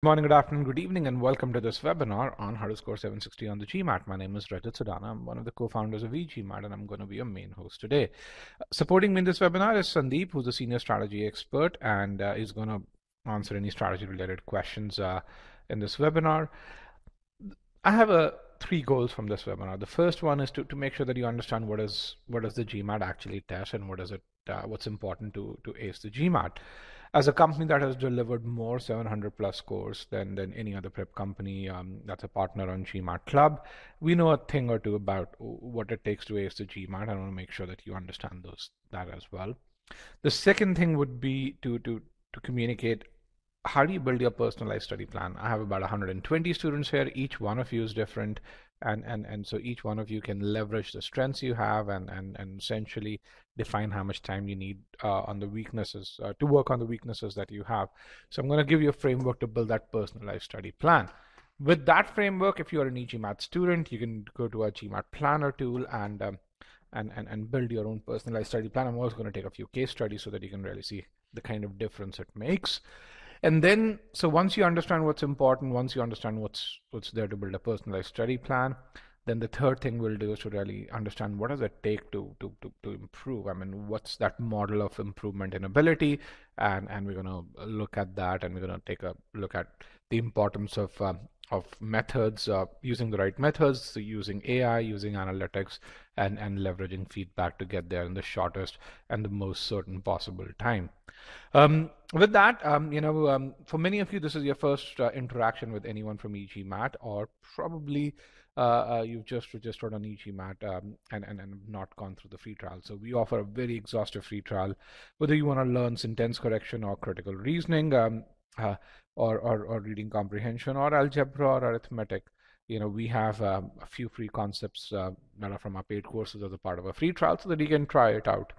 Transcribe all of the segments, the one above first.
Good morning, good afternoon, good evening, and welcome to this webinar on how to score 760 on the GMAT. My name is Rajat Sudana. I'm one of the co-founders of eGMAT, and I'm going to be your main host today. Supporting me in this webinar is Sandeep, who's a senior strategy expert, and is going to answer any strategy-related questions in this webinar. I have three goals from this webinar. The first one is to make sure that you understand what does the GMAT actually test and what's important to ace the GMAT. As a company that has delivered more 700 plus scores than any other prep company that's a partner on GMAT Club, we know a thing or two about what it takes to ace the GMAT. I want to make sure that you understand that as well. The second thing would be to communicate how do you build your personalized study plan. I have about 120 students here. Each one of you is different, and so each one of you can leverage the strengths you have and essentially define how much time you need on the weaknesses to work on the weaknesses that you have. So I'm going to give you a framework to build that personalized study plan. With that framework, if you're an e-GMAT student, you can go to our GMAT Planner tool and build your own personalized study plan. I'm also going to take a few case studies so that you can really see the kind of difference it makes. And then, so once you understand what's important, once you understand what's there to build a personalized study plan, then the third thing we'll do is to really understand what does it take to improve. I mean, what's that model of improvement in ability, and we're going to look at that, and we're going to take a look at the importance of methods, using the right methods, so using AI, using analytics, and leveraging feedback to get there in the shortest and the most certain possible time. With that, for many of you, this is your first interaction with anyone from eGMAT, or probably you've just registered on eGMAT and not gone through the free trial. So we offer a very exhaustive free trial, whether you want to learn sentence correction or critical reasoning, or reading comprehension, or algebra or arithmetic. We have a few free concepts that are from our paid courses as a part of a free trial so that you can try it out.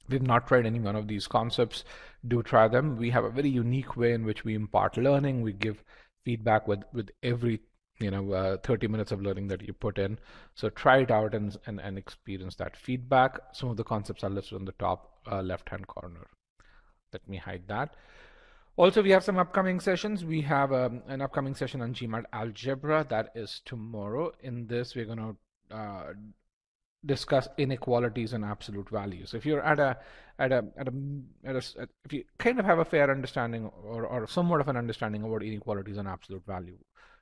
We've not tried any one of these concepts. Do try them. We have a very unique way in which we impart learning. We give feedback with every 30 minutes of learning that you put in. So try it out and experience that feedback. Some of the concepts are listed on the top left-hand corner. Let me hide that. Also, we have some upcoming sessions. We have an upcoming session on GMAT Algebra that is tomorrow. In this, we're going to discuss inequalities and absolute values. If you're if you kind of have a fair understanding or somewhat of an understanding of what inequalities and absolute value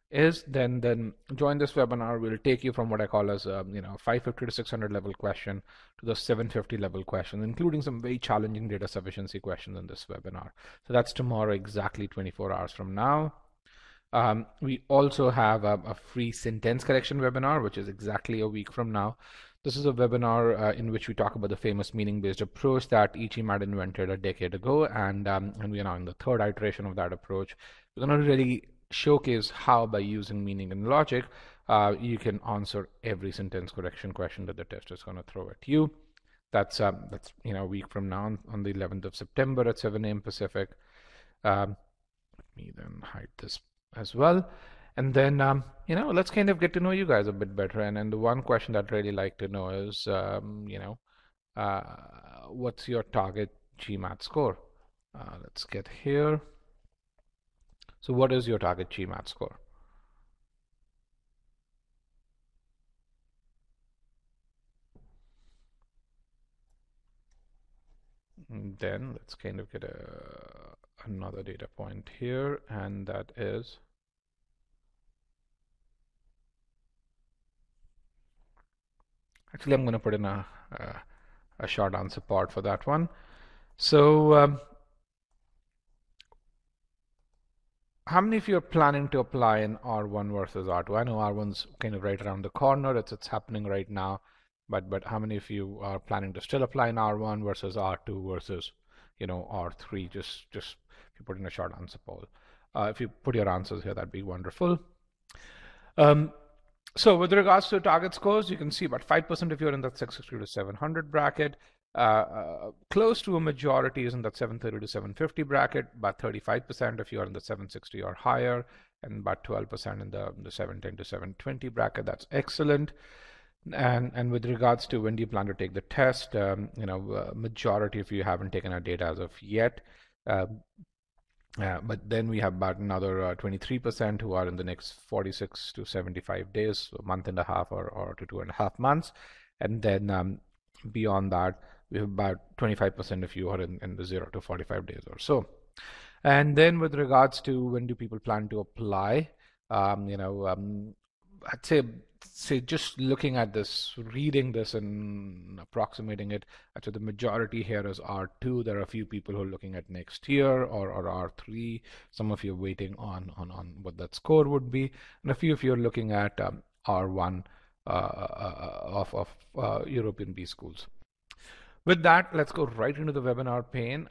is, then join this webinar. We'll take you from what I call as 550 to 600 level question to the 750 level question, including some very challenging data sufficiency questions in this webinar. So that's tomorrow, exactly 24 hours from now. We also have a free sentence correction webinar, which is exactly a week from now. This is a webinar in which we talk about the famous meaning-based approach that eGMAT invented a decade ago, and we are now in the third iteration of that approach. We're going to really showcase how, by using meaning and logic, you can answer every sentence correction question that the test is going to throw at you. That's a week from now, on the 11th of September at 7 a.m. Pacific. Let me then hide this as well. And then, let's kind of get to know you guys a bit better. And the one question that I'd really like to know is, what's your target GMAT score? Let's get here. So what is your target GMAT score? And then let's kind of get another data point here, and that is actually, I'm going to put in a short answer part for that one. So how many of you are planning to apply in R1 versus R2? I know R1's kind of right around the corner. It's happening right now. But how many of you are planning to still apply in R1 versus R2 versus R3? Just if you put in a short answer poll. If you put your answers here, that'd be wonderful. So with regards to target scores, you can see about 5% if you're in that 660 to 700 bracket. Close to a majority is in that 730 to 750 bracket, about 35% if you're in the 760 or higher, and about 12% in the 710 to 720 bracket. That's excellent. And with regards to when do you plan to take the test, majority of you haven't taken our data as of yet. But then we have about another 23% who are in the next 46 to 75 days, so a month and a half or to 2.5 months. And then beyond that, we have about 25% of you are in the 0 to 45 days or so. And then with regards to when do people plan to apply, I'd say just looking at this, reading this and approximating it, actually the majority here is R2. There are a few people who are looking at next year or R3. Some of you are waiting on what that score would be, and a few of you are looking at R1 of European B schools. With that, let's go right into the webinar pane.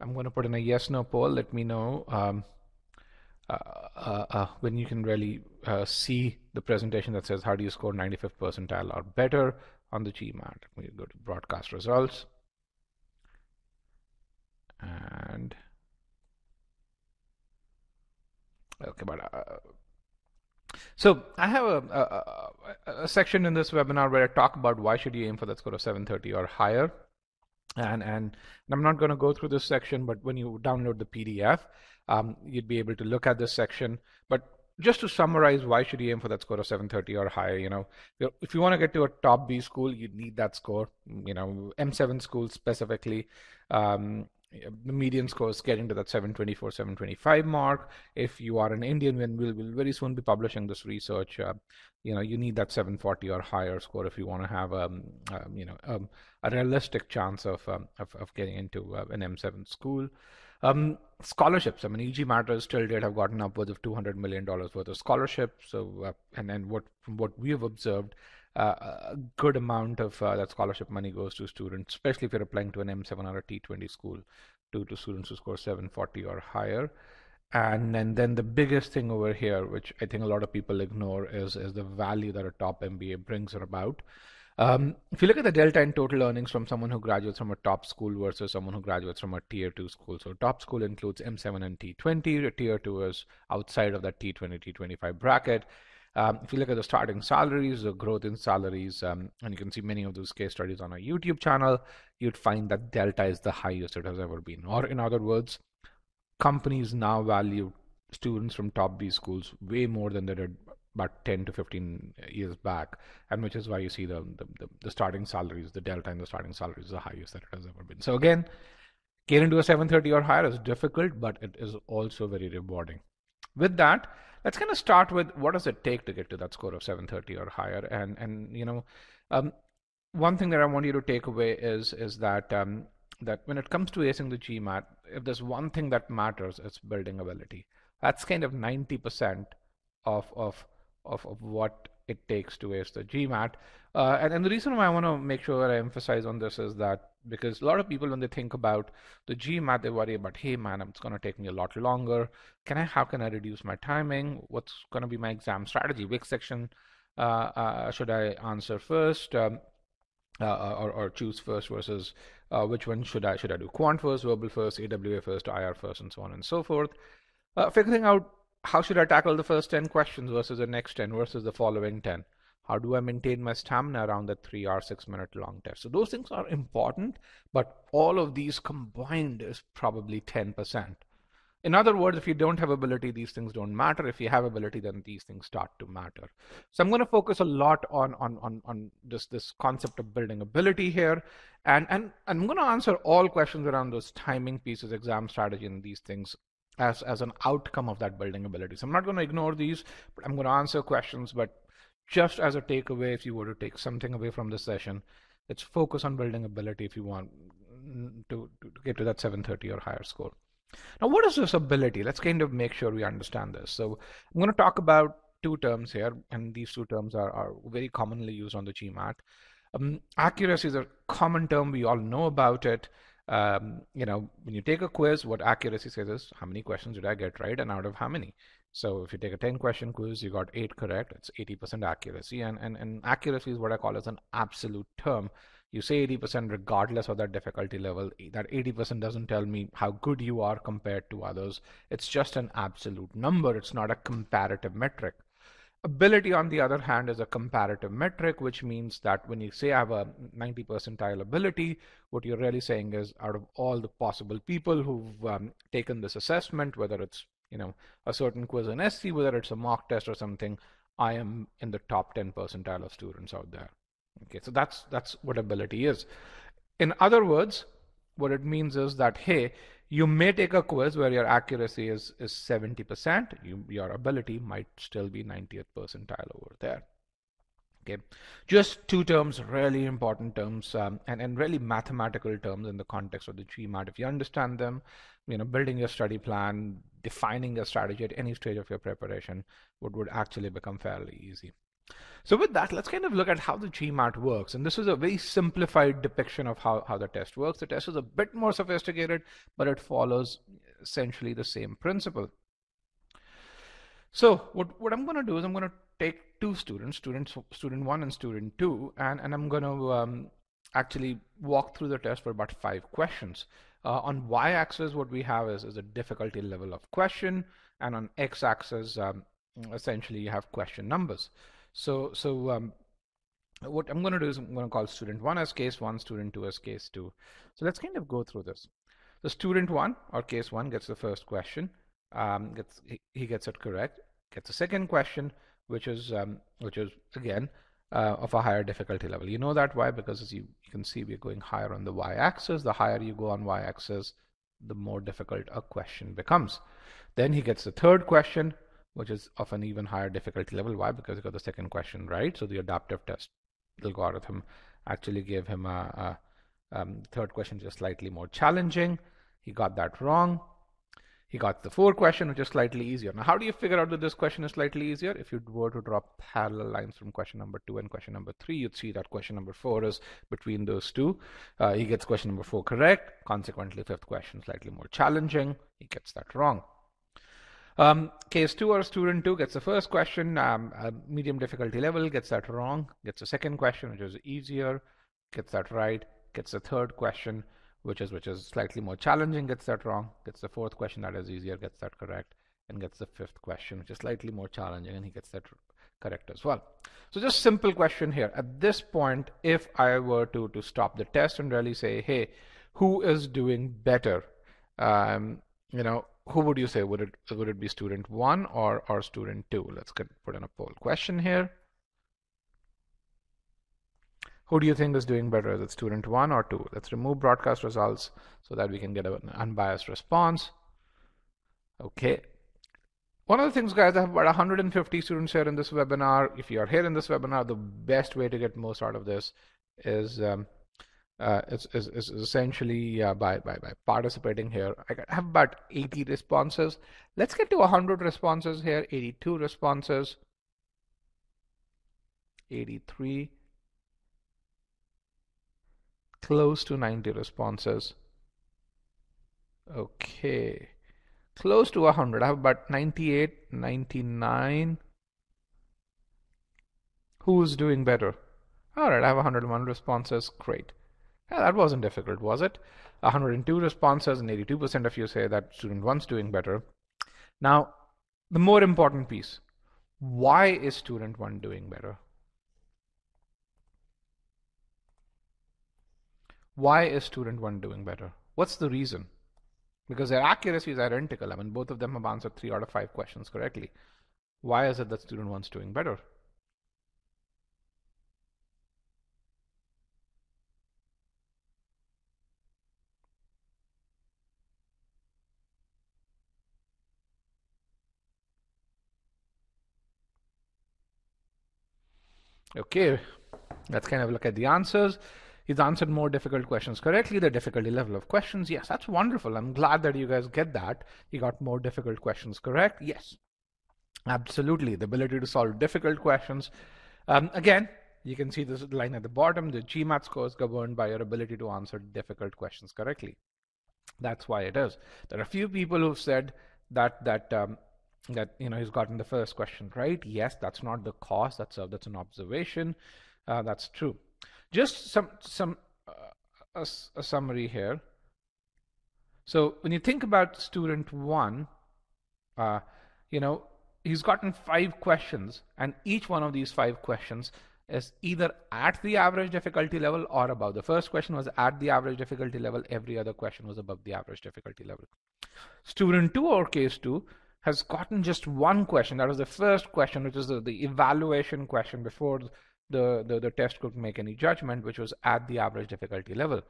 I'm going to put in a yes/no poll. Let me know when you can really see the presentation that says how do you score 95th percentile or better on the GMAT. We go to broadcast results, and okay, but so I have a section in this webinar where I talk about why should you aim for that score of 730 or higher. And I'm not going to go through this section, but when you download the PDF, you'd be able to look at this section. But just to summarize, why should you aim for that score of 730 or higher? If you want to get to a top B school, you need that score. M7 schools specifically, the median score is getting to that 724, 725 mark. If you are an Indian, we'll very soon be publishing this research. You need that 740 or higher score if you want to have a realistic chance of getting into an M7 school. Scholarships. I mean, eGMATers till date have gotten upwards of $200 million worth of scholarships. So, and then from what we have observed, a good amount of that scholarship money goes to students, especially if you're applying to an M7 or a T20 school, to students who score 740 or higher. And then the biggest thing over here, which I think a lot of people ignore, is the value that a top MBA brings about. If you look at the delta in total earnings from someone who graduates from a top school versus someone who graduates from a tier 2 school. So top school includes M7 and T20. Tier 2 is outside of that T20, T25 bracket. If you look at the starting salaries, the growth in salaries, and you can see many of those case studies on our YouTube channel, you'd find that delta is the highest it has ever been. Or in other words, companies now value students from top B schools way more than they did about 10 to 15 years back, and which is why you see the starting salaries, the delta in the starting salaries is the highest that it has ever been. So again, getting to a 730 or higher is difficult, but it is also very rewarding. With that, let's kind of start with what does it take to get to that score of 730 or higher. And one thing that I want you to take away is that that when it comes to acing the GMAT, if there's one thing that matters, it's building ability. That's kind of 90% of what it takes to ace the GMAT. And the reason why I want to make sure I emphasize on this is that because a lot of people, when they think about the GMAT, they worry about, hey man, it's going to take me a lot longer. How can I reduce my timing? What's going to be my exam strategy? Which section should I answer first? Or choose first versus which one should I do? Quant first, verbal first, AWA first, IR first, and so on and so forth. Figuring out how should I tackle the first 10 questions versus the next 10 versus the following 10. How do I maintain my stamina around that 3 or 6 minute long test? So those things are important, but all of these combined is probably 10%. In other words, if you don't have ability, these things don't matter. If you have ability, then these things start to matter. So I'm going to focus a lot on this concept of building ability here. And I'm going to answer all questions around those timing pieces, exam strategy, and these things as an outcome of that building ability. So I'm not going to ignore these, but I'm going to answer questions. But just as a takeaway, if you were to take something away from this session, it's focus on building ability if you want to get to that 730 or higher score. Now, what is this ability? Let's kind of make sure we understand this. So I'm going to talk about two terms here, and these two terms are very commonly used on the GMAT. Accuracy is a common term. We all know about it. When you take a quiz, what accuracy says is how many questions did I get right and out of how many. So if you take a 10-question quiz, you got 8 correct, it's 80% accuracy. And accuracy is what I call as an absolute term. You say 80% regardless of that difficulty level. That 80% doesn't tell me how good you are compared to others. It's just an absolute number. It's not a comparative metric. Ability, on the other hand, is a comparative metric, which means that when you say I have a 90 percentile ability, what you're really saying is out of all the possible people who've taken this assessment, whether it's a certain quiz in SC, whether it's a mock test or something, I am in the top 10 percentile of students out there. Okay, so that's what ability is. In other words, what it means is that, hey, you may take a quiz where your accuracy is 70%, your ability might still be 90th percentile over there. Okay, just two terms, really important terms, and really mathematical terms in the context of the GMAT. If you understand them, building your study plan, defining your strategy at any stage of your preparation would actually become fairly easy. So with that, let's kind of look at how the GMAT works. And this is a very simplified depiction of how the test works. The test is a bit more sophisticated, but it follows essentially the same principle. So what I'm going to do is I'm going to take two students, student 1 and student 2, and I'm going to actually walk through the test for about 5 questions. On y-axis, what we have is a difficulty level of question, and on x-axis, essentially you have question numbers. So what I'm going to do is I'm going to call student 1 as case 1, student 2 as case 2. So let's kind of go through this. The student 1 or case 1 gets the first question, he gets it correct, gets the second question, which is again of a higher difficulty level. You know that why? Because as you can see, we're going higher on the y-axis. The higher you go on y-axis, the more difficult a question becomes. Then he gets the third question, which is of an even higher difficulty level. Why? Because he got the second question right. So the adaptive test algorithm actually gave him a third question just slightly more challenging. He got that wrong. He got the fourth question, which is slightly easier. Now, how do you figure out that this question is slightly easier? If you were to draw parallel lines from question number 2 and question number 3, you'd see that question number 4 is between those two. He gets question number 4 correct. Consequently, fifth question slightly more challenging. He gets that wrong. Case 2 or student 2 gets the first question, medium difficulty level, gets that wrong, gets the second question, which is easier, gets that right, gets the third question, which is slightly more challenging, gets that wrong, gets the fourth question, that is easier, gets that correct, and gets the fifth question, which is slightly more challenging, and he gets that correct as well. So just simple question here. At this point, if I were to stop the test and really say, hey, who is doing better? Who would you say? Would it be student 1 or student 2? Let's put in a poll question here. Who do you think is doing better? Is it student 1 or 2? Let's remove broadcast results so that we can get an unbiased response. Okay. One of the things, guys, I have about 150 students here in this webinar. If you are here in this webinar, the best way to get most out of this is it's essentially by participating here. I have about 80 responses. Let's get to 100 responses here. 82 responses, 83, close to 90 responses. Okay, close to 100. I have about 98, 99. Who's doing better? All right, I have 101 responses. Great. Yeah, that wasn't difficult, was it? 102 responses, and 82% of you say that student 1's doing better. Now, the more important piece, why is student 1 doing better? Why is student 1 doing better? What's the reason? Because their accuracy is identical. I mean, both of them have answered 3 out of 5 questions correctly. Why is it that student 1's doing better? Okay, let's kind of look at the answers. He's answered more difficult questions correctly. The difficulty level of questions, yes, that's wonderful. I'm glad that you guys get that. He got more difficult questions correct. Yes, absolutely. The ability to solve difficult questions. Again, you can see this line at the bottom. The GMAT score is governed by your ability to answer difficult questions correctly. That's why it is. There are a few people who've said that he's gotten the first question right. Yes, that's not the cause. That's an observation. That's true. Just a summary here. So when you think about student 1, he's gotten 5 questions, and each one of these 5 questions is either at the average difficulty level or above. The first question was at the average difficulty level. Every other question was above the average difficulty level. Student 2, or case 2, has gotten just one question. That was the first question, which is the evaluation question before the test could make any judgment, which was at the average difficulty level.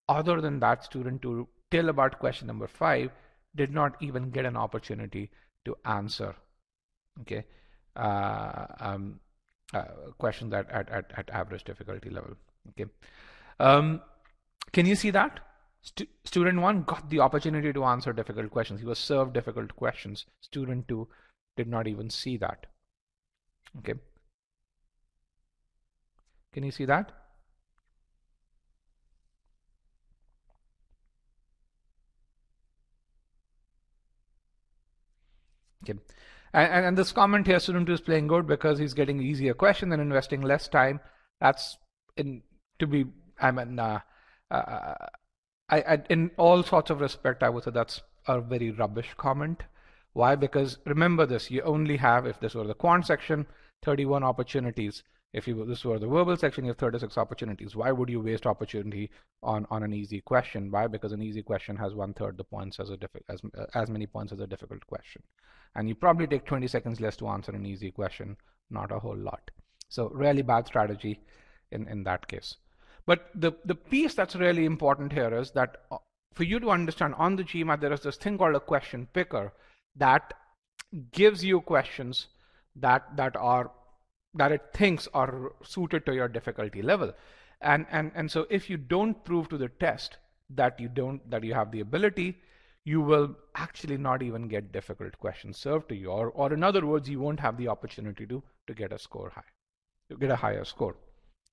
Other than that, student 2, till about question number 5, did not even get an opportunity to answer. Okay, questions at average difficulty level. Okay, can you see that? Student 1 got the opportunity to answer difficult questions. He was served difficult questions. Student 2 did not even see that. Okay, can you see that? Okay, and this comment here, student 2 is playing good because he's getting easier question and investing less time. That's in all sorts of respect, I would say that's a very rubbish comment. Why? Because remember this, you only have, if this were the quant section, 31 opportunities. If this were the verbal section, you have 36 opportunities. Why would you waste opportunity on an easy question? Why? Because an easy question has 1/3 the points as many points as a difficult question. And you probably take 20 seconds less to answer an easy question, not a whole lot. So really bad strategy in that case. But the piece that's really important here is that for you to understand, on the GMAT, there is this thing called a question picker that gives you questions that it thinks are suited to your difficulty level. And so if you don't prove to the test that you have the ability, you will actually not even get difficult questions served to you, or in other words, you won't have the opportunity to get a score high, to get a higher score.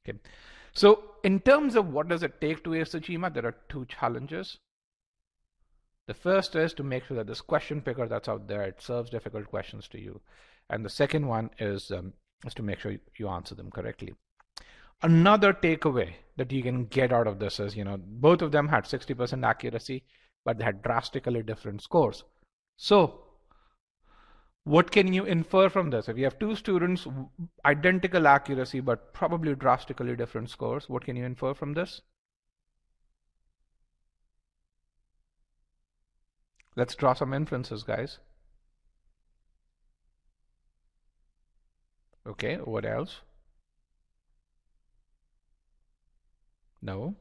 Okay. So in terms of what does it take to ace the GMAT, there are 2 challenges. The first is to make sure that this question picker that's out there, it serves difficult questions to you. And the second one is to make sure you answer them correctly. Another takeaway that you can get out of this is, both of them had 60% accuracy, but they had drastically different scores. So what can you infer from this? If you have 2 students, identical accuracy, but probably drastically different scores, what can you infer from this? Let's draw some inferences, guys. Okay, what else? No.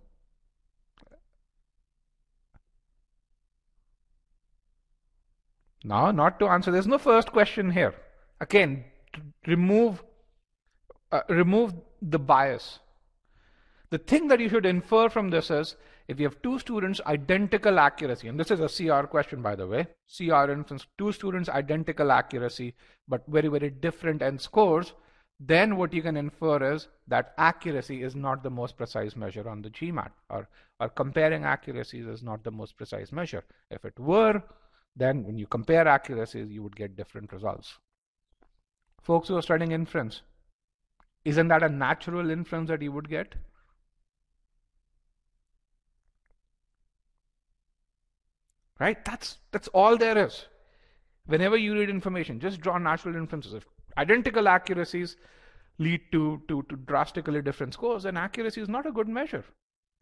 No, not to answer. There's no first question here. Again, remove the bias. The thing that you should infer from this is, if you have 2 students identical accuracy, and this is a CR question, by the way, CR inference, 2 students identical accuracy, but very, very different end scores, then what you can infer is that accuracy is not the most precise measure on the GMAT, or comparing accuracies is not the most precise measure. If it were, then when you compare accuracies, you would get different results. Folks who are studying inference, isn't that a natural inference that you would get? Right? That's all there is. Whenever you read information, just draw natural inferences. If identical accuracies lead to drastically different scores, then accuracy is not a good measure.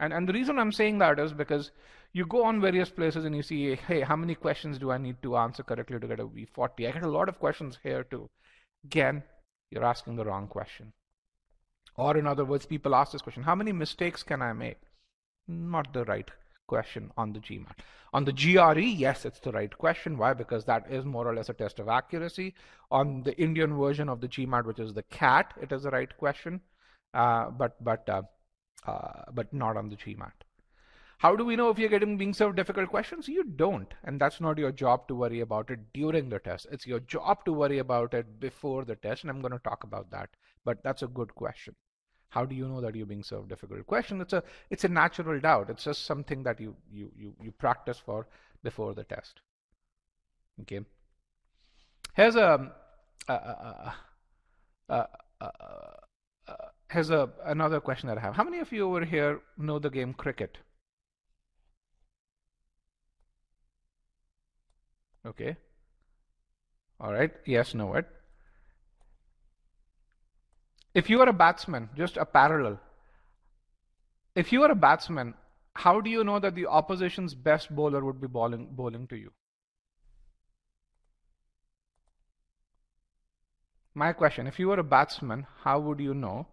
And the reason I'm saying that is because you go on various places and you see, hey, how many questions do I need to answer correctly to get a V40? I get a lot of questions here too. Again, you're asking the wrong question. Or in other words, people ask this question, how many mistakes can I make? Not the right question on the GMAT. On the GRE, yes, it's the right question. Why? Because that is more or less a test of accuracy. On the Indian version of the GMAT, which is the CAT, it is the right question, but not on the GMAT. How do we know if you're being served difficult questions? You don't, and that's not your job to worry about it during the test. It's your job to worry about it before the test, and I'm going to talk about that. But that's a good question. How do you know that you're being served difficult question? It's a natural doubt. It's just something that you practice for before the test. Okay. Here's another question that I have. How many of you over here know the game cricket? Okay. All right, yes, know it. If you are a batsman, just a parallel. If you are a batsman, how do you know that the opposition's best bowler would be bowling to you? My question, if you were a batsman, how would you know?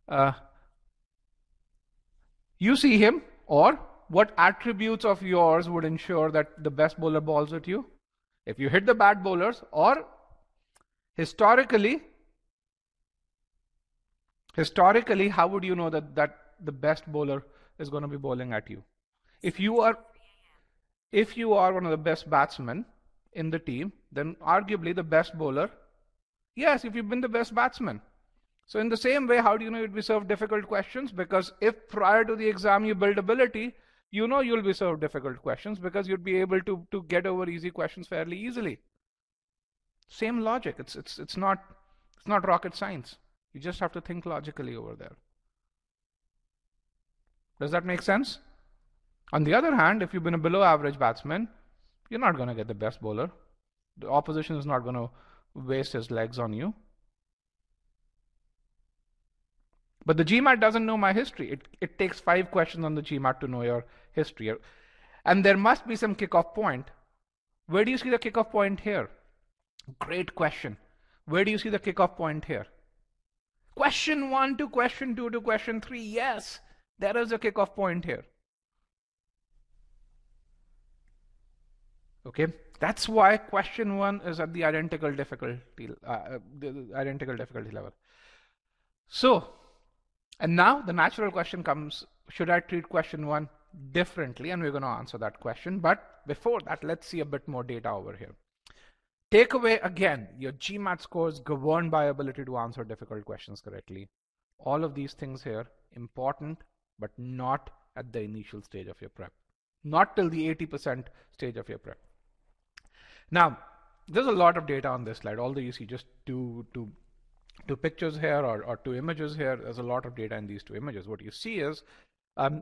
Uh, you see him, or what attributes of yours would ensure that the best bowler bowls at you? If you hit the bad bowlers, or historically, how would you know that the best bowler is going to be bowling at you? If you are one of the best batsmen in the team, then arguably the best bowler. Yes, if you've been the best batsman. So in the same way, how do you know you'd be served difficult questions? Because if prior to the exam you build ability, you know you'll be served difficult questions because you'd be able to get over easy questions fairly easily. Same logic. It's not rocket science. You just have to think logically over there. Does that make sense? On the other hand, if you've been a below average batsman, you're not going to get the best bowler. The opposition is not going to waste his legs on you. But the GMAT doesn't know my history. It takes 5 questions on the GMAT to know your history. And there must be some kickoff point. Where do you see the kickoff point here? Great question. Where do you see the kickoff point here? Question 1 to question 2 to question 3. Yes, there is a kickoff point here. Okay, that's why question 1 is at the identical difficulty level. So, and now the natural question comes, should I treat question 1 differently? And we're going to answer that question. But before that, let's see a bit more data over here. Takeaway again, your GMAT scores governed by ability to answer difficult questions correctly. All of these things here, important, but not at the initial stage of your prep. Not till the 80% stage of your prep. Now, there's a lot of data on this slide, although you see just two pictures here or 2 images here. There's a lot of data in these 2 images. What you see is the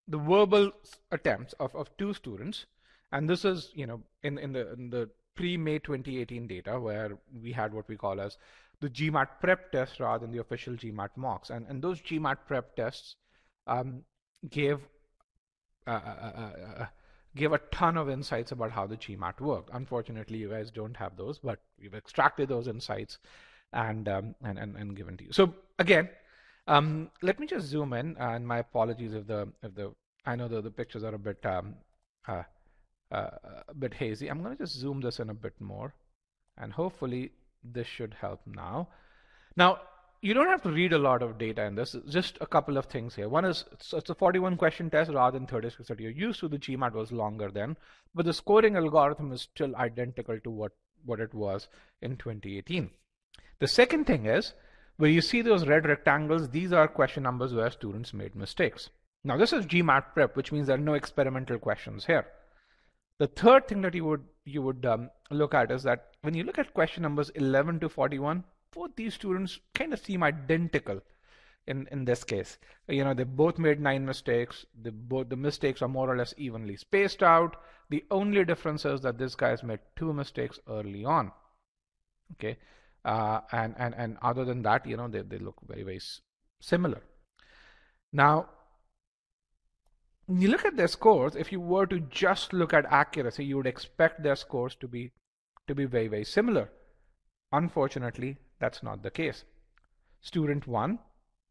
verbal attempts of 2 students, and this is, you know, in the pre-May 2018 data where we had what we call as the GMAT prep test rather than the official GMAT mocks, and those GMAT prep tests gave a ton of insights about how the GMAT worked. Unfortunately, you guys don't have those, but we've extracted those insights and given to you. So again, let me just zoom in, and my apologies if I know the pictures are a bit hazy. I'm going to just zoom this in a bit more, and hopefully this should help now. Now, you don't have to read a lot of data in this, just a couple of things here. One is it's a 41 question test rather than 36 that you're used to. The GMAT was longer then, but the scoring algorithm is still identical to what it was in 2018. The second thing is, where you see those red rectangles, these are question numbers where students made mistakes. Now this is GMAT prep, which means there are no experimental questions here. The third thing that you would look at is that when you look at question numbers 11 to 41, both these students kind of seem identical in this case. You know, they both made 9 mistakes. The mistakes are more or less evenly spaced out. The only difference is that this guy's made 2 mistakes early on. Okay, and other than that, you know, they look very, very similar. Now, when you look at their scores, if you were to just look at accuracy, you would expect their scores to be very, very similar. Unfortunately, that's not the case. Student 1,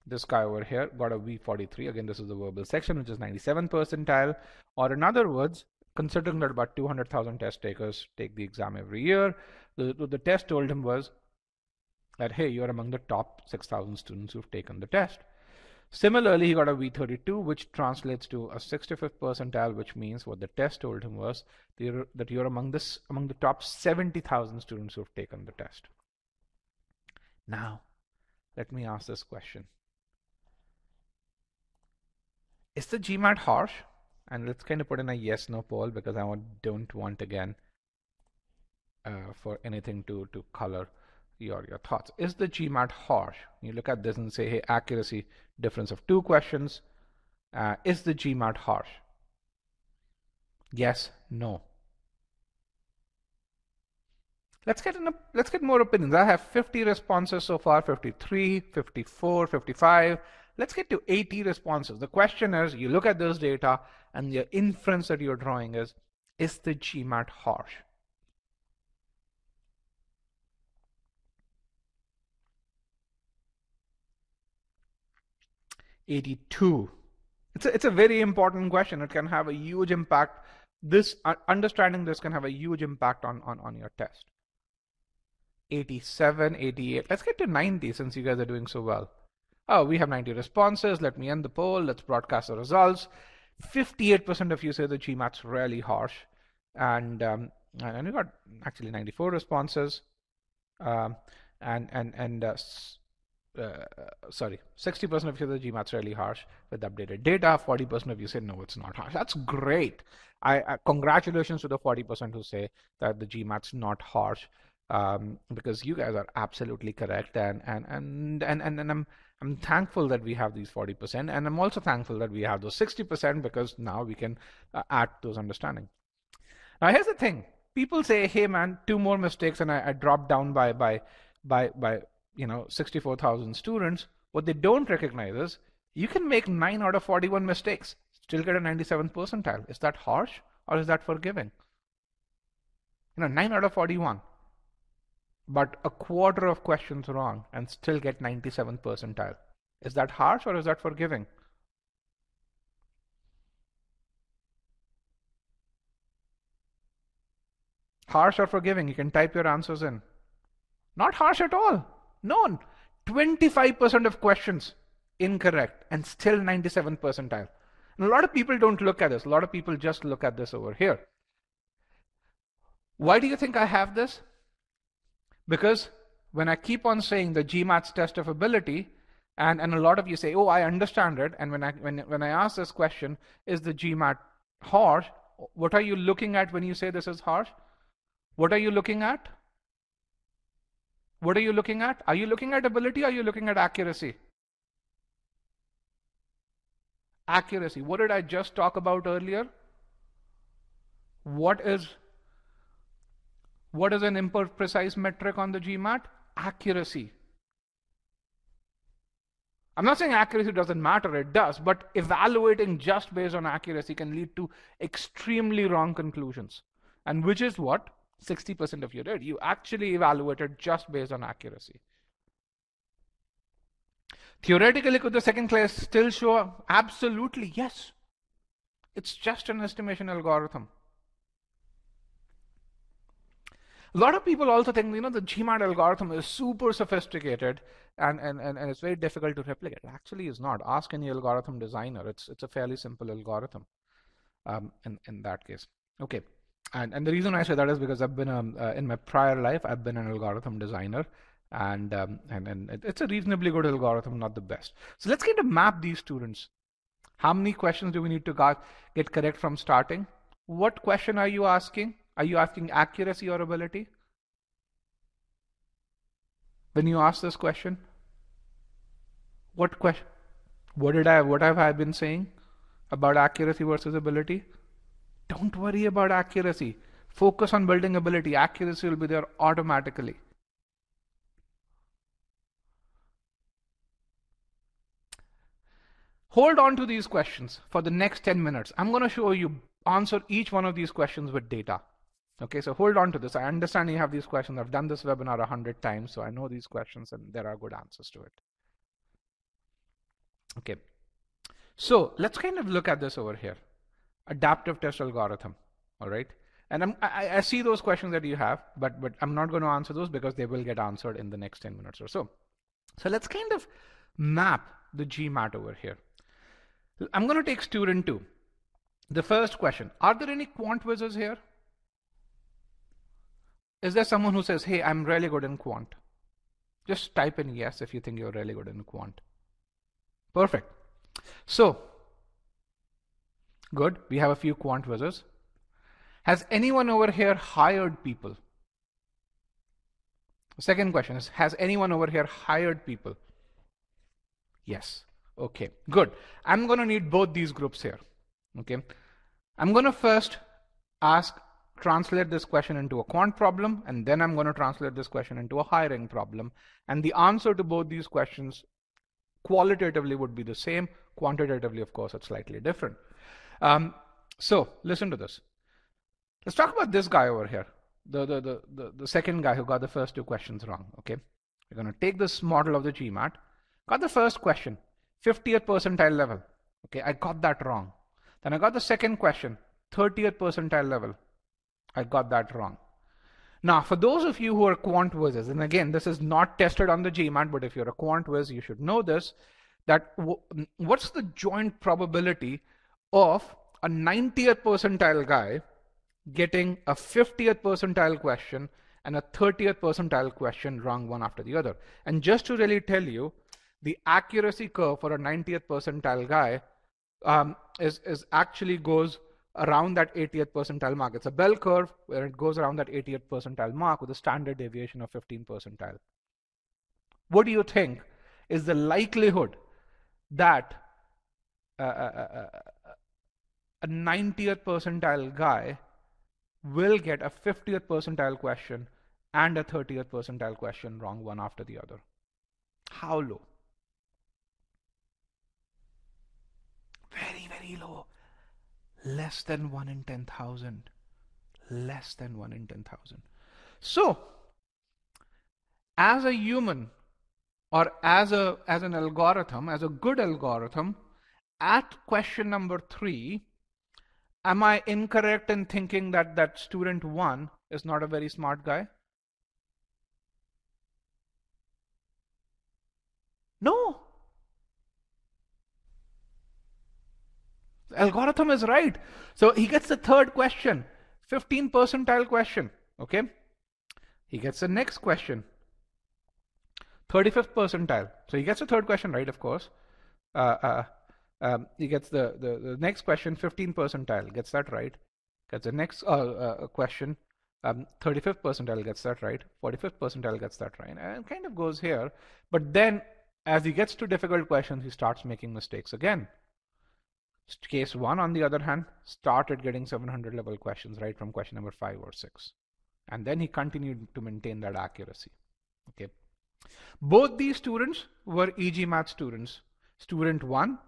this guy over here, got a V43. Again, this is the verbal section, which is 97 percentile. Or in other words, considering that about 200,000 test takers take the exam every year, the test told him was that, hey, you're among the top 6,000 students who've taken the test. Similarly, he got a V32, which translates to a 65th percentile, which means what the test told him was that you're among the top 70,000 students who've taken the test. Now, let me ask this question. Is the GMAT harsh? And let's kind of put in a yes/no poll because I don't want again for anything to color your thoughts. Is the GMAT harsh? You look at this and say, hey, accuracy difference of 2 questions. Is the GMAT harsh? Yes, no. Let's get more opinions. I have 50 responses so far, 53, 54, 55. Let's get to 80 responses. The question is, you look at this data and the inference that you're drawing is the GMAT harsh? $82. It's a very important question. It can have a huge impact. This understanding this can have a huge impact on your test. 87, 88. Let's get to 90 since you guys are doing so well. Oh, we have 90 responses. Let me end the poll. Let's broadcast the results. 58% of you say the GMAT's really harsh, and we got actually 94 responses, sorry, 60% of you say the GMAT's really harsh with updated data. 40% of you say no, it's not harsh. That's great. I congratulations to the 40% who say that the GMAT's not harsh, because you guys are absolutely correct, and I'm thankful that we have these 40%, and I'm also thankful that we have those 60% because now we can add those understanding. Now here's the thing: people say, "Hey man, 2 more mistakes and I dropped down by 64,000 students." What they don't recognize is you can make 9 out of 41 mistakes, still get a 97th percentile. Is that harsh or is that forgiving? 9 out of 41. But a quarter of questions wrong and still get 97th percentile. Is that harsh or is that forgiving? Harsh or forgiving? You can type your answers in. Not harsh at all. No. 25% of questions incorrect and still 97th percentile. And a lot of people don't look at this. A lot of people just look at this over here. Why do you think I have this? Because when I keep on saying the GMAT's test of ability, and a lot of you say, oh, I understand it, and when I ask this question, is the GMAT harsh? What are you looking at when you say this is harsh? What are you looking at? What are you looking at? Are you looking at ability or are you looking at accuracy? Accuracy. What did I just talk about earlier? What is an imprecise metric on the GMAT? Accuracy. I'm not saying accuracy doesn't matter, it does, but evaluating just based on accuracy can lead to extremely wrong conclusions. And which is what 60% of you did. You actually evaluated just based on accuracy. Theoretically, could the second class still show? Absolutely, yes. It's just an estimation algorithm. A lot of people also think, the GMAT algorithm is super sophisticated and it's very difficult to replicate. It actually is not. Ask any algorithm designer. It's a fairly simple algorithm in that case. Okay. And the reason I say that is because I've been in my prior life, I've been an algorithm designer, and it's a reasonably good algorithm, not the best. So let's kind of map these students. How many questions do we need to get correct from starting? What question are you asking? Are you asking accuracy or ability? When you ask this question, what question? What have I been saying about accuracy versus ability? Don't worry about accuracy. Focus on building ability. Accuracy will be there automatically. Hold on to these questions for the next 10 minutes. I'm going to show you answer each one of these questions with data. Okay, so hold on to this. I understand you have these questions. I've done this webinar 100 times, so I know these questions and there are good answers to it. Okay, so let's kind of look at this over here. Adaptive test algorithm, all right? And I see those questions that you have, but I'm not going to answer those because they will get answered in the next 10 minutes or so. So let's kind of map the GMAT over here. I'm going to take student 2. The first question, are there any quant whizzes here? Is there someone who says, hey, I'm really good in quant? Just type in yes if you think you're really good in quant. Perfect. So, good, we have a few quant whizzes. Has anyone over here hired people? The second question is, has anyone over here hired people? Yes. Okay, good. I'm going to need both these groups here. Okay. I'm going to first ask translate this question into a quant problem, and then I'm going to translate this question into a hiring problem. And the answer to both these questions qualitatively would be the same. Quantitatively, of course, it's slightly different. So listen to this. Let's talk about this guy over here, the second guy who got the first two questions wrong. Okay, we're going to take this model of the GMAT. Got the first question, 50th percentile level. Okay, I got that wrong. Then I got the second question, 30th percentile level. I got that wrong. Now, for those of you who are quant whizzes, and again, this is not tested on the GMAT, but if you're a quant whiz, you should know this, that what's the joint probability of a 90th percentile guy getting a 50th percentile question and a 30th percentile question wrong one after the other. And just to really tell you, the accuracy curve for a 90th percentile guy is actually goes around that 80th percentile mark. It's a bell curve where it goes around that 80th percentile mark with a standard deviation of 15 percentile. What do you think is the likelihood that a 90th percentile guy will get a 50th percentile question and a 30th percentile question wrong one after the other? How low? Very, very low. Less than 1 in 10,000. Less than 1 in 10,000. So, as a human, or as an algorithm, as a good algorithm, at question number 3, am I incorrect in thinking that student 1 is not a very smart guy? No. The algorithm is right. So he gets the third question, 15 percentile question. Okay. He gets the next question, 35th percentile. So he gets the third question right, of course. He gets the next question, 15 percentile, gets that right. Gets the next question, 35th percentile, gets that right. 45th percentile gets that right. And it kind of goes here. But then as he gets to difficult questions, he starts making mistakes again. Case 1, on the other hand, started getting 700 level questions right from question number 5 or 6. And then he continued to maintain that accuracy. Okay. Both these students were eGMAT students. Student 1,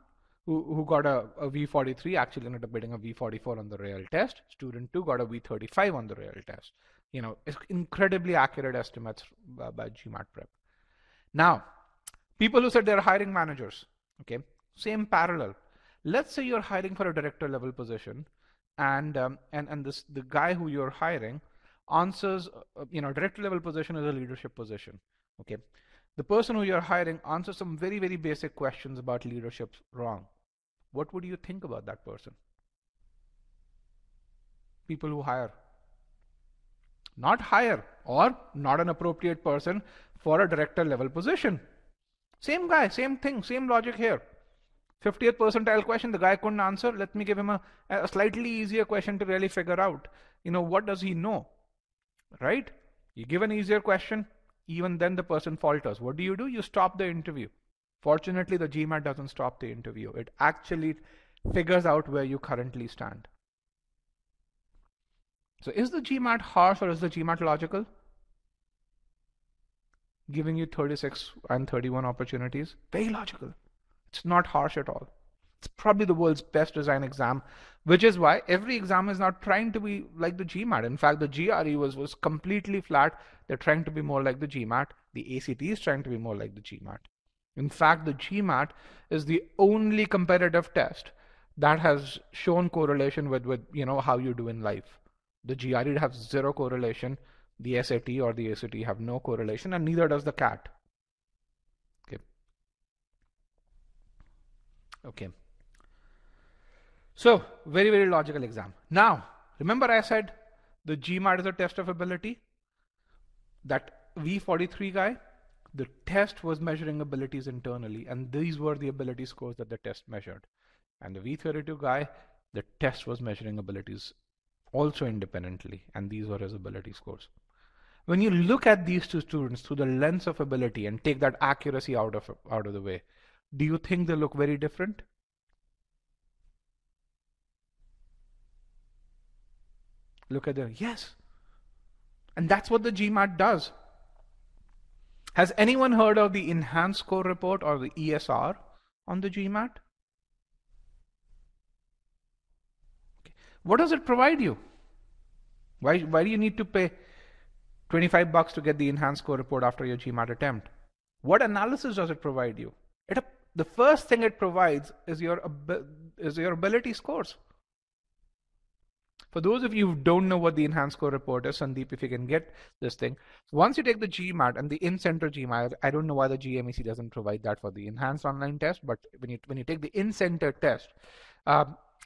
who got a V43, actually ended up getting a V44 on the real test. Student 2 got a V35 on the real test. You know, it's incredibly accurate estimates by GMAT Prep. Now, people who said they're hiring managers, okay, same parallel. Let's say you're hiring for a director level position, and the guy who you're hiring answers, director level position is a leadership position. Okay, the person who you're hiring answers some very, very basic questions about leadership wrong. What would you think about that person? People who hire, not hire, or not an appropriate person for a director level position. Same guy, same thing, same logic here. 50th percentile question, the guy couldn't answer. Let me give him a slightly easier question to really figure out, what does he know, right? You give an easier question, even then the person falters. What do? You stop the interview. Fortunately, the GMAT doesn't stop the interview. It actually figures out where you currently stand. So is the GMAT harsh or is the GMAT logical? Giving you 36 and 31 opportunities, very logical. It's not harsh at all. It's probably the world's best design exam, which is why every exam is not trying to be like the GMAT. In fact, the GRE was completely flat. They're trying to be more like the GMAT. The ACT is trying to be more like the GMAT. In fact, the GMAT is the only competitive test that has shown correlation with how you do in life. The GRE has zero correlation. The SAT or the ACT have no correlation, and neither does the CAT. Okay. So, very, very logical exam. Now, remember I said the GMAT is a test of ability? That V43 guy, the test was measuring abilities internally, and these were the ability scores that the test measured. And the V32 guy, the test was measuring abilities also independently, and these were his ability scores. When you look at these two students through the lens of ability and take that accuracy out of the way, do you think they look very different? look at their, yes. And that's what the GMAT does. Has anyone heard of the Enhanced Score Report or the ESR on the GMAT? Okay. What does it provide you? Why do you need to pay $25 to get the Enhanced Score Report after your GMAT attempt? What analysis does it provide you? The first thing it provides is your ability scores. For those of you who don't know what the Enhanced Score Report is, Sandeep, if you can get this thing. So once you take the GMAT and the in-center GMAT, I don't know why the GMAC doesn't provide that for the enhanced online test, but when you take the in-center test,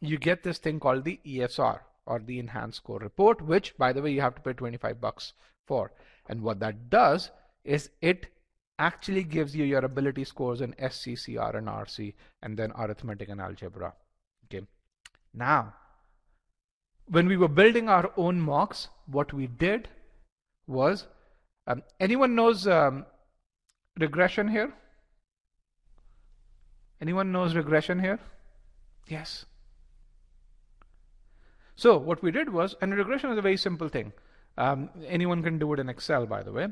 you get this thing called the ESR or the Enhanced Score Report, which, by the way, you have to pay $25 for. And what that does is it actually gives you your ability scores in SCCR and RC, and then arithmetic and algebra. Okay. Now, when we were building our own mocks, what we did was, anyone knows regression here? Anyone knows regression here? Yes. So what we did was, and regression is a very simple thing. Anyone can do it in Excel, by the way.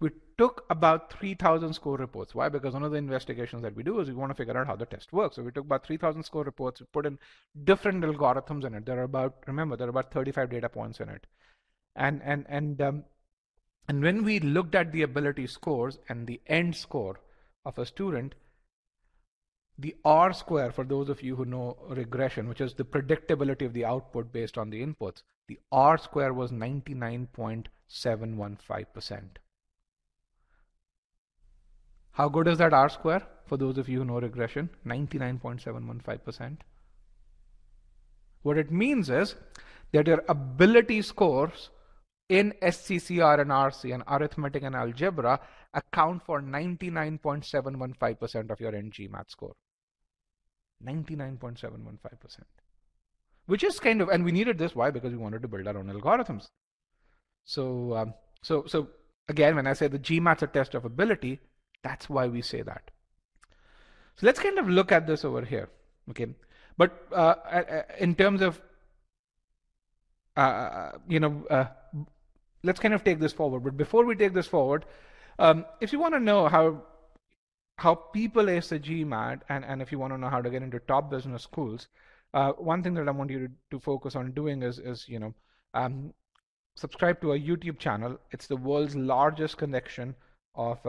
We took about 3,000 score reports. Why? Because one of the investigations that we do is we want to figure out how the test works. So we took about 3,000 score reports, we put in different algorithms in it. There are about 35 data points in it. And when we looked at the ability scores and the end score of a student, the R square, for those of you who know regression, which is the predictability of the output based on the inputs, the R square was 99.715%. How good is that R square? For those of you who know regression, 99.715%. What it means is that your ability scores in SCCR and RC and arithmetic and algebra account for 99.715% of your end GMAT score. 99.715%. Which is kind of, and we needed this, why? Because we wanted to build our own algorithms. So again, when I say the GMAT's a test of ability, that's why we say that. So let's kind of look at this over here, okay? But in terms of, let's kind of take this forward. But before we take this forward, if you want to know how people ace the GMAT, and if you want to know how to get into top business schools, one thing that I want you to focus on doing is subscribe to our YouTube channel. It's the world's largest collection of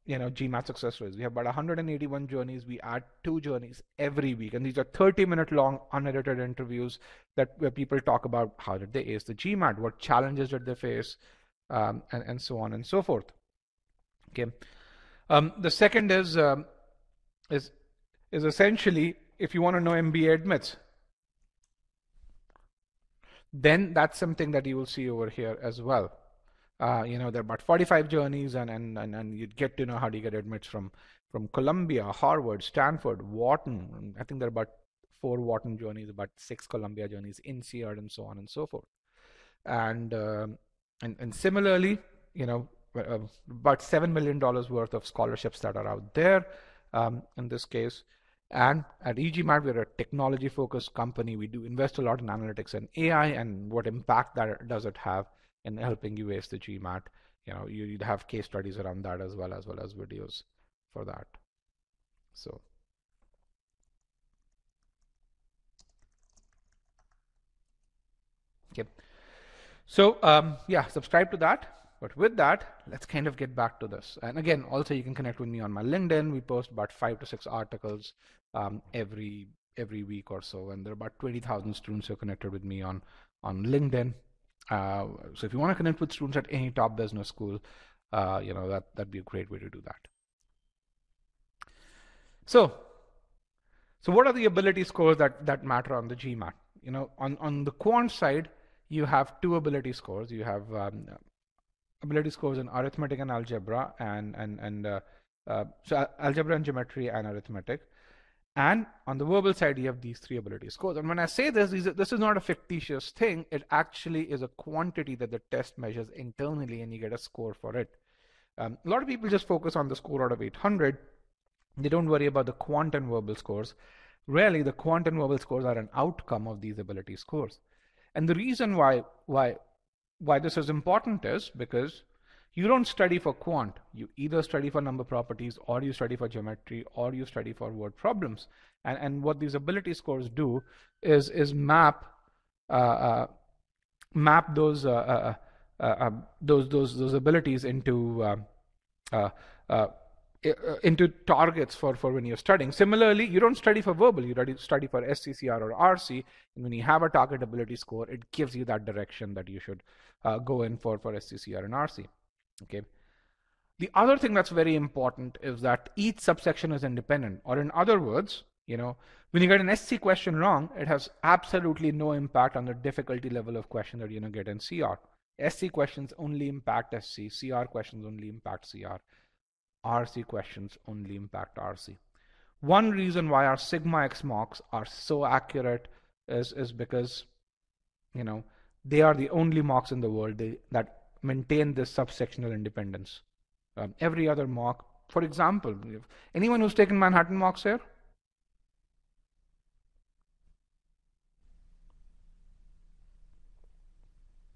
GMAT success stories. We have about 181 journeys. We add 2 journeys every week, and these are 30-minute long unedited interviews where people talk about how did they ace the GMAT, what challenges did they face, and so on and so forth. Okay. The second is essentially, if you want to know MBA admits, then that's something that you will see over here as well. There are about 45 journeys, and you get to know how do you get admits from Columbia, Harvard, Stanford, Wharton. I think there are about 4 Wharton journeys, about 6 Columbia journeys, INSEAD, and so on and so forth. And similarly, about $7 million worth of scholarships that are out there in this case. And at eGMAT, we're a technology-focused company. We do invest a lot in analytics and AI, and what impact that does it have in helping you ace the GMAT. You'd have case studies around that as well as videos for that. So. Okay. So yeah, subscribe to that. But with that, let's kind of get back to this. And again, also you can connect with me on my LinkedIn. We post about 5 to 6 articles every week or so, and there are about 20,000 students who are connected with me on LinkedIn. So if you want to connect with students at any top business school, that'd be a great way to do that. So what are the ability scores that matter on the GMAT? On the quant side, you have 2 ability scores. You have ability scores in arithmetic and algebra, so algebra and geometry and arithmetic. And on the verbal side, you have these 3 ability scores. And when I say this is not a fictitious thing. It actually is a quantity that the test measures internally, and you get a score for it. A lot of people just focus on the score out of 800. They don't worry about the quant and verbal scores. Really, the quant and verbal scores are an outcome of these ability scores. And the reason why this is important is because you don't study for quant. You either study for number properties, or you study for geometry, or you study for word problems. And what these ability scores do is map uh, map those abilities uh, uh, into targets for when you're studying. Similarly, you don't study for verbal, you study for SCCR or RC, and when you have a target ability score, it gives you that direction that you should go in for SCCR and RC. Okay. The other thing that's very important is that each subsection is independent, or in other words, when you get an SC question wrong, it has absolutely no impact on the difficulty level of question that you're going to get in CR. SC questions only impact SC, CR questions only impact CR, RC questions only impact RC. One reason why our sigma X mocks are so accurate is because they are the only mocks in the world that maintain this subsectional independence. Every other mock, for example, anyone who's taken Manhattan mocks here?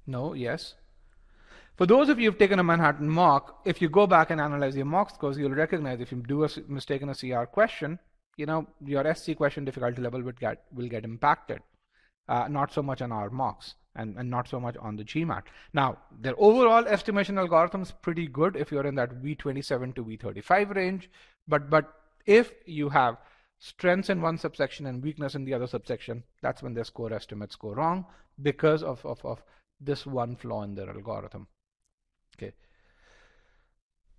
No, yes. For those of you who've taken a Manhattan mock, if you go back and analyze your mock scores, you'll recognize if you do a mistake in a CR question, your SC question difficulty level will get impacted. Not so much on our mocks and not so much on the GMAT. Now, their overall estimation algorithm is pretty good if you're in that V27 to V35 range, but if you have strengths in one subsection and weakness in the other subsection, that's when their score estimates go wrong because of this one flaw in their algorithm. Okay.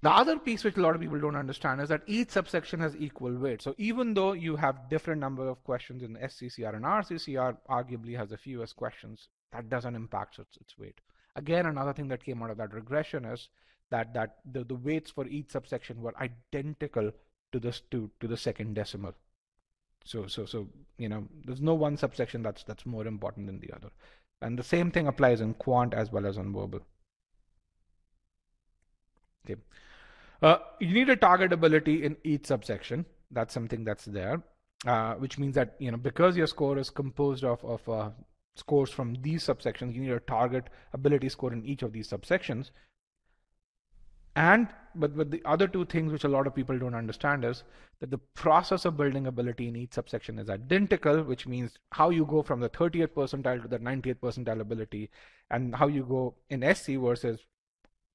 The other piece which a lot of people don't understand is that each subsection has equal weight. So even though you have different number of questions in SCCR and RCCR arguably has the fewest questions, that doesn't impact its weight. Again, another thing that came out of that regression is that the weights for each subsection were identical to the second decimal. So there's no one subsection that's more important than the other. And the same thing applies in quant as well as on verbal. Okay. You need a target ability in each subsection. That's something that's there, which means that because your score is composed of scores from these subsections, you need a target ability score in each of these subsections. But the other two things which a lot of people don't understand is that the process of building ability in each subsection is identical, which means how you go from the 30th percentile to the 90th percentile ability, and how you go in SC versus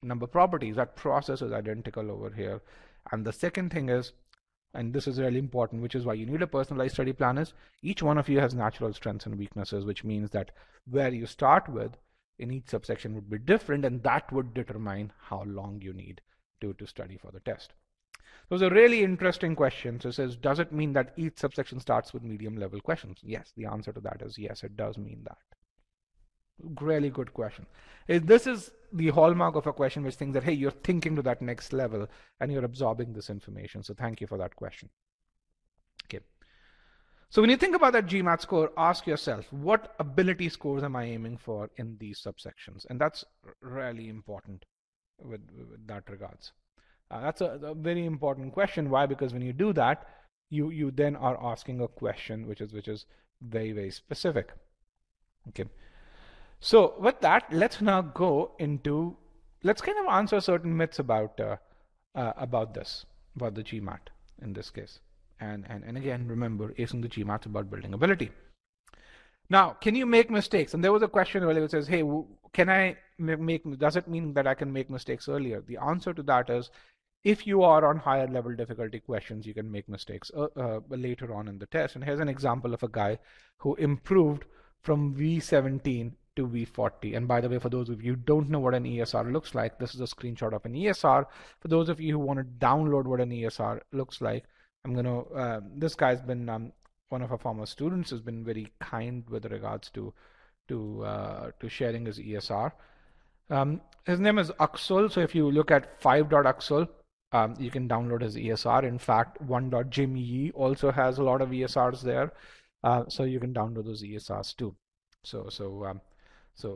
number properties, that process is identical over here. And the second thing is, and this is really important, which is why you need a personalized study plan, is each one of you has natural strengths and weaknesses, which means that where you start with in each subsection would be different, and that would determine how long you need to study for the test. Those are really interesting questions. It says, does it mean that each subsection starts with medium level questions? Yes, the answer to that is yes, it does mean that. Really good question. This is the hallmark of a question which thinks that, hey, you're thinking to that next level and you're absorbing this information. So thank you for that question. Okay. So when you think about that GMAT score, ask yourself, what ability scores am I aiming for in these subsections? And that's really important with that regards. That's a very important question. Why? Because when you do that, you then are asking a question which is very, very specific. Okay. So with that, let's now go into, let's kind of answer certain myths about the GMAT in this case. And again, remember, acing the GMAT is about building ability. Now, can you make mistakes? And there was a question earlier which says, hey, can I does it mean that I can make mistakes earlier? The answer to that is, if you are on higher level difficulty questions, you can make mistakes later on in the test. And here's an example of a guy who improved from V17 to V40. And by the way, for those of you who don't know what an ESR looks like, this is a screenshot of an ESR. For those of you who want to download what an ESR looks like, this guy's been one of our former students, has been very kind with regards to sharing his ESR. His name is Aksul. So if you look at 5.Aksul, you can download his ESR. In fact, 1.Jimmy also has a lot of ESRs there. So you can download those ESRs too. So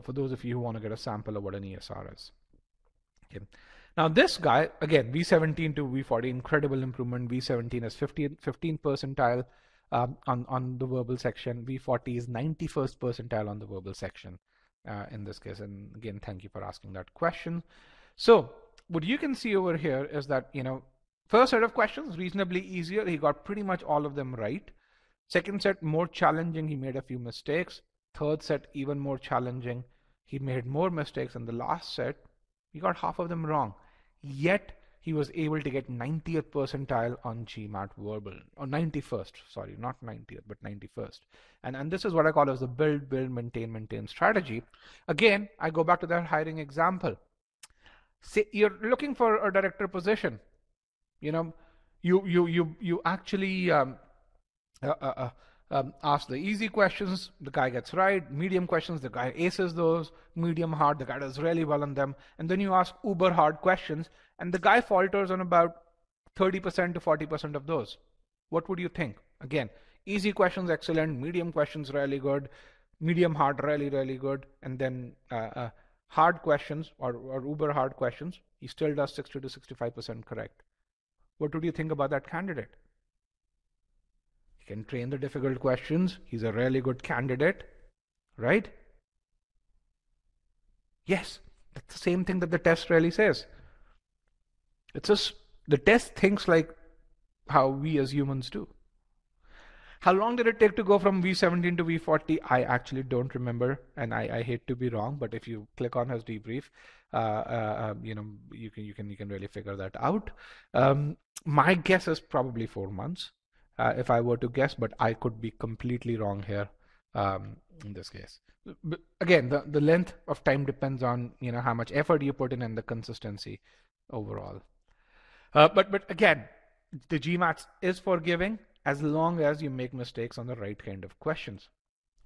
for those of you who want to get a sample of what an ESR is. Okay. Now this guy, again, V17 to V40, incredible improvement. V17 is 15 percentile. on the verbal section. V40 is 91st percentile on the verbal section in this case. And again, thank you for asking that question. So what you can see over here is that, first set of questions, reasonably easier. He got pretty much all of them right. Second set, more challenging. He made a few mistakes. Third set, even more challenging. He made more mistakes. And the last set, he got half of them wrong. Yet he was able to get 90th percentile on GMAT verbal, or 91st, sorry, not 90th, but 91st. And this is what I call as the build, maintain strategy. Again, I go back to that hiring example. Say you're looking for a director position. You actually ask the easy questions, the guy gets right. Medium questions, the guy aces those. Medium hard, the guy does really well on them. And then you ask uber hard questions, and the guy falters on about 30% to 40% of those. What would you think? Again, easy questions, excellent. Medium questions, really good. Medium hard, really, really good. And then hard questions or uber hard questions, he still does 60 to 65% correct. What would you think about that candidate? He can train the difficult questions. He's a really good candidate, right? Yes, that's the same thing that the test really says. It's just the test thinks like how we as humans do. How long did it take to go from V17 to V40? I actually don't remember, and I hate to be wrong, but if you click on his debrief, you can really figure that out. My guess is probably 4 months, if I were to guess, but I could be completely wrong here in this case. But again, the length of time depends on how much effort you put in and the consistency overall. But again, the GMAT is forgiving as long as you make mistakes on the right kind of questions.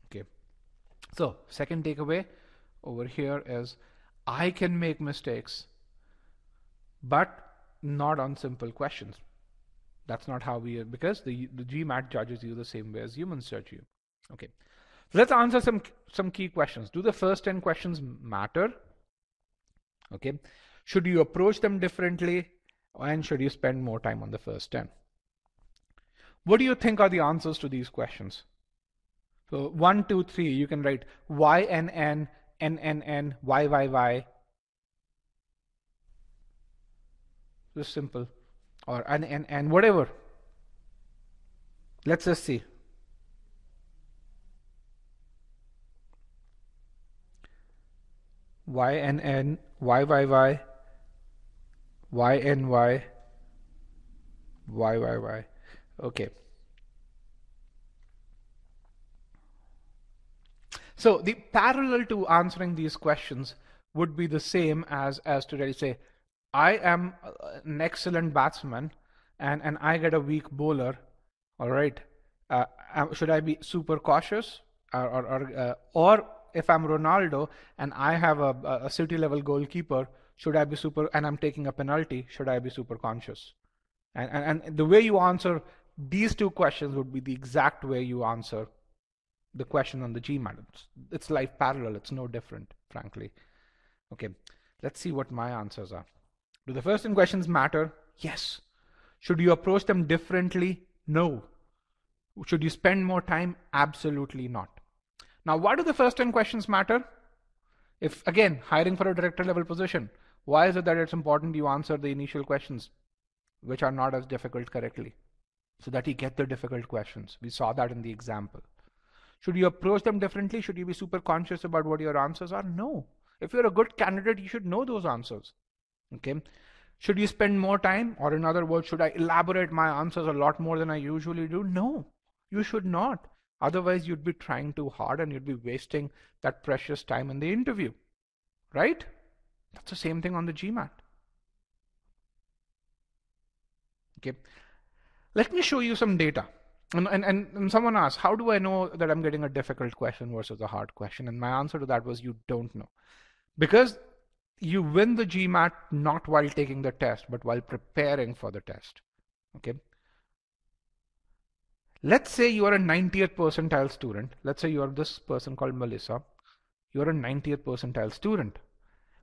Okay. So second takeaway over here is I can make mistakes, but not on simple questions. That's not how because the GMAT judges you the same way as humans judge you. Okay. So let's answer some key questions. Do the first 10 questions matter? Okay. Should you approach them differently, and should you spend more time on the first 10? What do you think are the answers to these questions? So 1, 2, 3, you can write Y, N, N, N, N, N, Y, Y, Y. Just simple. Or N, N, N, whatever. Let's just see. Y, N, N, Y, Y, Y, Y, N, Y, Y, Y, Y. Okay. So the parallel to answering these questions would be the same as to really say, I am an excellent batsman and I get a weak bowler. All right. Should I be super cautious or if I'm Ronaldo and I have a city level goalkeeper, should I be and I'm taking a penalty, should I be super conscious? And the way you answer these two questions would be the exact way you answer the question on the GMAT. It's like parallel. It's no different, frankly. Okay, let's see what my answers are. Do the first 10 questions matter? Yes. Should you approach them differently? No. Should you spend more time? Absolutely not. Now, why do the first 10 questions matter? If, again, hiring for a director level position, why is it that it's important you answer the initial questions, which are not as difficult correctly, so that you get the difficult questions? We saw that in the example. Should you approach them differently? Should you be super conscious about what your answers are? No. If you're a good candidate, you should know those answers. Okay. Should you spend more time? Or in other words, should I elaborate my answers a lot more than I usually do? No, you should not. Otherwise, you'd be trying too hard and you'd be wasting that precious time in the interview. Right? That's the same thing on the GMAT. Okay. Let me show you some data. And someone asked, how do I know that I'm getting a difficult question versus a hard question? And my answer to that was, you don't know. Because you win the GMAT not while taking the test, but while preparing for the test. Okay. Let's say you are a 90th percentile student. Let's say you are this person called Melissa. You're a 90th percentile student.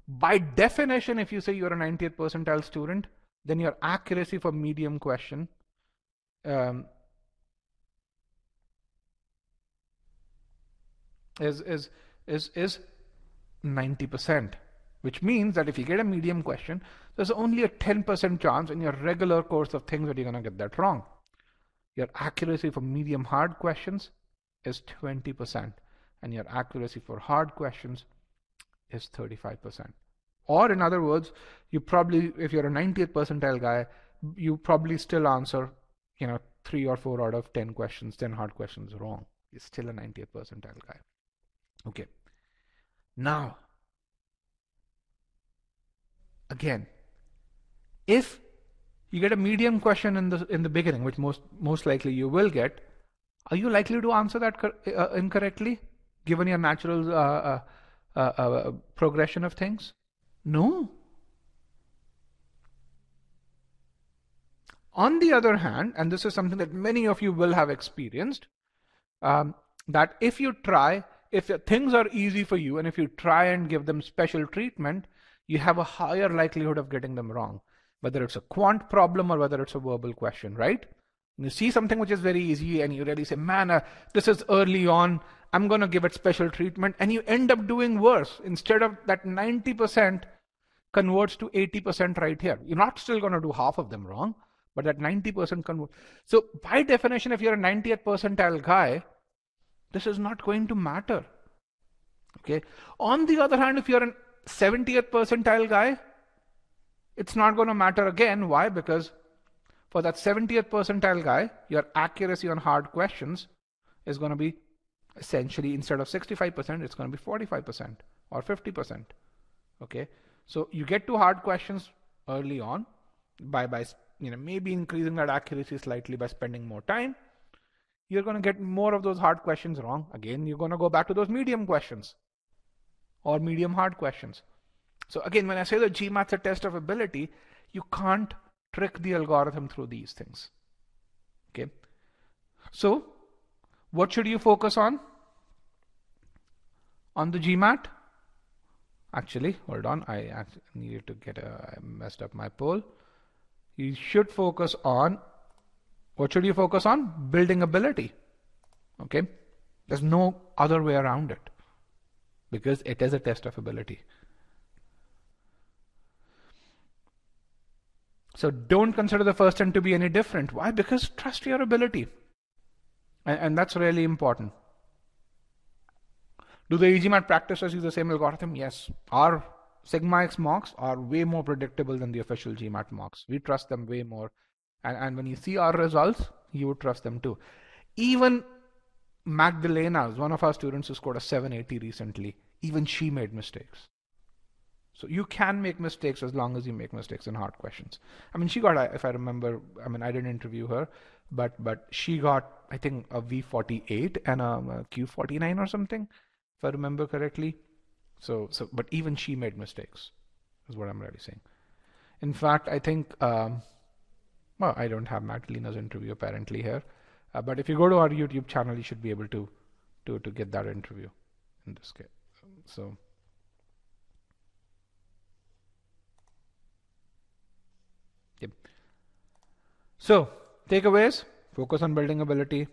By definition, if you say you're a 90th percentile student, then your accuracy for medium question is is is 90%, which means that if you get a medium question, there's only a 10% chance in your regular course of things that you're going to get that wrong. Your accuracy for medium hard questions is 20%, and your accuracy for hard questions is 35%. Or in other words, you probably, if you're a 90th percentile guy, you probably still answer, 3 or 4 out of 10 questions, 10 hard questions wrong. You're still a 90th percentile guy. Okay. Now, again, if you get a medium question in the beginning, which most likely you will get, are you likely to answer that incorrectly, given your natural progression of things? No. On the other hand, and this is something that many of you will have experienced, that if things are easy for you and if you try and give them special treatment, you have a higher likelihood of getting them wrong, whether it's a quant problem or whether it's a verbal question, right? You see something which is very easy and you really say, man, this is early on, I'm going to give it special treatment, and you end up doing worse. Instead of that 90% converts to 80% right here. You're not still going to do half of them wrong, but that 90% convert. So by definition, if you're a 90th percentile guy, this is not going to matter. Okay. On the other hand, if you're a 70th percentile guy, it's not going to matter again. Why? Because for that 70th percentile guy, your accuracy on hard questions is going to be essentially, instead of 65%, it's going to be 45% or 50%. Okay. So you get to hard questions early on by maybe increasing that accuracy slightly by spending more time. You're going to get more of those hard questions wrong. Again, you're going to go back to those medium questions or medium hard questions. So again, when I say the GMAT's a test of ability, you can't trick the algorithm through these things. Okay. So what should you focus on the GMAT? Actually, hold on. I needed to I messed up my poll. You should focus on, what should you focus on? Building ability. Okay. There's no other way around it, because it is a test of ability. So don't consider the first 10 to be any different. Why? Because trust your ability. And that's really important. Do the eGMAT practitioners use the same algorithm? Yes. Our Sigma X mocks are way more predictable than the official GMAT mocks. We trust them way more. And when you see our results, you would trust them too. Even Magdalena, one of our students who scored a 780 recently, even she made mistakes. So you can make mistakes as long as you make mistakes in hard questions. I mean, she got, if I remember, I didn't interview her, but she got, I think, a V48 and a Q49 or something, if I remember correctly. But even she made mistakes, is what I'm really saying. In fact, I think, well, I don't have Magdalena's interview apparently here, but if you go to our YouTube channel, you should be able to get that interview in this case. So. Yep. So takeaways: focus on building ability.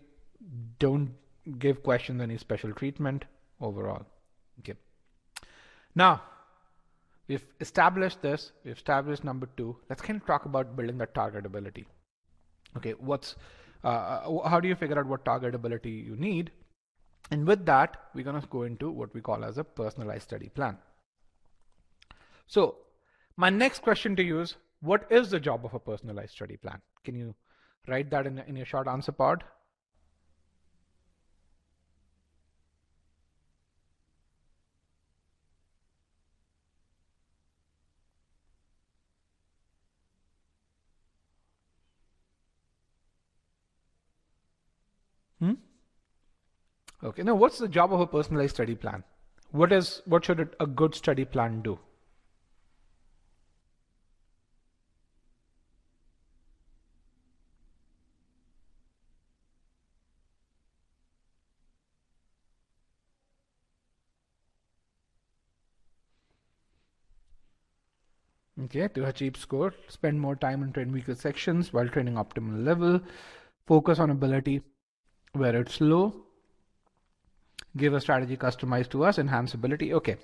Don't give questions any special treatment overall. Okay. Now we've established this. We've established number 2. Let's kind of talk about building that target ability. Okay. How do you figure out what target ability you need? And with that, we're going to go into what we call as a personalized study plan. So my next question to you is, what is the job of a personalized study plan? Can you write that in your short answer pod? Okay, now what's the job of a personalized study plan? What should a good study plan do? Okay, to achieve score, spend more time on train weaker sections while training optimal level, focus on ability where it's low, Give a strategy customized to us, enhance ability. Okay,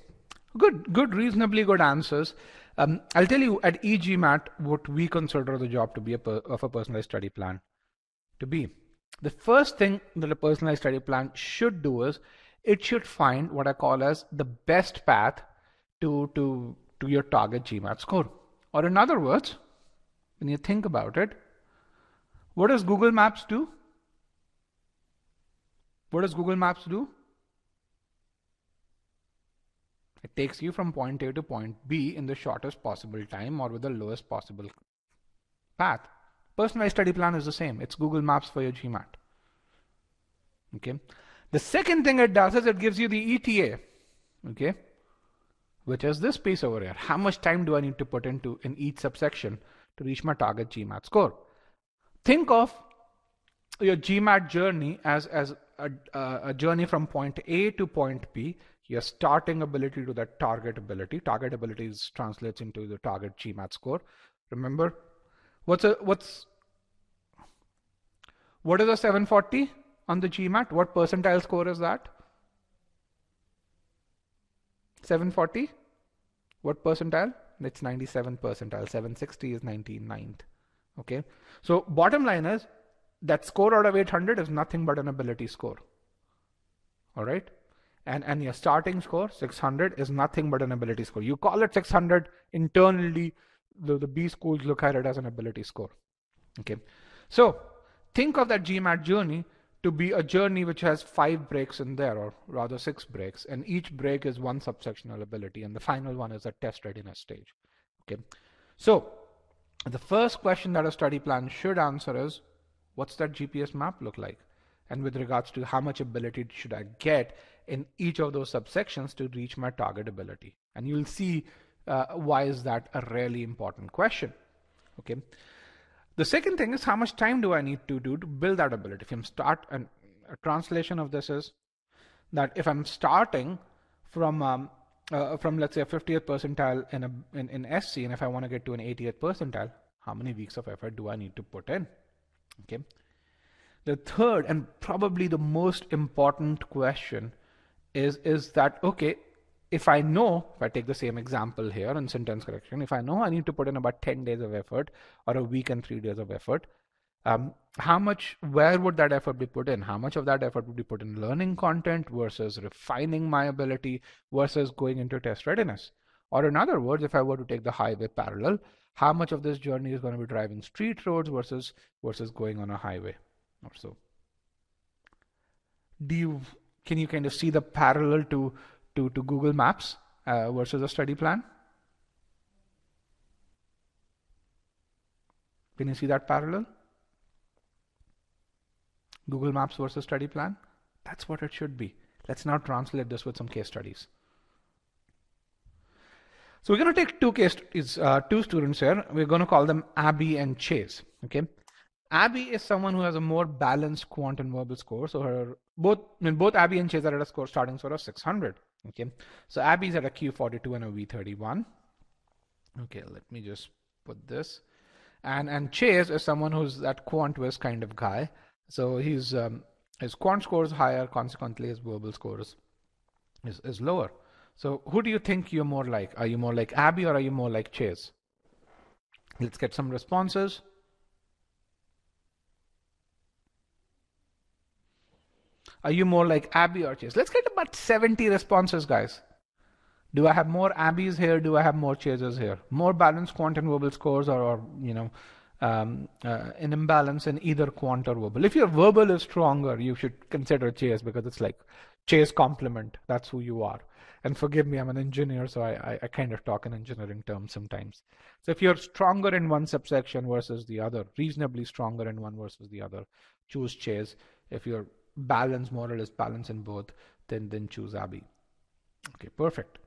good, reasonably good answers. I'll tell you at eGMAT what we consider the job to be of a personalized study plan to be. The first thing that a personalized study plan should do is it should find what I call as the best path to your target GMAT score. Or in other words, when you think about it, what does Google Maps do? What does Google Maps do? It takes you from point A to point B in the shortest possible time or with the lowest possible path. Personalized study plan is the same. It's Google Maps for your GMAT. Okay. The second thing it does is it gives you the ETA. Okay. Which is this piece over here. How much time do I need to put in each subsection to reach my target GMAT score? Think of your GMAT journey as a journey from point A to point B. Your starting ability to that target ability. Target ability translates into the target GMAT score. Remember, what is a 740 on the GMAT? What percentile score is that? 740? What percentile? It's 97 percentile. 760 is 99th. Okay. So bottom line is that score out of 800 is nothing but an ability score. All right. And your starting score 600 is nothing but an ability score. You call it 600 internally. The B schools look at it as an ability score. Okay. So think of that GMAT journey to be a journey which has 5 breaks in there, or rather 6 breaks, and each break is one subsectional ability, and the final one is a test readiness stage. Okay. So the first question that a study plan should answer is, what's that GPS map look like? And with regards to how much ability should I get in each of those subsections to reach my target ability? And you'll see why is that a really important question. Okay. The second thing is, how much time do I need to do to build that ability? If I'm a translation of this is that if I'm starting from let's say a 50th percentile in SC, and if I want to get to an 80th percentile, how many weeks of effort do I need to put in? Okay. The third and probably the most important question is that, okay, if I take the same example here in sentence correction, if I know I need to put in about 10 days of effort or a week and 3 days of effort, where would that effort be put in? How much of that effort would be put in learning content versus refining my ability versus going into test readiness? Or in other words, if I were to take the highway parallel, how much of this journey is going to be driving street roads versus going on a highway or so? Can you kind of see the parallel to Google Maps versus a study plan? Can you see that parallel? Google Maps versus study plan? That's what it should be. Let's now translate this with some case studies. So we're going to take two students here. We're going to call them Abby and Chase. Okay. Abby is someone who has a more balanced quant and verbal score. So both Abby and Chase are at a starting score of 600. Okay. So Abby's at a Q42 and a V31. Okay. Let me just put this. And Chase is someone who's that quant whiz kind of guy. So his quant score is higher. Consequently, his verbal score is lower. So who do you think you're more like? Are you more like Abby or are you more like Chase? Let's get some responses. Are you more like Abby or Chase? Let's get about 70 responses, guys. Do I have more Abby's here? Do I have more Chases here? More balanced quant and verbal scores, or an imbalance in either quant or verbal. If your verbal is stronger, you should consider Chase, because it's like Chase complement. That's who you are. And forgive me, I'm an engineer, so I kind of talk in engineering terms sometimes. So if you're stronger in one subsection versus the other, reasonably stronger in one versus the other, choose Chase. If you're balanced, more or less balanced in both, then choose Abby. Okay, perfect.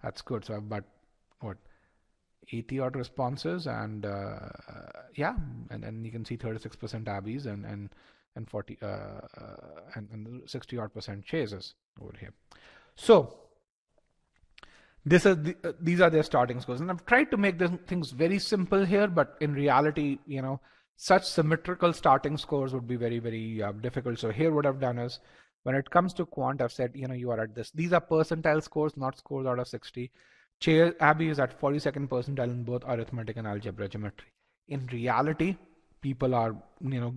That's good. So I've about 80 odd responses, and and you can see 36% Abby's and 40 and 60 odd percent Chases over here. So these are their starting scores, and I've tried to make things very simple here, but in reality, such symmetrical starting scores would be very, very difficult. So here what I've done is, When it comes to quant, I've said, you are at this. These are percentile scores, not scores out of 60. Abby is at 42nd percentile in both arithmetic and algebra geometry. In reality, people are,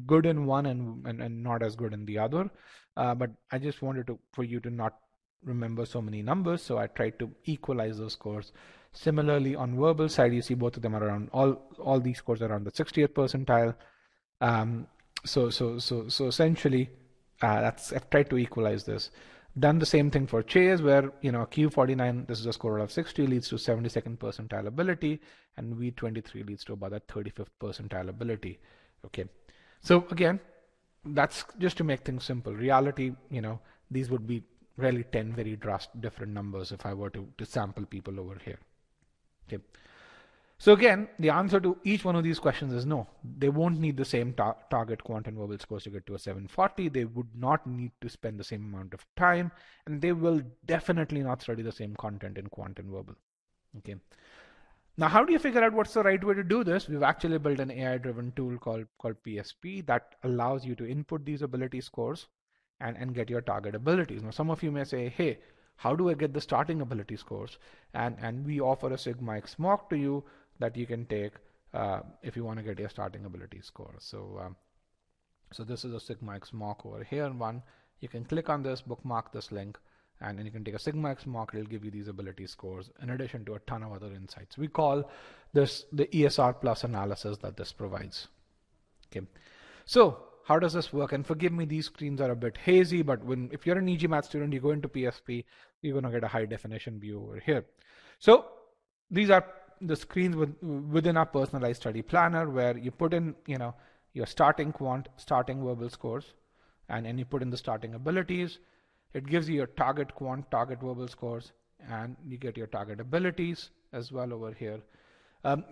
good in one and not as good in the other. But I just wanted for you to not remember so many numbers, so I tried to equalize those scores. Similarly, on verbal side, you see both of them are around all these scores are around the 60th percentile. So essentially, I've tried to equalize this. Done the same thing for Chase, where Q49, this is a score out of 60, leads to 72nd percentile ability, and V23 leads to about that 35th percentile ability. Okay, so again, that's just to make things simple. Reality, these would be really 10 very drastic different numbers if I were to sample people over here. Okay. So again, the answer to each one of these questions is no. They won't need the same target quant and verbal scores to get to a 740. They would not need to spend the same amount of time, and they will definitely not study the same content in quant and verbal. Okay. Now, how do you figure out what's the right way to do this? We've actually built an AI-driven tool called PSP that allows you to input these ability scores and get your target abilities. Now, some of you may say, hey, how do I get the starting ability scores? And we offer a Sigma X mock to you that you can take if you want to get your starting ability score. So this is a Sigma X mock over here. You can click on this, bookmark this link, and then you can take a Sigma X mock. It'll give you these ability scores in addition to a ton of other insights. We call this the ESR plus analysis that this provides. Okay, so how does this work? And forgive me, these screens are a bit hazy, but if you're an eGMAT student, you go into PSP, you're going to get a high definition view over here. So these are the screens within our personalized study planner, where you put in, your starting quant, starting verbal scores, and you put in the starting abilities. It gives you your target quant, target verbal scores, and you get your target abilities as well over here.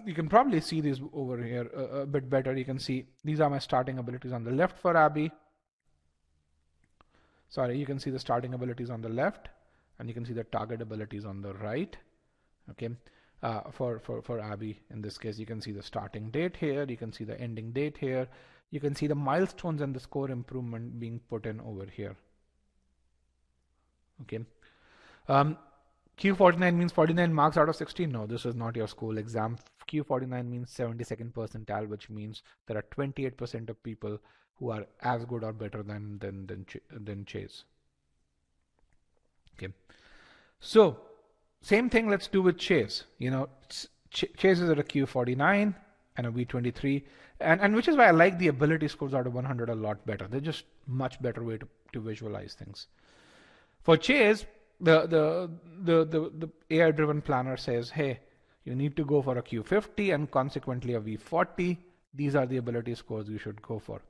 You can probably see these over here a bit better. You can see these are my starting abilities on the left for Abby. Sorry, you can see the starting abilities on the left, and you can see the target abilities on the right. Okay, for Abby in this case, you can see the starting date here. You can see the ending date here. You can see the milestones and the score improvement being put in over here. Okay. Q49 means 49 marks out of 60. No, this is not your school exam. Q49 means 72nd percentile, which means there are 28% of people who are as good or better than Chase. Okay. So same thing let's do with Chase. Chase is at a Q49 and a V23, and which is why I like the ability scores out of 100 a lot better. They're just much better way to visualize things. For Chase, the AI-driven planner says, hey, you need to go for a Q50 and consequently a V40. These are the ability scores you should go for.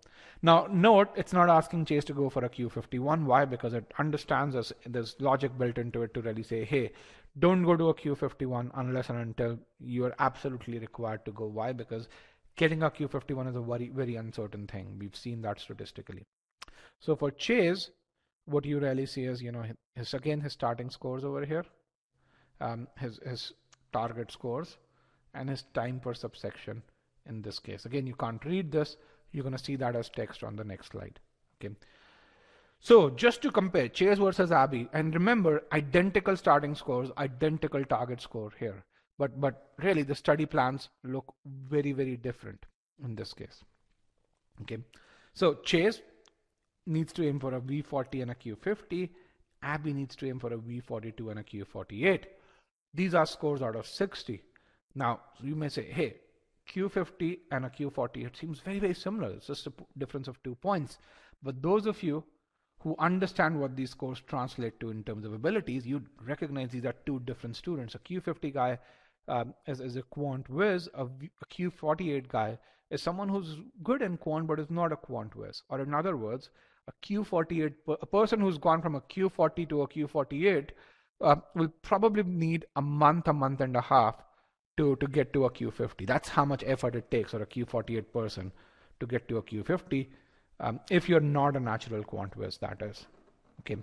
Now, note, it's not asking Chase to go for a Q51. Why? Because it understands there's logic built into it to really say, hey, don't go to a Q51 unless and until you are absolutely required to go. Why? Because getting a Q51 is a very, very uncertain thing. We've seen that statistically. So for Chase, what you really see is, his starting scores over here, his target scores, and his time per subsection in this case. Again, you can't read this. You're going to see that as text on the next slide. Okay. So just to compare Chase versus Abby, and remember, identical starting scores, identical target score here. But really the study plans look very, very different in this case. Okay. So Chase needs to aim for a V40 and a Q50. Abby needs to aim for a V42 and a Q48. These are scores out of 60. Now, you may say, hey, Q50 and a Q40, it seems very, very similar. It's just a difference of 2 points. But those of you who understand what these scores translate to in terms of abilities, you'd recognize these are two different students. A Q50 guy is a quant whiz. A Q48 guy is someone who's good in quant but is not a quant whiz. Or in other words, a person who's gone from a Q40 to a Q48 will probably need a month and a half to get to a Q50. That's how much effort it takes for a Q48 person to get to a Q50 if you're not a natural quant whiz, that is. Okay.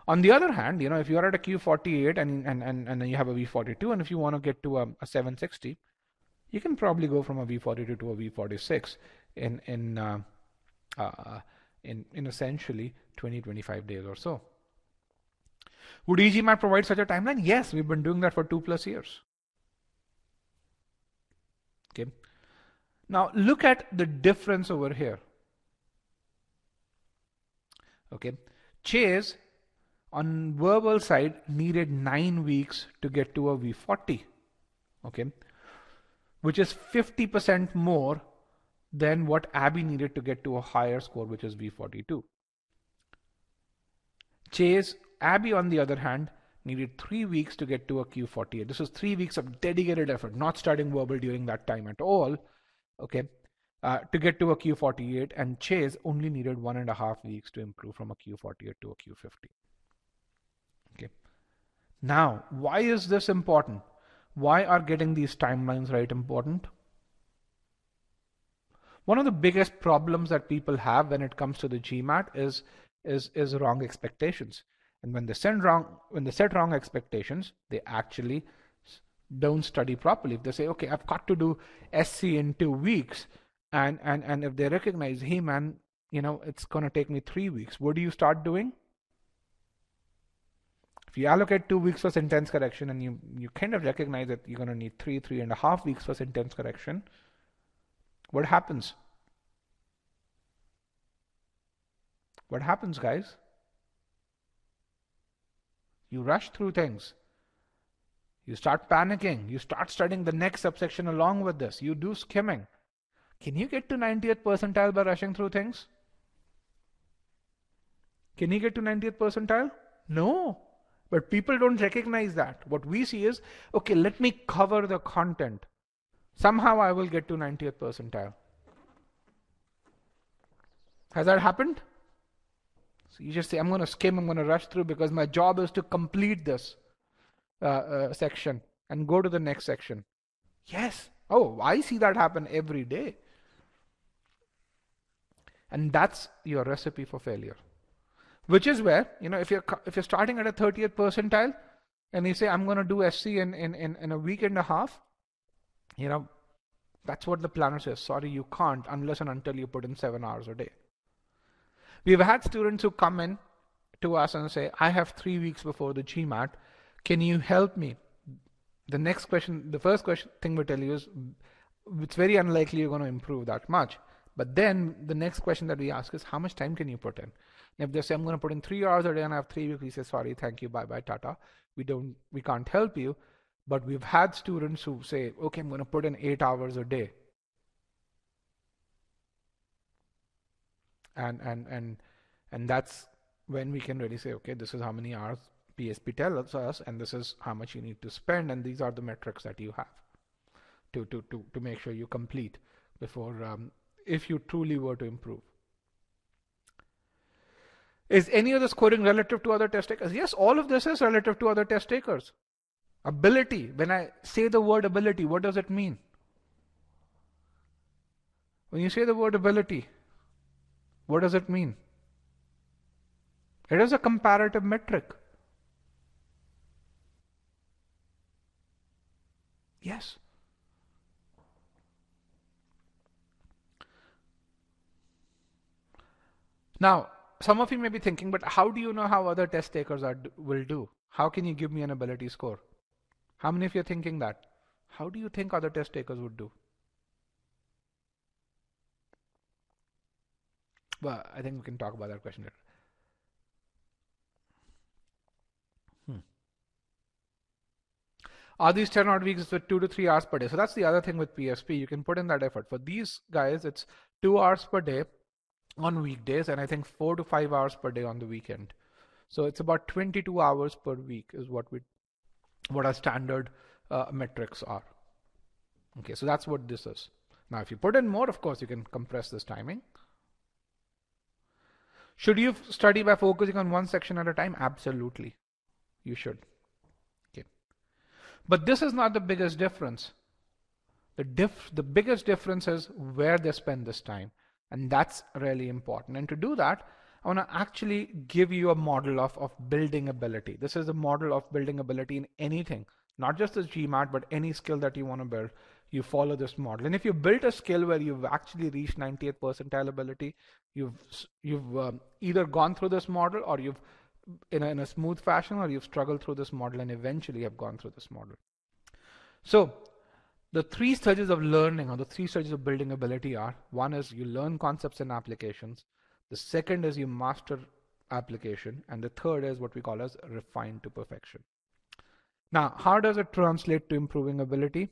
On the other hand, if you're at a Q48 and then you have a V42, and if you want to get to a 760, you can probably go from a V42 to a V46 in essentially 20-25 days or so. Would eGMAT provide such a timeline? Yes, we've been doing that for 2+ years. Okay. Now look at the difference over here. Okay. Chase on verbal side needed 9 weeks to get to a V40. Okay. Which is 50% more than what Abby needed to get to a higher score, which is V42. Abby, on the other hand, needed 3 weeks to get to a Q48. This was 3 weeks of dedicated effort, not studying verbal during that time at all, okay, to get to a Q48, and Chase only needed 1.5 weeks to improve from a Q48 to a Q50. Okay. Now, why is this important? Why are getting these timelines right important? One of the biggest problems that people have when it comes to the GMAT is wrong expectations. And when they set wrong expectations, they actually don't study properly. If they say, okay, I've got to do SC in 2 weeks, and if they recognize, hey man, it's going to take me 3 weeks, what do you start doing? If you allocate 2 weeks for sentence correction and you kind of recognize that you're going to need 3.5 weeks for sentence correction, what happens? What happens, guys? You rush through things. You start panicking. You start studying the next subsection along with this. You do skimming. Can you get to 90th percentile by rushing through things? Can you get to 90th percentile? No. But people don't recognize that. What we see is, okay, let me cover the content. Somehow I will get to 90th percentile. Has that happened? So you just say, I'm going to skim, I'm going to rush through because my job is to complete this section and go to the next section. Yes. Oh, I see that happen every day. And that's your recipe for failure. Which is where, if you're starting at a 30th percentile and you say, I'm going to do SC in a week and a half, that's what the planner says. Sorry, you can't unless and until you put in 7 hours a day. We've had students who come in to us and say, I have 3 weeks before the GMAT. Can you help me? The first thing we tell you is, it's very unlikely you're going to improve that much. But then the next question that we ask is, how much time can you put in? And if they say, I'm going to put in 3 hours a day and I have 3 weeks, we say, sorry, thank you, bye-bye, tata. We can't help you. But we've had students who say, okay, I'm going to put in 8 hours a day. And that's when we can really say, okay, this is how many hours PSP tells us, and this is how much you need to spend, and these are the metrics that you have to make sure you complete before, if you truly were to improve. Is any of the scoring relative to other test takers? Yes, all of this is relative to other test takers. Ability. When I say the word ability, what does it mean? When you say the word ability, what does it mean? It is a comparative metric. Yes. Now, some of you may be thinking, but how do you know how other test takers will do? How can you give me an ability score? How many of you are thinking that? How do you think other test takers would do? Well, I think we can talk about that question later. Are these 10 odd weeks with 2 to 3 hours per day? So that's the other thing with PSP. You can put in that effort. For these guys, it's 2 hours per day on weekdays, and I think 4 to 5 hours per day on the weekend. So it's about 22 hours per week is what our standard metrics are. Okay, so that's what this is. Now, if you put in more, of course, you can compress this timing. Should you study by focusing on one section at a time? Absolutely. You should. Okay. But this is not the biggest difference. The biggest difference is where they spend this time. And that's really important. And to do that, I want to actually give you a model of building ability. This is a model of building ability in anything, not just as GMAT, but any skill that you want to build. you follow this model. And if you built a skill where you've actually reached 90th percentile ability, you've either gone through this model, or you've in a smooth fashion, or you've struggled through this model and eventually have gone through this model. So the 3 stages of learning, or the 3 stages of building ability are: one is you learn concepts and applications, the second is you master application, and the third is what we call as refine to perfection. Now, how does it translate to improving ability?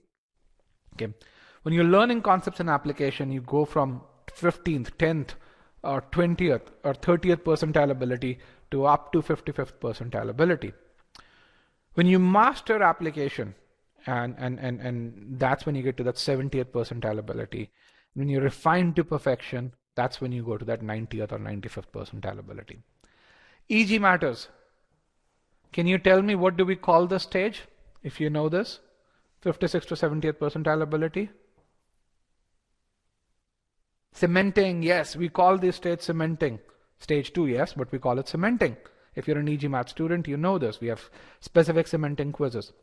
Okay, when you're learning concepts and application, you go from 15th, 10th, or 20th or 30th percentile ability to up to 55th percentile ability. When you master application, and that's when you get to that 70th percentile ability. When you refine to perfection, that's when you go to that 90th or 95th percentile ability. eGMATers. Can you tell me what do we call this stage, if you know this? 56th to 70th percentile ability. Cementing, yes, we call this stage cementing. Stage 2, yes, but we call it cementing. If you're an e-GMAT student, you know this. We have specific cementing quizzes.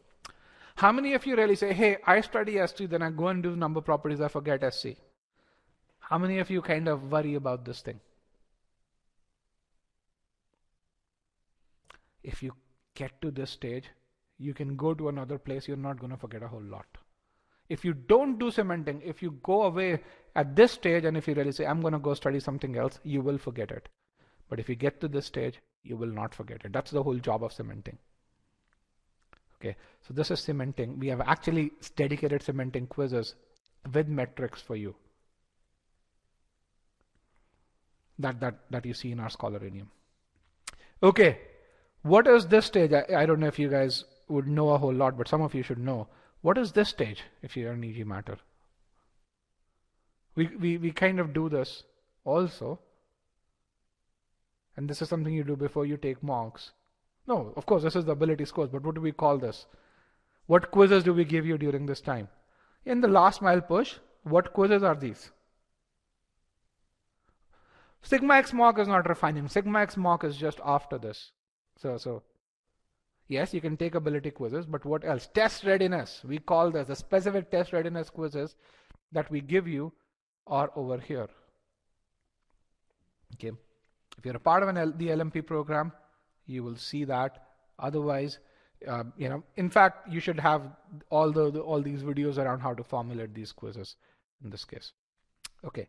How many of you really say, hey, I study SC, then I go and do number properties, I forget SC? How many of you kind of worry about this thing? If you get to this stage, you can go to another place, you're not going to forget a whole lot. If you don't do cementing, if you go away at this stage, and if you really say, I'm going to go study something else, you will forget it. But if you get to this stage, you will not forget it. That's the whole job of cementing. Okay, so this is cementing. We have actually dedicated cementing quizzes with metrics for you that you see in our Scholarium. Okay, what is this stage? I don't know if you guys would know a whole lot, but some of you should know. What is this stage if you're an eGMATer? We kind of do this also. And this is something you do before you take mocks. No, of course, this is the ability scores, but what do we call this? What quizzes do we give you during this time? In the last mile push, what quizzes are these? Sigma X mock is not refining. Sigma X mock is just after this. So yes, you can take ability quizzes, but what else? Test readiness. We call this the specific test readiness quizzes that we give you are over here. Okay. If you're a part of the LMP program, you will see that. Otherwise, in fact, you should have all these videos around how to formulate these quizzes in this case. Okay.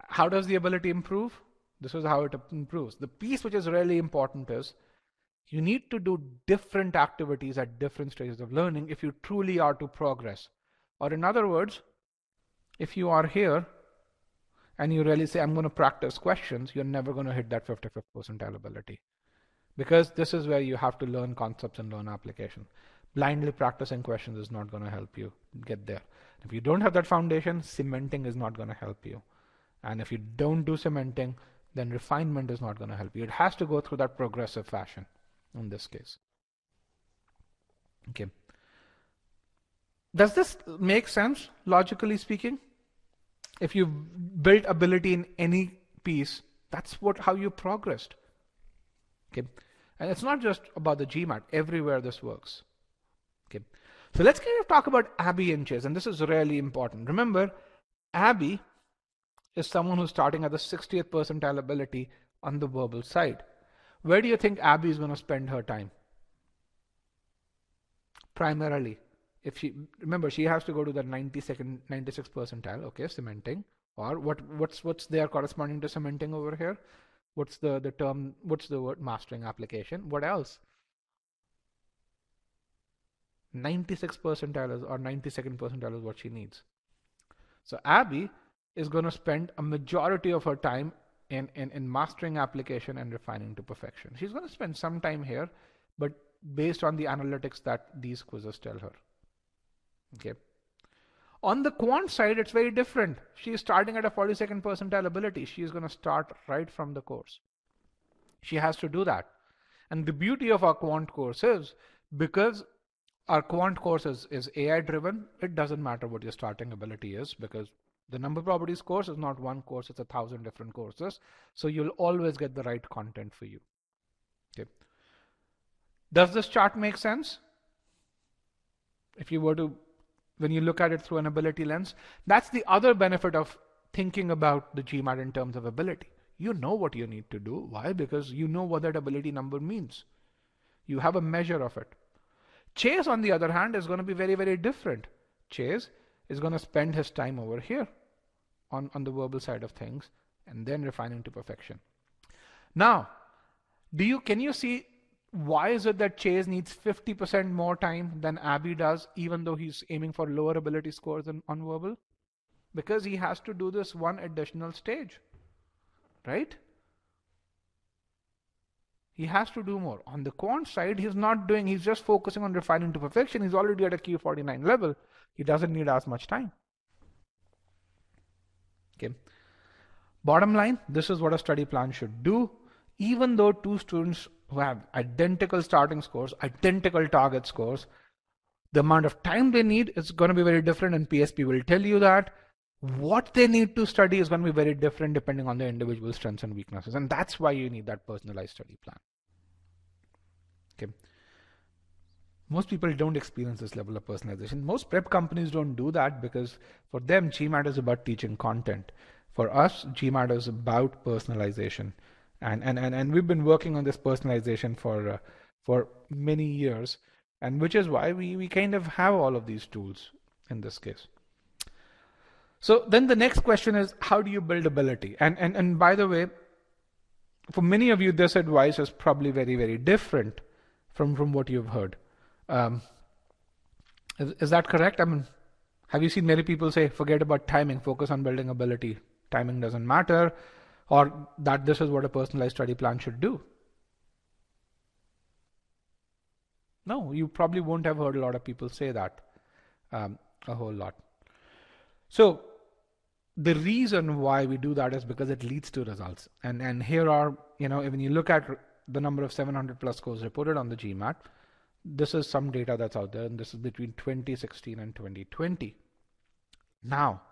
How does the ability improve? This is how it improves. The piece which is really important is you need to do different activities at different stages of learning if you truly are to progress. Or in other words, if you are here and you really say, I'm going to practice questions, you're never going to hit that 55th percentile ability. Because this is where you have to learn concepts and learn application. Blindly practicing questions is not going to help you get there. If you don't have that foundation, cementing is not going to help you. And if you don't do cementing, then refinement is not going to help you. It has to go through that progressive fashion in this case. Okay. Does this make sense, logically speaking? If you built ability in any piece, that's how you progressed. Okay. And it's not just about the GMAT. Everywhere this works. Okay. So let's kind of talk about Abby inches, and this is really important. Remember, Abby is someone who's starting at the 60th percentile ability on the verbal side. Where do you think Abby is going to spend her time? Primarily, if she has to go to the 96th percentile, okay, cementing, or what's there corresponding to cementing over here? What's the term? What's the word? Mastering application. What else? 96th percentile or 92nd percentile is what she needs. So Abby is going to spend a majority of her time in mastering application and refining to perfection. She's going to spend some time here, but based on the analytics that these quizzes tell her. Okay. On the quant side, it's very different. She is starting at a 42nd percentile ability. She is going to start right from the course. She has to do that. And the beauty of our quant course is, because our quant course is AI driven, it doesn't matter what your starting ability is, because the number properties course is not one course, it's 1,000 different courses. So you'll always get the right content for you. Okay. Does this chart make sense? If you were to when you look at it through an ability lens. That's the other benefit of thinking about the GMAT in terms of ability. You know what you need to do. Why? Because you know what that ability number means. You have a measure of it. Chase, on the other hand, is going to be very, very different. Chase is going to spend his time over here on the verbal side of things and then refining to perfection. Now, can you see why is it that Chase needs 50% more time than Abby does, even though he's aiming for lower ability scores on verbal? Because he has to do this one additional stage, right? He has to do more. On the quant side, he's just focusing on refining to perfection. He's already at a Q49 level. He doesn't need as much time. Okay. Bottom line, this is what a study plan should do. Even though two students who have identical starting scores, identical target scores, the amount of time they need is going to be very different, and PSP will tell you that. What they need to study is going to be very different depending on their individual strengths and weaknesses, and that's why you need that personalized study plan. Okay. Most people don't experience this level of personalization. Most prep companies don't do that because for them, GMAT is about teaching content. For us, GMAT is about personalization. And we've been working on this personalization for many years, and which is why we kind of have all of these tools in this case. So then the next question is, how do you build ability? And by the way, for many of you, this advice is probably very, very different from what you've heard. Is that correct? I mean, have you seen many people say, forget about timing, focus on building ability. Timing doesn't matter, or that this is what a personalized study plan should do? No, you probably won't have heard a lot of people say that a whole lot. So the reason why we do that is because it leads to results. And here are, when you look at the number of 700 plus scores reported on the GMAT, this is some data that's out there, and this is between 2016 and 2020. Now,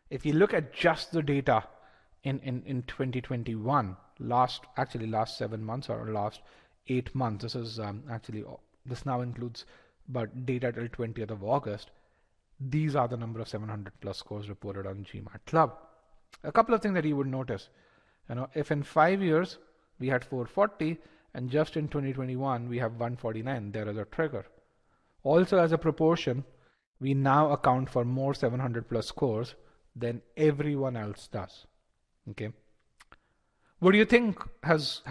if you look at just the data in 2021, last 7 months or last 8 months, this is this now includes but data till 20th of August. These are the number of 700 plus scores reported on GMAT Club. A couple of things that you would notice, if in 5 years we had 440 and just in 2021 we have 149, there is a trigger. Also, as a proportion, we now account for more 700 plus scores than everyone else does. Okay. What do you think has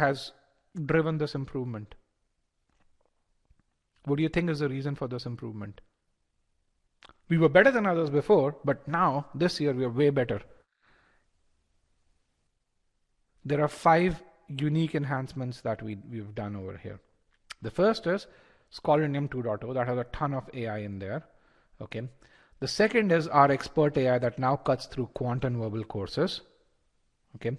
driven this improvement? What do you think is the reason for this improvement? We were better than others before, but now this year we are way better. There are 5 unique enhancements that we've done over here. The first is Scholarium 2.0 that has a ton of AI in there. Okay. The second is our expert AI that now cuts through quant and verbal courses. Okay.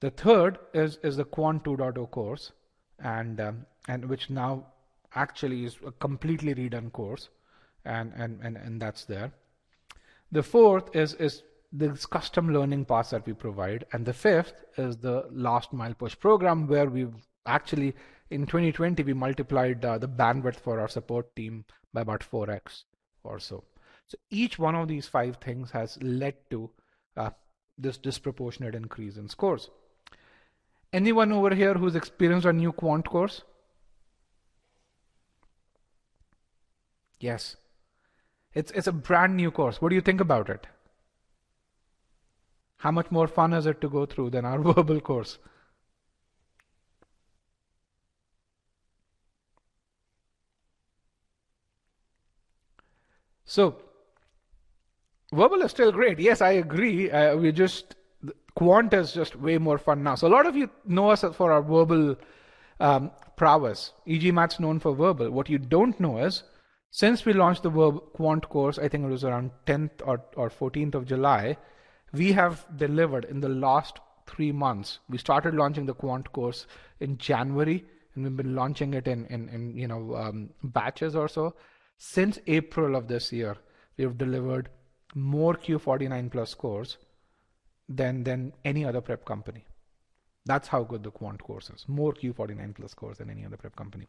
The third is the Quant 2.0 course, and which now actually is a completely redone course, and that's there. The fourth is this custom learning paths that we provide, and the fifth is the last mile push program, where we've actually in 2020 we multiplied the bandwidth for our support team by about 4x or so. So each one of these 5 things has led to this disproportionate increase in scores. Anyone over here who's experienced a new quant course? Yes. It's a brand new course. What do you think about it? How much more fun is it to go through than our verbal course? So verbal is still great. Yes, I agree. Quant is just way more fun now. So a lot of you know us for our verbal prowess. eGMAT's known for verbal. What you don't know is, since we launched the quant course, I think it was around 10th or 14th of July, we have delivered in the last 3 months. We started launching the quant course in January, and we've been launching it in batches or so. Since April of this year, we have delivered more Q49 plus scores than any other prep company. That's how good the quant course is. More Q49 plus scores than any other prep company.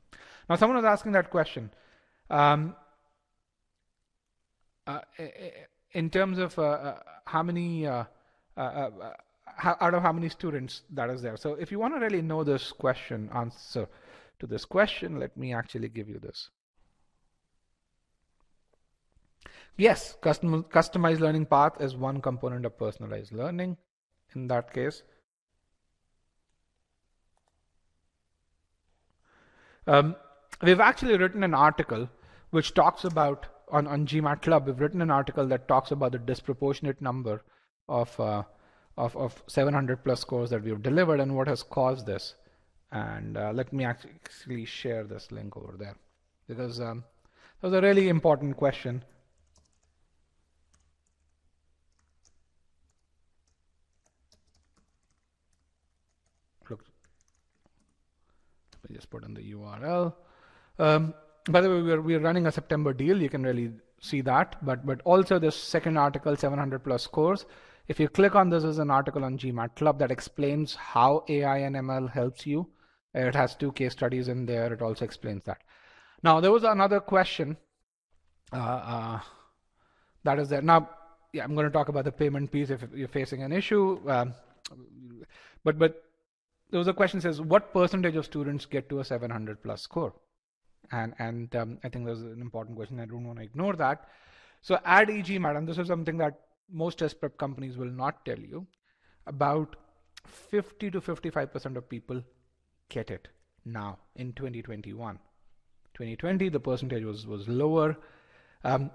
Now, someone was asking that question. in terms of how many out of how many students that is there. So if you want to really know this question, answer to this question, let me actually give you this. Yes, customized learning path is one component of personalized learning. In that case, we've actually written an article which talks about on GMAT Club. We've written an article that talks about the disproportionate number of 700 plus scores that we've delivered and what has caused this. And let me actually share this link over there, because that was a really important question. Look, let me just put in the URL. By the way, we're running a September deal. You can really see that. But also this second article, 700 plus scores. If you click on this, is an article on GMAT Club that explains how AI and ML helps you. It has 2 case studies in there. It also explains that. Now, there was another question that is there. Now, yeah, I'm going to talk about the payment piece if you're facing an issue. But there was a question that says, what percentage of students get to a 700 plus score? And I think there's an important question. I don't want to ignore that. So add eGMAT, and this is something that most test prep companies will not tell you. About 50 to 55% of people get it now in 2021. 2020, the percentage was lower. How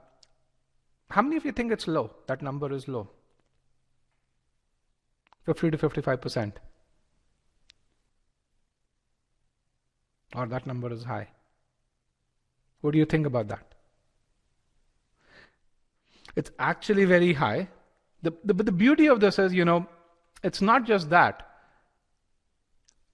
many of you think it's low? That number is low. 50 to 55%. Or that number is high. What do you think about that? It's actually very high. But the beauty of this is, it's not just that.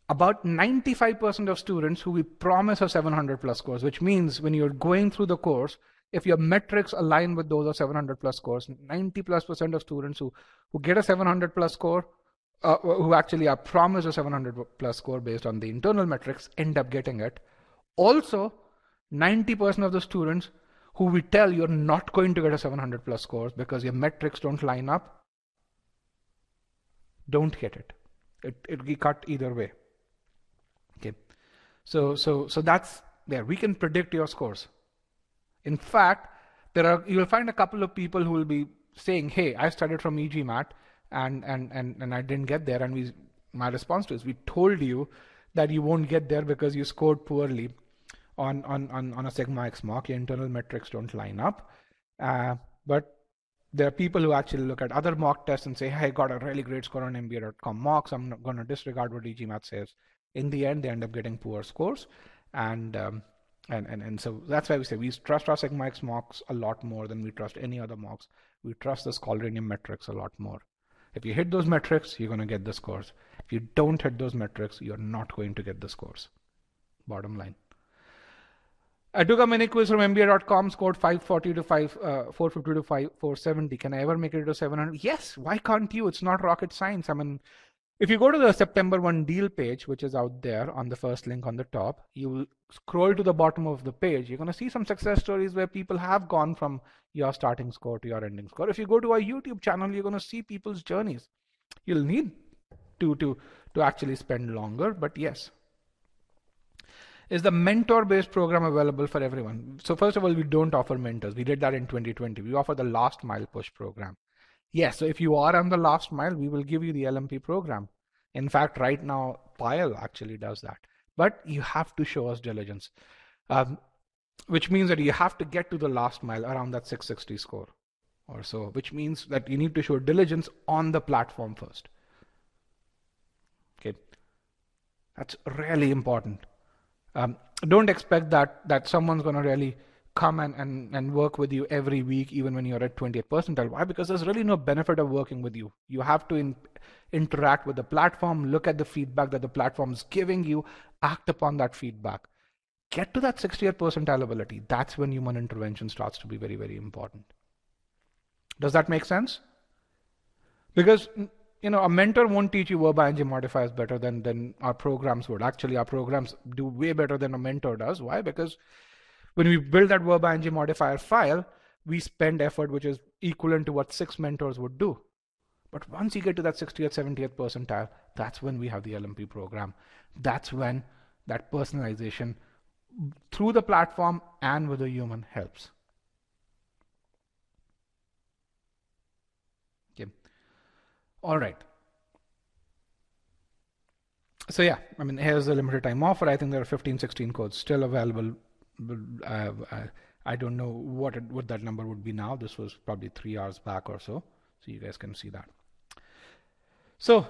About 95% of students who we promise a 700 plus scores, which means when you're going through the course, if your metrics align with those of 700 plus scores, 90+% of students who get a 700 plus score, who actually are promised a 700 plus score based on the internal metrics, end up getting it. Also, 90% of the students who we tell you're not going to get a 700 plus scores because your metrics don't line up, don't get it. It'll be cut either way. Okay, so that's there. We can predict your scores. In fact, you'll find a couple of people who will be saying, "Hey, I studied from eGMAT and I didn't get there." And my response to is, we told you that you won't get there because you scored poorly on a Sigma X mock. Your internal metrics don't line up. But there are people who actually look at other mock tests and say, "Hey, I got a really great score on MBA.com mocks. I'm not going to disregard what eGMAT says." In the end, they end up getting poor scores. And so that's why we say we trust our Sigma X mocks a lot more than we trust any other mocks. We trust the Scholarinium metrics a lot more. If you hit those metrics, you're going to get the scores. If you don't hit those metrics, you're not going to get the scores. Bottom line. I took a mini quiz from MBA.com, scored 540 to 450 to 470. Can I ever make it to 700? Yes. Why can't you? It's not rocket science. I mean, if you go to the September 1 deal page, which is out there on the first link on the top, you will scroll to the bottom of the page. You're going to see some success stories where people have gone from your starting score to your ending score. If you go to our YouTube channel, you're going to see people's journeys. You'll need to actually spend longer, but yes. Is the mentor-based program available for everyone? So first of all, we don't offer mentors. We did that in 2020. We offer the last mile push program. Yes, so if you are on the last mile, we will give you the LMP program. In fact, right now, Payal actually does that. But you have to show us diligence, which means that you have to get to the last mile around that 660 score or so, which means that you need to show diligence on the platform first. Okay, that's really important. Don't expect that someone's going to really come and work with you every week, even when you're at 20th percentile. Why? Because there's really no benefit of working with you. You have to interact with the platform, look at the feedback that the platform is giving you, act upon that feedback. Get to that 60th percentile ability. That's when human intervention starts to be very, very important. Does that make sense? Because a mentor won't teach you verb-ing modifiers better than our programs would. Actually, our programs do way better than a mentor does. Why? Because when we build that verb-ing modifier file, we spend effort which is equivalent to what 6 mentors would do. But once you get to that 60th, 70th percentile, that's when we have the LMP program. That's when that personalization through the platform and with a human helps. Okay. All right. So yeah, I mean, here's the limited time offer. I think there are 15, 16 codes still available. I don't know what that number would be now. This was probably 3 hours back or so. So you guys can see that. So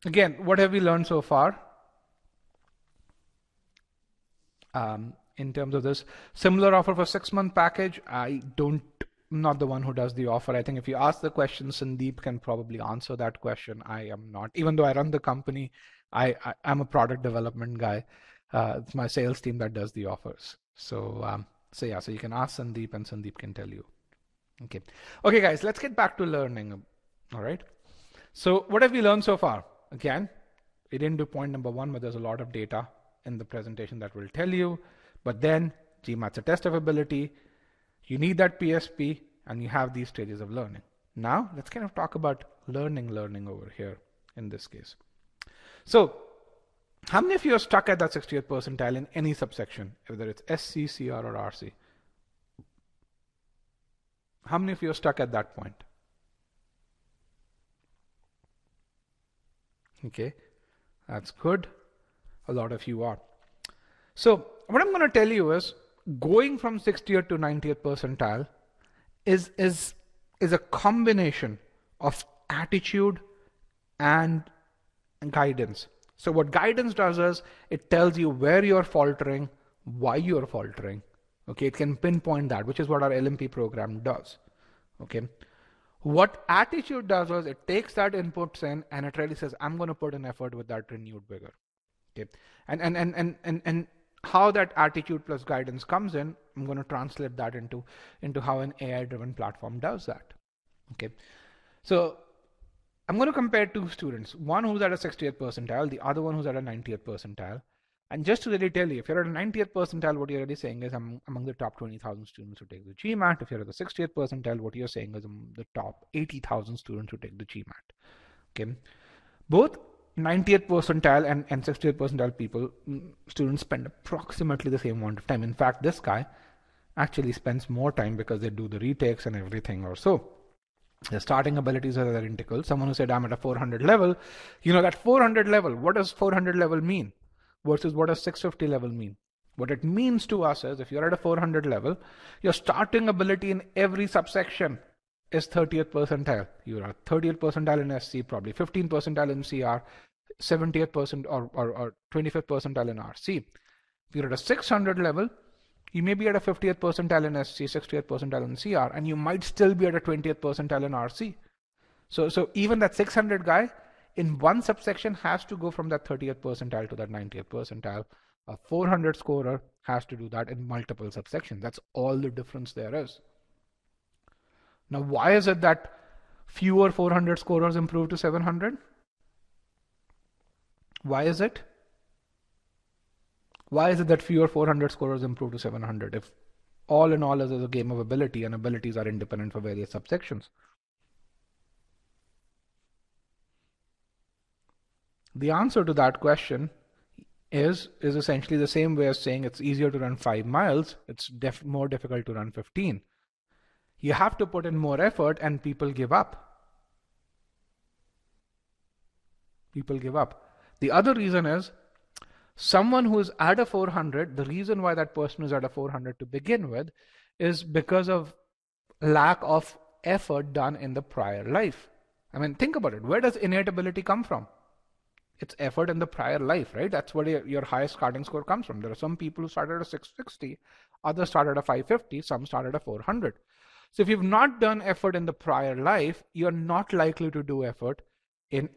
again, what have we learned so far? In terms of this similar offer for 6-month package, I'm not the one who does the offer. I think if you ask the question, Sandeep can probably answer that question. I am not, even though I run the company, I'm a product development guy. It's my sales team that does the offers. So yeah, so you can ask Sandeep and Sandeep can tell you. Okay guys, let's get back to learning. All right. So what have we learned so far? Again, we didn't do point number 1, but there's a lot of data in the presentation that will tell you. But then GMAT's a test of ability. You need that PSP and you have these stages of learning. Now let's kind of talk about learning over here in this case. So how many of you are stuck at that 60th percentile in any subsection, whether it's SC, CR or RC? How many of you are stuck at that point? Okay, that's good. A lot of you are. So what I'm going to tell you is going from 60th to 90th percentile is a combination of attitude and guidance. So what guidance does is it tells you where you're faltering, why you're faltering. Okay, it can pinpoint that, which is what our LMP program does. Okay. What attitude does is it takes that inputs in and it really says, I'm going to put an effort with that renewed vigor. Okay. And how that attitude plus guidance comes in, I'm going to translate that into how an AI driven platform does that. Okay. So I'm going to compare 2 students, one who's at a 60th percentile, the other one who's at a 90th percentile. And just to really tell you, if you're at a 90th percentile, what you're really saying is I'm among the top 20,000 students who take the GMAT. If you're at the 60th percentile, what you're saying is I'm the top 80,000 students who take the GMAT. Okay. Both 90th percentile and 60th percentile students spend approximately the same amount of time. In fact, this guy actually spends more time because they do the retakes and everything or so. The starting abilities are identical. Someone who said I'm at a 400 level, you know, that 400 level, what does 400 level mean? Versus what does 650 level mean? What it means to us is if you're at a 400 level, your starting ability in every subsection is 30th percentile. You're at 30th percentile in SC, probably 15th percentile in CR, 70th percent or 25th percentile in RC. If you're at a 600 level, you may be at a 50th percentile in SC, 60th percentile in CR, and you might still be at a 20th percentile in RC. So even that 600 guy in one subsection has to go from that 30th percentile to that 90th percentile. A 400 scorer has to do that in multiple subsections. That's all the difference there is. Now, why is it that fewer 400 scorers improve to 700? Why is it? Why is it that fewer 400 scorers improve to 700? If all in all is a game of ability and abilities are independent for various subsections. The answer to that question is essentially the same way as saying it's easier to run 5 miles. It's more difficult to run 15. You have to put in more effort and people give up. People give up. The other reason is someone who is at a 400, the reason why that person is at a 400 to begin with is because of lack of effort done in the prior life. I mean, think about it. Where does innate ability come from? It's effort in the prior life, right? That's where your highest starting score comes from. There are some people who started at a 660, others started at a 550, some started at a 400. So if you've not done effort in the prior life, you're not likely to do effort in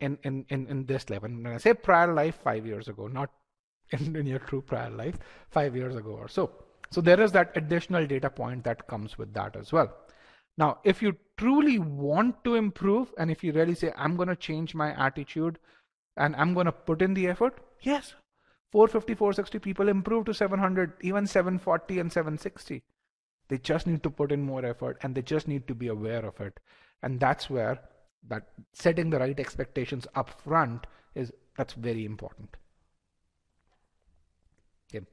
this level. And when I say prior life, 5 years ago, not in your true prior life, 5 years ago or so. So there is that additional data point that comes with that as well. Now, if you truly want to improve, and if you really say, I'm going to change my attitude and I'm going to put in the effort, yes, 450, 460 people improve to 700, even 740 and 760. They just need to put in more effort and they just need to be aware of it. And that's where that setting the right expectations up front that's very important. Okay.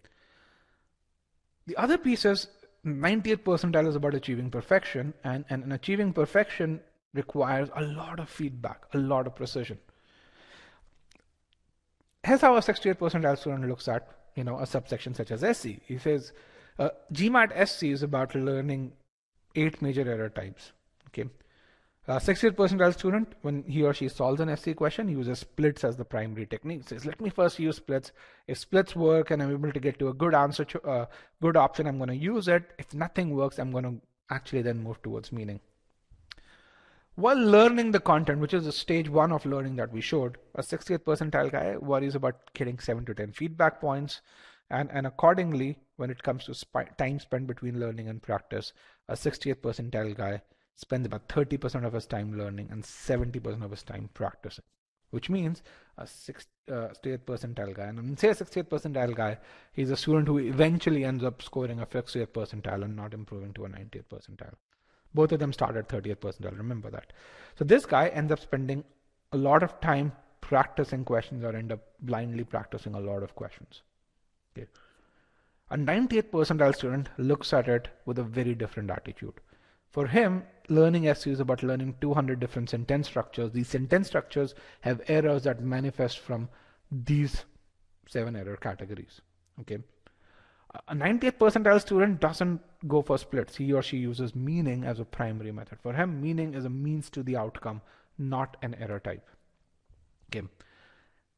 The other piece is 90th percentile is about achieving perfection, and achieving perfection requires a lot of feedback, a lot of precision. Here's how a 60th percentile student looks at, a subsection such as SC. He says, GMAT SC is about learning 8 major error types. Okay. 60th percentile student, when he or she solves an SC question, uses splits as the primary technique. Says, let me first use splits. If splits work and I'm able to get to a good answer, good option, I'm going to use it. If nothing works, I'm going to actually then move towards meaning. While learning the content, which is the stage 1 of learning that we showed, a 60th percentile guy worries about getting 7 to 10 feedback points. And accordingly, when it comes to time spent between learning and practice, a 60th percentile guy spends about 30% of his time learning and 70% of his time practicing, which means a 60th percentile guy, and when I say a 60th percentile guy, he's a student who eventually ends up scoring a 60th percentile and not improving to a 90th percentile. Both of them start at 30th percentile, remember that. So this guy ends up spending a lot of time practicing questions or end up blindly practicing a lot of questions. Okay. A 90th percentile student looks at it with a very different attitude. For him, learning SU is about learning 200 different sentence structures. These sentence structures have errors that manifest from these 7 error categories. Okay. A 90th percentile student doesn't go for splits. He or she uses meaning as a primary method. For him, meaning is a means to the outcome, not an error type. Okay.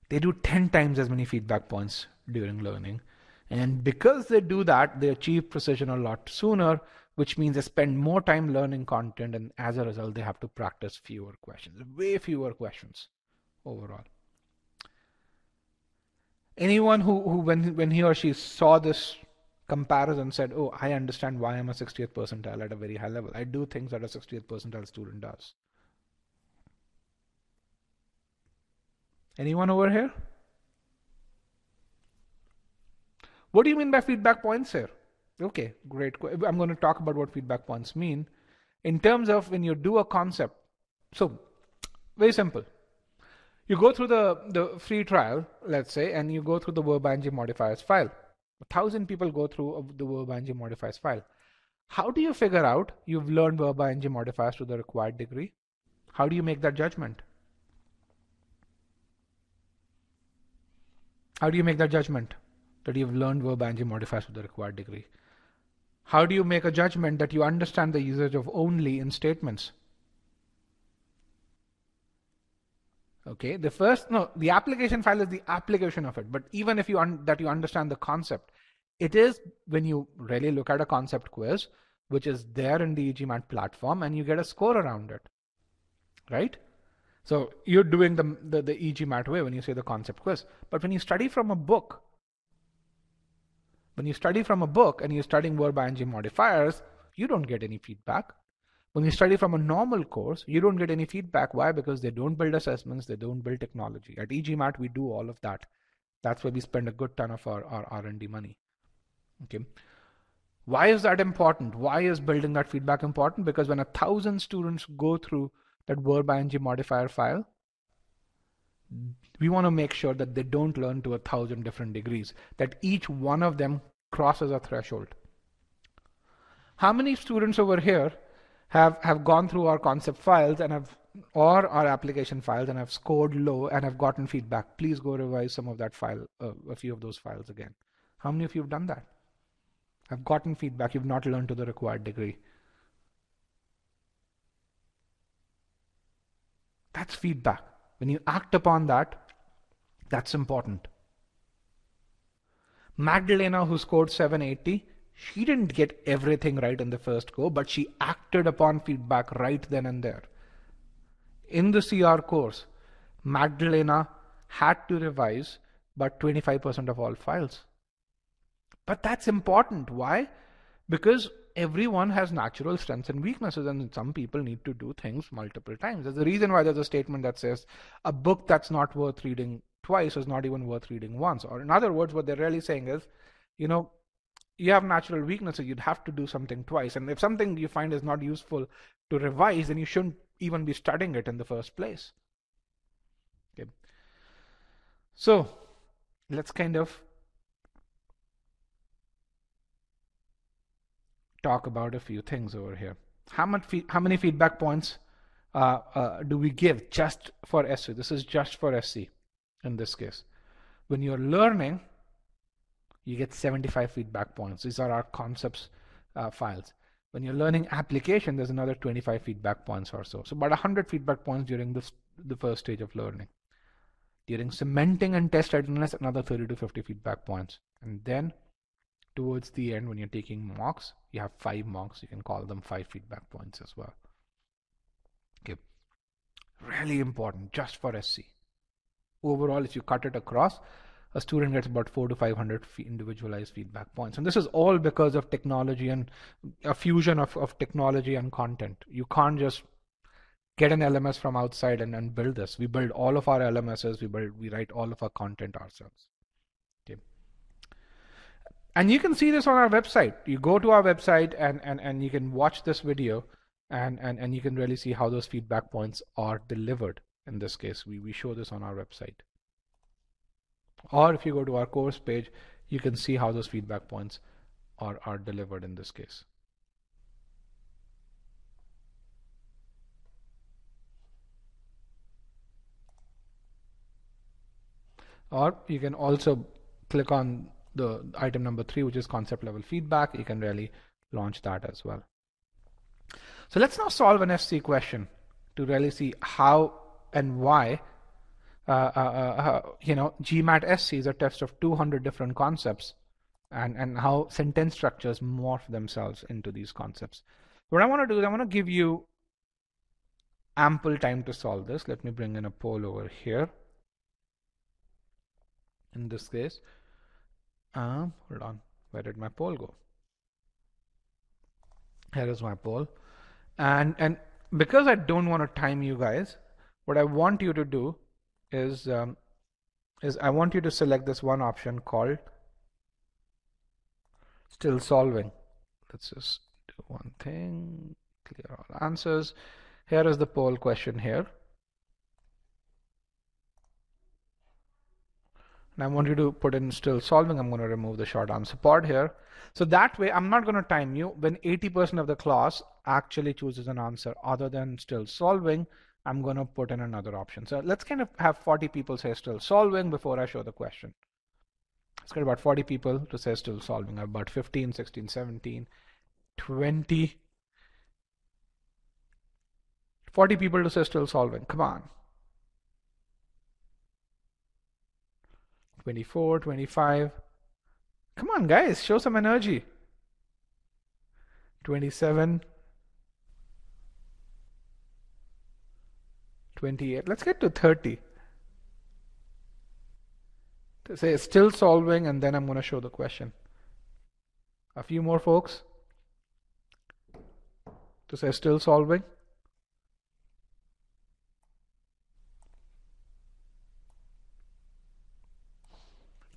They do 10 times as many feedback points during learning. And because they do that, they achieve precision a lot sooner, which means they spend more time learning content, and as a result, they have to practice fewer questions, way fewer questions overall. Anyone who when he or she saw this comparison said, oh, I understand why I'm a 60th percentile at a very high level. I do things that a 60th percentile student does. Anyone over here? What do you mean by feedback points here? Okay, great. I'm going to talk about what feedback points mean in terms of when you do a concept. So, very simple. You go through the free trial, let's say, and you go through the verb-ing modifiers file. 1,000 people go through the verb-ing modifiers file. How do you figure out you've learned verb-ing modifiers to the required degree? How do you make that judgment? How do you make that judgment that you've learned verb-ing modifiers to the required degree? How do you make a judgment that you understand the usage of only in statements? Okay, the application file is the application of it. But even if you understand the concept, it is when you really look at a concept quiz, which is there in the eGMAT platform, and you get a score around it, right? So you're doing the eGMAT way when you say the concept quiz. But when you study from a book, and you're studying verb-ing modifiers, you don't get any feedback. When you study from a normal course, you don't get any feedback. Why? Because they don't build assessments, they don't build technology. At eGMAT, we do all of that. That's where we spend a good ton of our R&D money. Okay. Why is that important? Why is building that feedback important? Because when 1,000 students go through that verb-ing modifier file, we want to make sure that they don't learn to 1,000 different degrees, that each one of them crosses a threshold. How many students over here have gone through our concept files and or our application files and have scored low and have gotten feedback? Please go revise some of that file, a few of those files again. How many of you have done that? Have gotten feedback, you've not learned to the required degree. That's feedback. When you act upon that, that's important. Magdalena, who scored 780, she didn't get everything right in the first go, but she acted upon feedback right then and there. In the CR course, Magdalena had to revise about 25% of all files. But that's important. Why? Because everyone has natural strengths and weaknesses, and some people need to do things multiple times. There's a reason why there's a statement that says a book that's not worth reading twice is not even worth reading once. Or in other words, what they're really saying is, you have natural weaknesses, you'd have to do something twice. And if something you find is not useful to revise, then you shouldn't even be studying it in the first place. Okay. So let's kind of talk about a few things over here. How many feedback points do we give just for SC? This is just for SC in this case. When you're learning, you get 75 feedback points. These are our concepts files. When you're learning application, there's another 25 feedback points or so. So about 100 feedback points during the first stage of learning. During cementing and test readiness, another 30 to 50 feedback points. And then towards the end, when you're taking mocks, you have 5 mocks. You can call them 5 feedback points as well. Okay. Really important, just for SC. Overall, if you cut it across, a student gets about 400 to 500 individualized feedback points. And this is all because of technology and a fusion of technology and content. You can't just get an LMS from outside and build this. We build all of our LMSs, we write all of our content ourselves. Okay. And you can see this on our website. You go to our website and you can watch this video and you can really see how those feedback points are delivered. In this case, we show this on our website. Or if you go to our course page, you can see how those feedback points are delivered in this case. Or you can also click on the item number 3, which is concept level feedback. You can really launch that as well. So let's now solve an SC question to really see how and why GMAT SC is a test of 200 different concepts and how sentence structures morph themselves into these concepts. What I want to do is I want to give you ample time to solve this. Let me bring in a poll over here. In this case, hold on, where did my poll go? Here is my poll. And because I don't want to time you guys, what I want you to do is I want you to select this one option called still solving. Let's just do one thing, clear all answers. Here is the poll question here. And I want you to put in still solving. I'm going to remove the short answer part here. So that way, I'm not going to time you. When 80% of the class actually chooses an answer other than still solving, I'm going to put in another option. So let's kind of have 40 people say still solving before I show the question. Let's get about 40 people to say still solving. About 15, 16, 17, 20, 40 people to say still solving. Come on. 24, 25. Come on, guys, show some energy. 27, 28. Let's get to 30. To say still solving, and then I'm going to show the question. A few more folks to say still solving.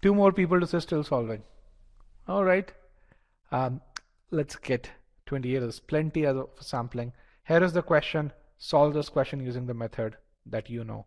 Two more people to say still solving. All right. Let's get 28. There's plenty of sampling. Here is the question. Solve this question using the method that you know.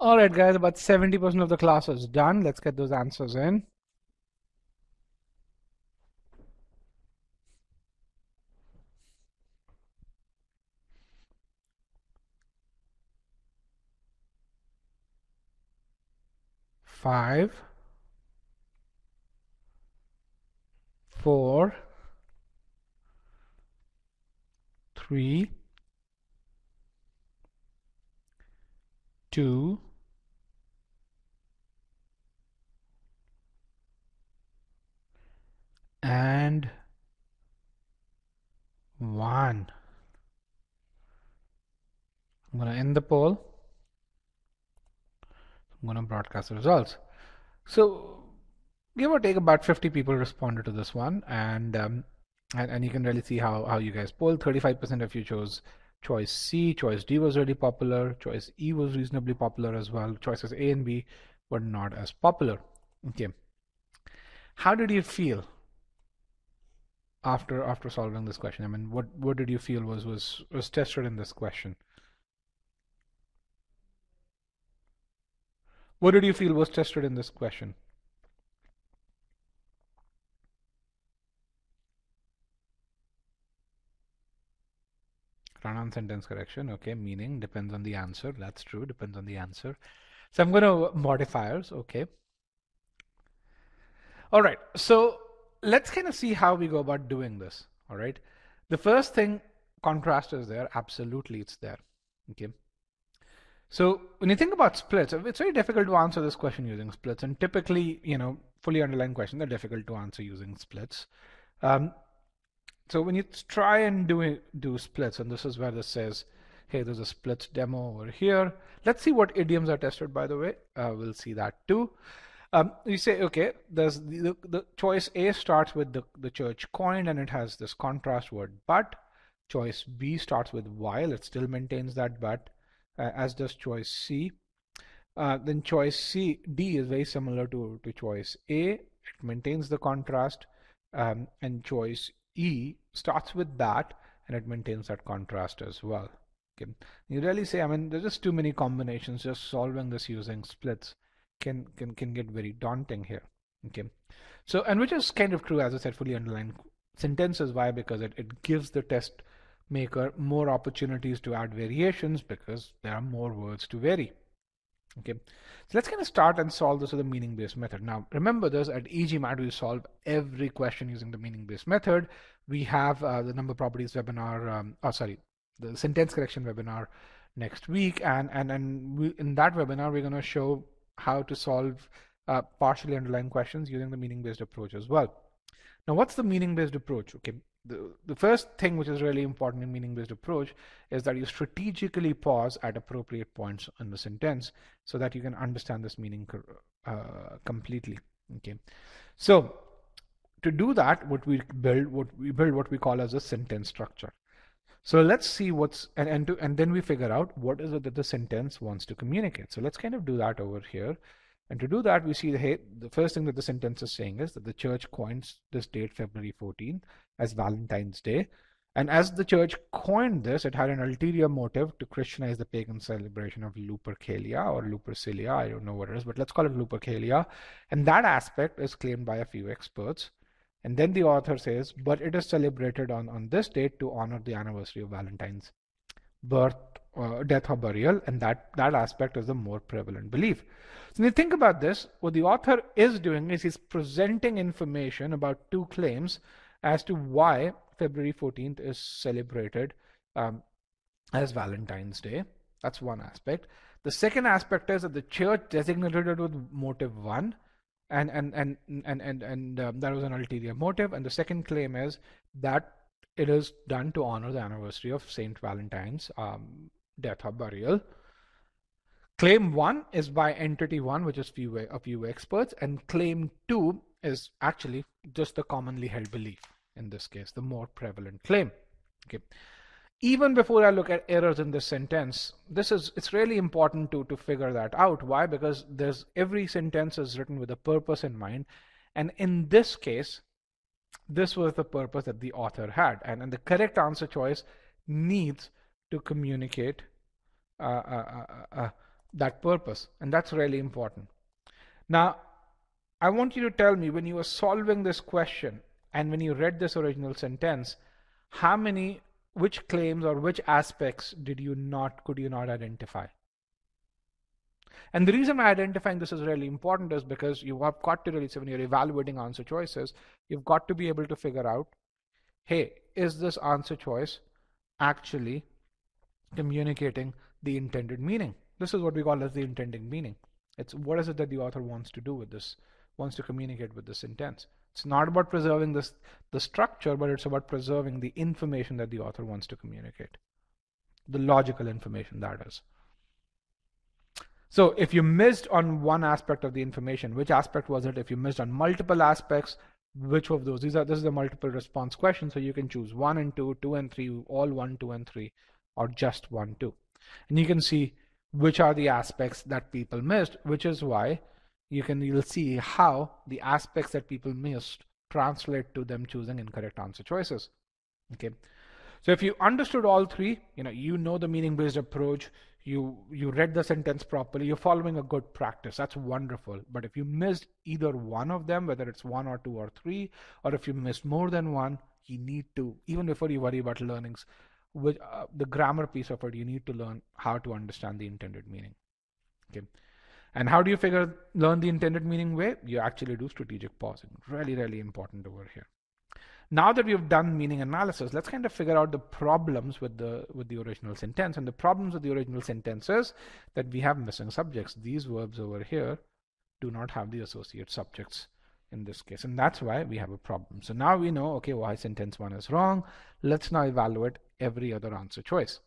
All right, guys, about 70% of the class is done. Let's get those answers in. Five, 4, 3, 2, and 1. I'm going to end the poll. I'm going to broadcast the results. So give or take about 50 people responded to this one, and you can really see how you guys polled. 35% of you chose choice C, choice D was really popular, choice E was reasonably popular as well. Choices A and B were not as popular. Okay. How did you feel after solving this question? I mean, what did you feel was tested in this question? What did you feel was tested in this question? Run-on sentence correction. Okay, meaning depends on the answer. That's true, depends on the answer. So I'm going to modifiers. Okay. All right. So let's kind of see how we go about doing this. All right. The first thing, contrast is there. Absolutely, it's there. Okay. So when you think about splits, it's very difficult to answer this question using splits. And typically, fully underlined questions are difficult to answer using splits. So when you try and do splits, and this is where this says, hey, there's a splits demo over here. Let's see what idioms are tested, by the way. We'll see that too. You say, okay, there's the choice A starts with the church coin and it has this contrast word but. Choice B starts with while, it still maintains that but, as does choice C. Then choice D is very similar to choice A. It maintains the contrast, and choice E starts with that and it maintains that contrast as well. Okay. You really say, I mean, there's just too many combinations. Just solving this using splits can get very daunting here. Okay. So, and which is kind of true, as I said, fully underlined sentences. Why? Because it gives the test maker more opportunities to add variations because there are more words to vary. Okay, so let's kind of start and solve this with a meaning-based method. Now, remember this, at eGMAT, we solve every question using the meaning-based method. We have the number properties webinar, the sentence correction webinar next week. And in that webinar, we're going to show how to solve partially underlined questions using the meaning-based approach as well. Now, what's the meaning-based approach? Okay, the first thing which is really important in meaning-based approach is that you strategically pause at appropriate points in the sentence so that you can understand this meaning completely. Okay, so to do that, what we build what we call as a sentence structure. So let's see what's and then we figure out what is it that the sentence wants to communicate. So let's kind of do that over here. And to do that, we see the first thing that the sentence is saying is that the church coins this date, February 14, as Valentine's Day. And as the church coined this, it had an ulterior motive to Christianize the pagan celebration of Lupercalia or Lupercilia. I don't know what it is, but let's call it Lupercalia. And that aspect is claimed by a few experts. And then the author says, but it is celebrated on this date to honor the anniversary of Valentine's birth, death or burial, and that aspect is the more prevalent belief. So when you think about this, what the author is doing is he's presenting information about two claims as to why February 14th is celebrated as Valentine's Day. That's one aspect. The second aspect is that the church designated it with motive 1, and that was an ulterior motive. And the second claim is that it is done to honor the anniversary of Saint Valentine's death or burial. Claim 1 is by entity 1, which is a few experts, and claim 2 is actually just the commonly held belief, in this case, the more prevalent claim. Okay. Even before I look at errors in this sentence, it's really important to figure that out. Why? Because every sentence is written with a purpose in mind, and in this case, this was the purpose that the author had, and the correct answer choice needs to communicate that purpose. And that's really important. Now, I want you to tell me, when you were solving this question and when you read this original sentence, which claims or which aspects could you not identify? And the reason why identifying this is really important is because you have got to really, so when you're evaluating answer choices, you've got to be able to figure out, hey, is this answer choice actually communicating the intended meaning? This is what we call as the intended meaning. It's what is it that the author wants to do with this, wants to communicate with this sentence. It's not about preserving the structure, but it's about preserving the information that the author wants to communicate. The logical information, that is. So if you missed on one aspect of the information, which aspect was it? If you missed on multiple aspects, which of those? This is a multiple response question, so you can choose 1 and 2, 2 and 3, all 1, 2 and 3, or just 1, 2. And you can see which are the aspects that people missed, which is why you'll see how the aspects that people missed translate to them choosing incorrect answer choices. Okay. So if you understood all three, you know the meaning-based approach, you read the sentence properly, you're following a good practice. That's wonderful. But if you missed either one of them, whether it's 1 or 2 or 3, or if you missed more than one, you need to, even before you worry about learnings, with the grammar piece of it, you need to learn how to understand the intended meaning. Okay. And how do you learn the intended meaning way? You actually do strategic pausing. Really, really important over here. Now that we've done meaning analysis, let's kind of figure out the problems with the original sentence. And the problems with the original sentence is that we have missing subjects. These verbs over here do not have the associate subjects in this case. And that's why we have a problem. So now we know, okay, why sentence 1 is wrong. Let's now evaluate every other answer choice.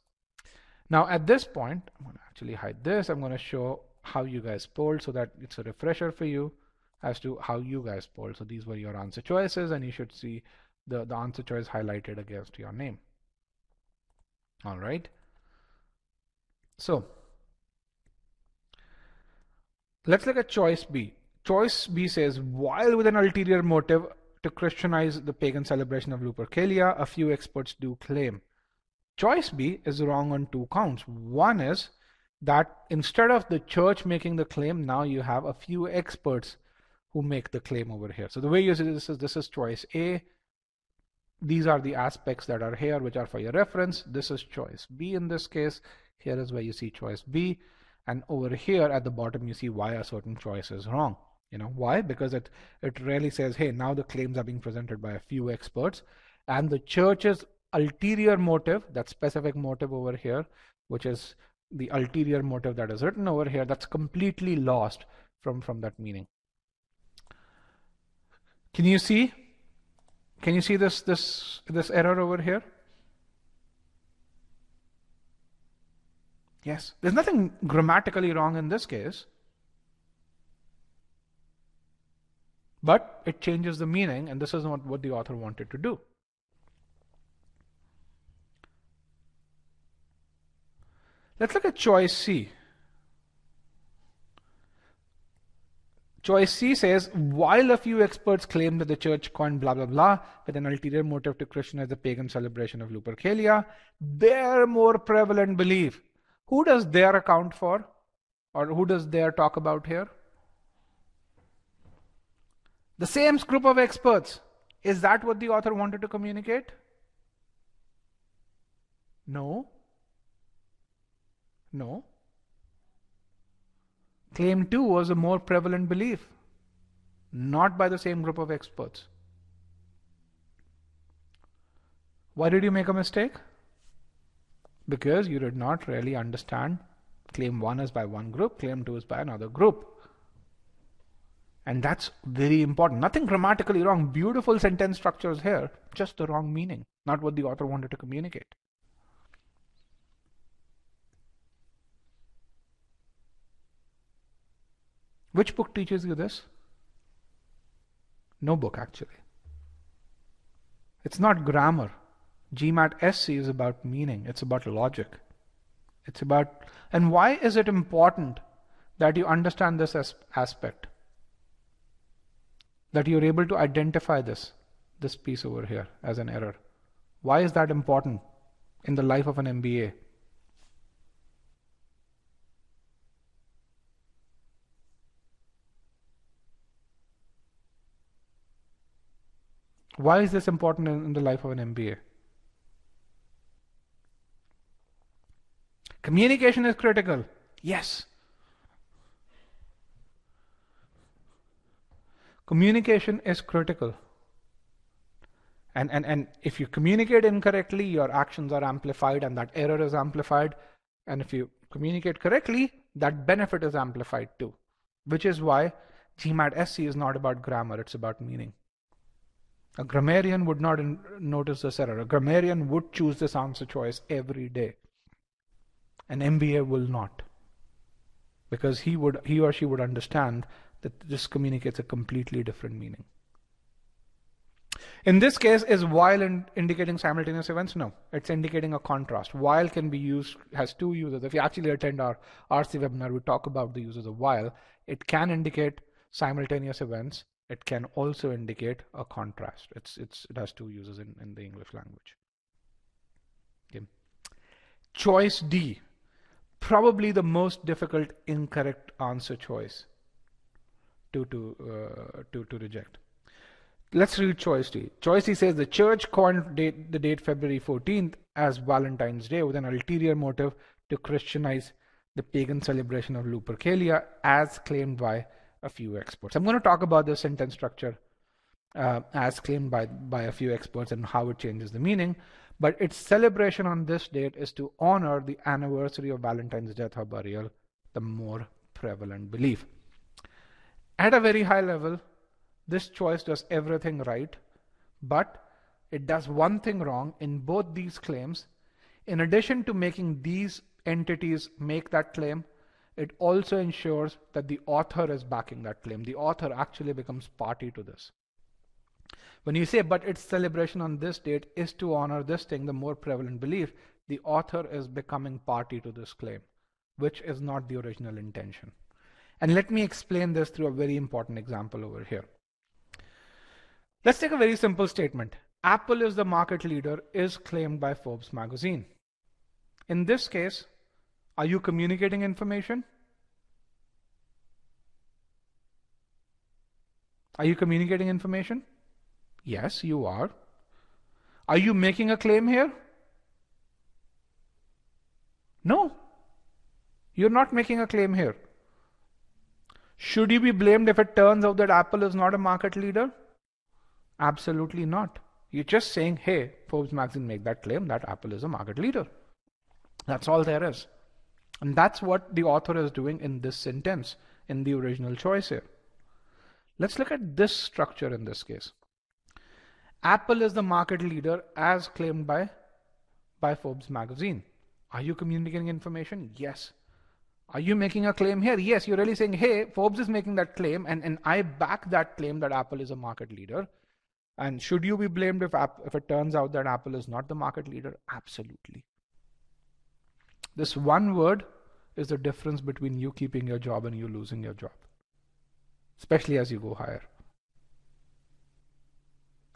Now at this point, I'm going to actually hide this. I'm going to show how you guys polled so that it's a refresher for you as to how you guys polled. So these were your answer choices, and you should see the answer choice highlighted against your name. All right. So let's look at choice B. Choice B says, while with an ulterior motive to Christianize the pagan celebration of Lupercalia, a few experts do claim. Choice B is wrong on 2 counts. One is that instead of the church making the claim, now you have a few experts who make the claim over here. So the way you see this is choice A. These are the aspects that are here, which are for your reference. This is choice B in this case. Here is where you see choice B. And over here at the bottom, you see why a certain choice is wrong. Why? Because it really says, hey, now the claims are being presented by a few experts, and the church's ulterior motive, that specific motive over here, which is the ulterior motive that is written over here, that's completely lost from that meaning. Can you see this error over here? Yes, there's nothing grammatically wrong in this case, but it changes the meaning, and this is not what the author wanted to do. Let's look at choice C. Choice C says, while a few experts claim that the church coined blah, blah, blah with an ulterior motive to Christianize the pagan celebration of Lupercalia, their more prevalent belief. Who does their account for? Or who does their talk about here? The same group of experts. Is that what the author wanted to communicate? No. No. Claim 2 was a more prevalent belief, not by the same group of experts. Why did you make a mistake? Because you did not really understand claim 1 is by one group, claim 2 is by another group. And that's very important. Nothing grammatically wrong. Beautiful sentence structures here, just the wrong meaning, not what the author wanted to communicate. Which book teaches you this? No book, actually. It's not grammar. GMAT SC is about meaning. It's about logic. It's about, and why is it important that you understand this aspect? That you're able to identify this piece over here as an error. Why is that important in the life of an MBA? Why is this important in the life of an MBA? Communication is critical. Yes. Communication is critical. And if you communicate incorrectly, your actions are amplified and that error is amplified. And if you communicate correctly, that benefit is amplified too. Which is why GMAT SC is not about grammar, it's about meaning. A grammarian would not notice this error. A grammarian would choose this answer choice every day. An MBA will not. Because he or she would understand that this communicates a completely different meaning. In this case, is while indicating simultaneous events? No, it's indicating a contrast. While can be used, has two uses. If you actually attend our RC webinar, we talk about the uses of while. It can indicate simultaneous events. It can also indicate a contrast. It has two uses in the English language. Okay. Choice D, probably the most difficult incorrect answer choice to reject. Let's read choice D. Choice D says the church coined the date February 14th as Valentine's Day with an ulterior motive to Christianize the pagan celebration of Lupercalia as claimed by a few experts. I'm going to talk about the sentence structure as claimed by a few experts and how it changes the meaning. But its celebration on this date is to honor the anniversary of Valentine's death or burial, the more prevalent belief. At a very high level, this choice does everything right, but it does one thing wrong in both these claims. In addition to making these entities make that claim, it also ensures that the author is backing that claim. The author actually becomes party to this. When you say, but its celebration on this date is to honor this thing, the more prevalent belief, the author is becoming party to this claim, which is not the original intention. And let me explain this through a very important example over here. Let's take a very simple statement. Apple is the market leader is claimed by Forbes magazine. In this case, are you communicating information? Are you communicating information? Yes, you are. Are you making a claim here? No, you're not making a claim here. Should you be blamed if it turns out that Apple is not a market leader? Absolutely not. You're just saying, hey, Forbes magazine make that claim that Apple is a market leader. That's all there is. And that's what the author is doing in this sentence, in the original choice here. Let's look at this structure in this case. Apple is the market leader as claimed by Forbes magazine. Are you communicating information? Yes. Are you making a claim here? Yes, you're really saying, hey, Forbes is making that claim and I back that claim that Apple is a market leader. And should you be blamed if it turns out that Apple is not the market leader? Absolutely. This one word is the difference between you keeping your job and you losing your job, especially as you go higher.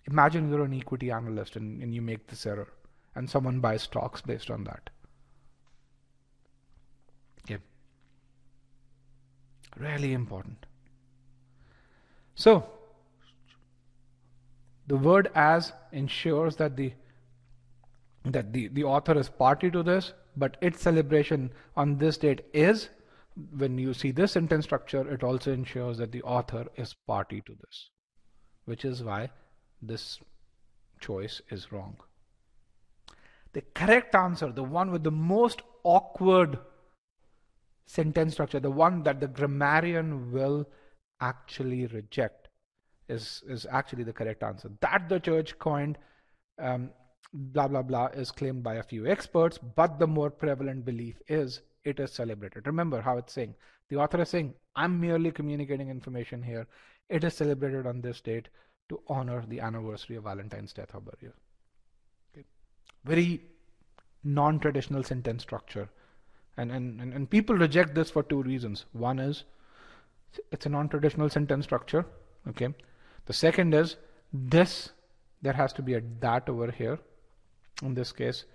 Imagine you're an equity analyst and you make this error and someone buys stocks based on that. Okay. Really important. So, the word as ensures that the author is party to this, but its celebration on this date is, when you see this sentence structure, it also ensures that the author is party to this, which is why this choice is wrong. The correct answer, the one with the most awkward sentence structure, the one that the grammarian will actually reject, is actually the correct answer. That the church coined blah blah blah is claimed by a few experts, but the more prevalent belief is it is celebrated. Remember how it's saying. The author is saying, I'm merely communicating information here. It is celebrated on this date to honor the anniversary of Valentine's death or burial. Okay. Very non-traditional sentence structure. And people reject this for two reasons. One is it's a non-traditional sentence structure. Okay. The second is this, there has to be a that over here in this case.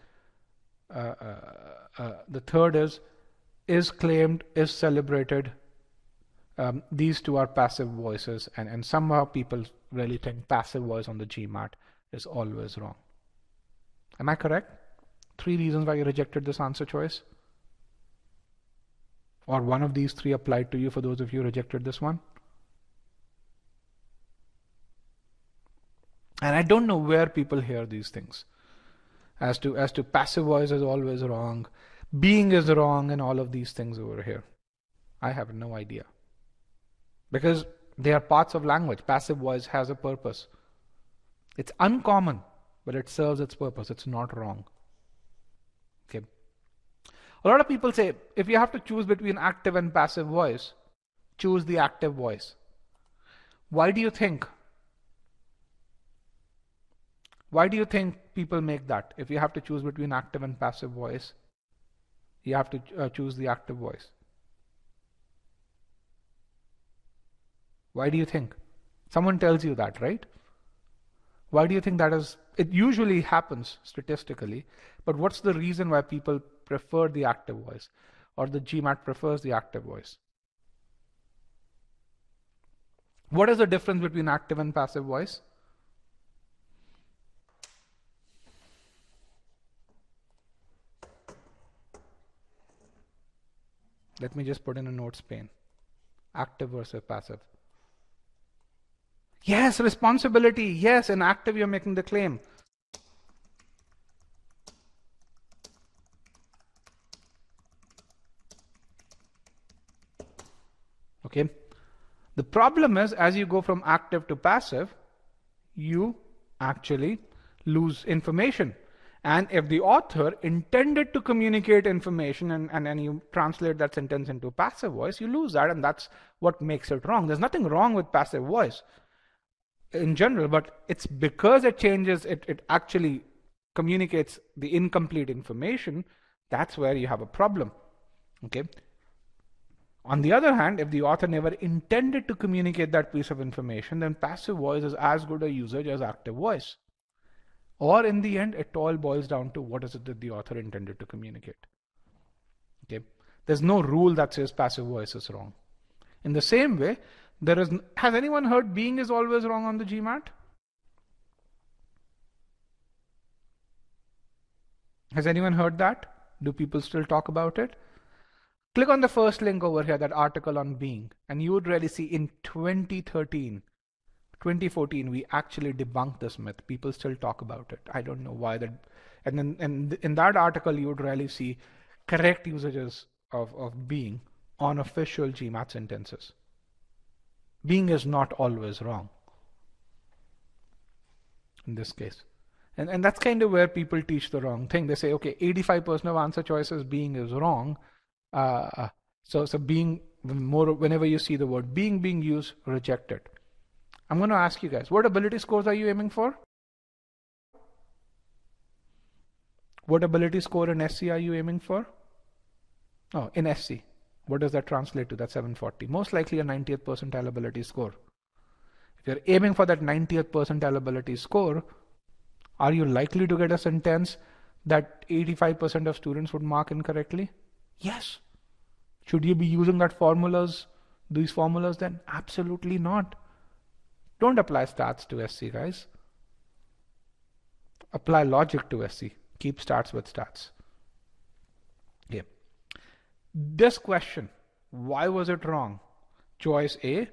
The third is claimed, is celebrated. These two are passive voices, and somehow people really think passive voice on the GMAT is always wrong. Am I correct? 3 reasons why you rejected this answer choice? Or one of these 3 applied to you for those of you who rejected this one? And I don't know where people hear these things. As to passive voice is always wrong, being is wrong, and all of these things over here. I have no idea. Because they are parts of language. Passive voice has a purpose. It's uncommon, but it serves its purpose. It's not wrong. Okay. A lot of people say, if you have to choose between active and passive voice, choose the active voice. Why do you think? Why do you think people make that? If you have to choose between active and passive voice, you have to choose the active voice. Why do you think? Someone tells you that, right? Why do you think that is? It usually happens statistically, but what's the reason why people prefer the active voice, or the GMAT prefers the active voice? What is the difference between active and passive voice? Let me just put in a notes pane. Active versus passive. Yes, responsibility. Yes, in active you're making the claim. Okay. The problem is, as you go from active to passive, you actually lose information. And if the author intended to communicate information and then you translate that sentence into passive voice, you lose that, and that's what makes it wrong. There's nothing wrong with passive voice in general, but it's because it changes, it actually communicates the incomplete information. That's where you have a problem. Okay. On the other hand, if the author never intended to communicate that piece of information, then passive voice is as good a usage as active voice. Or in the end, it all boils down to what is it that the author intended to communicate. Okay. There's no rule that says passive voice is wrong. In the same way, has anyone heard being is always wrong on the GMAT? Has anyone heard that? Do people still talk about it? Click on the first link over here, that article on being, and you would really see in 2014, we actually debunked this myth. People still talk about it. I don't know why that. And then in that article, you would really see correct usages of being on official GMAT sentences. Being is not always wrong in this case. And that's kind of where people teach the wrong thing. They say, okay, 85% of answer choices being is wrong. So being, whenever you see the word being used, reject it. I'm going to ask you guys, what ability scores are you aiming for? What ability score in SC are you aiming for? Oh, in SC. What does that translate to? That's 740. Most likely a 90th percentile ability score. If you're aiming for that 90th percentile ability score, are you likely to get a sentence that 85% of students would mark incorrectly? Yes. Should you be using these formulas then? Absolutely not. Don't apply stats to SC, guys. Apply logic to SC. Keep stats with stats. Okay. This question, why was it wrong? Choice A,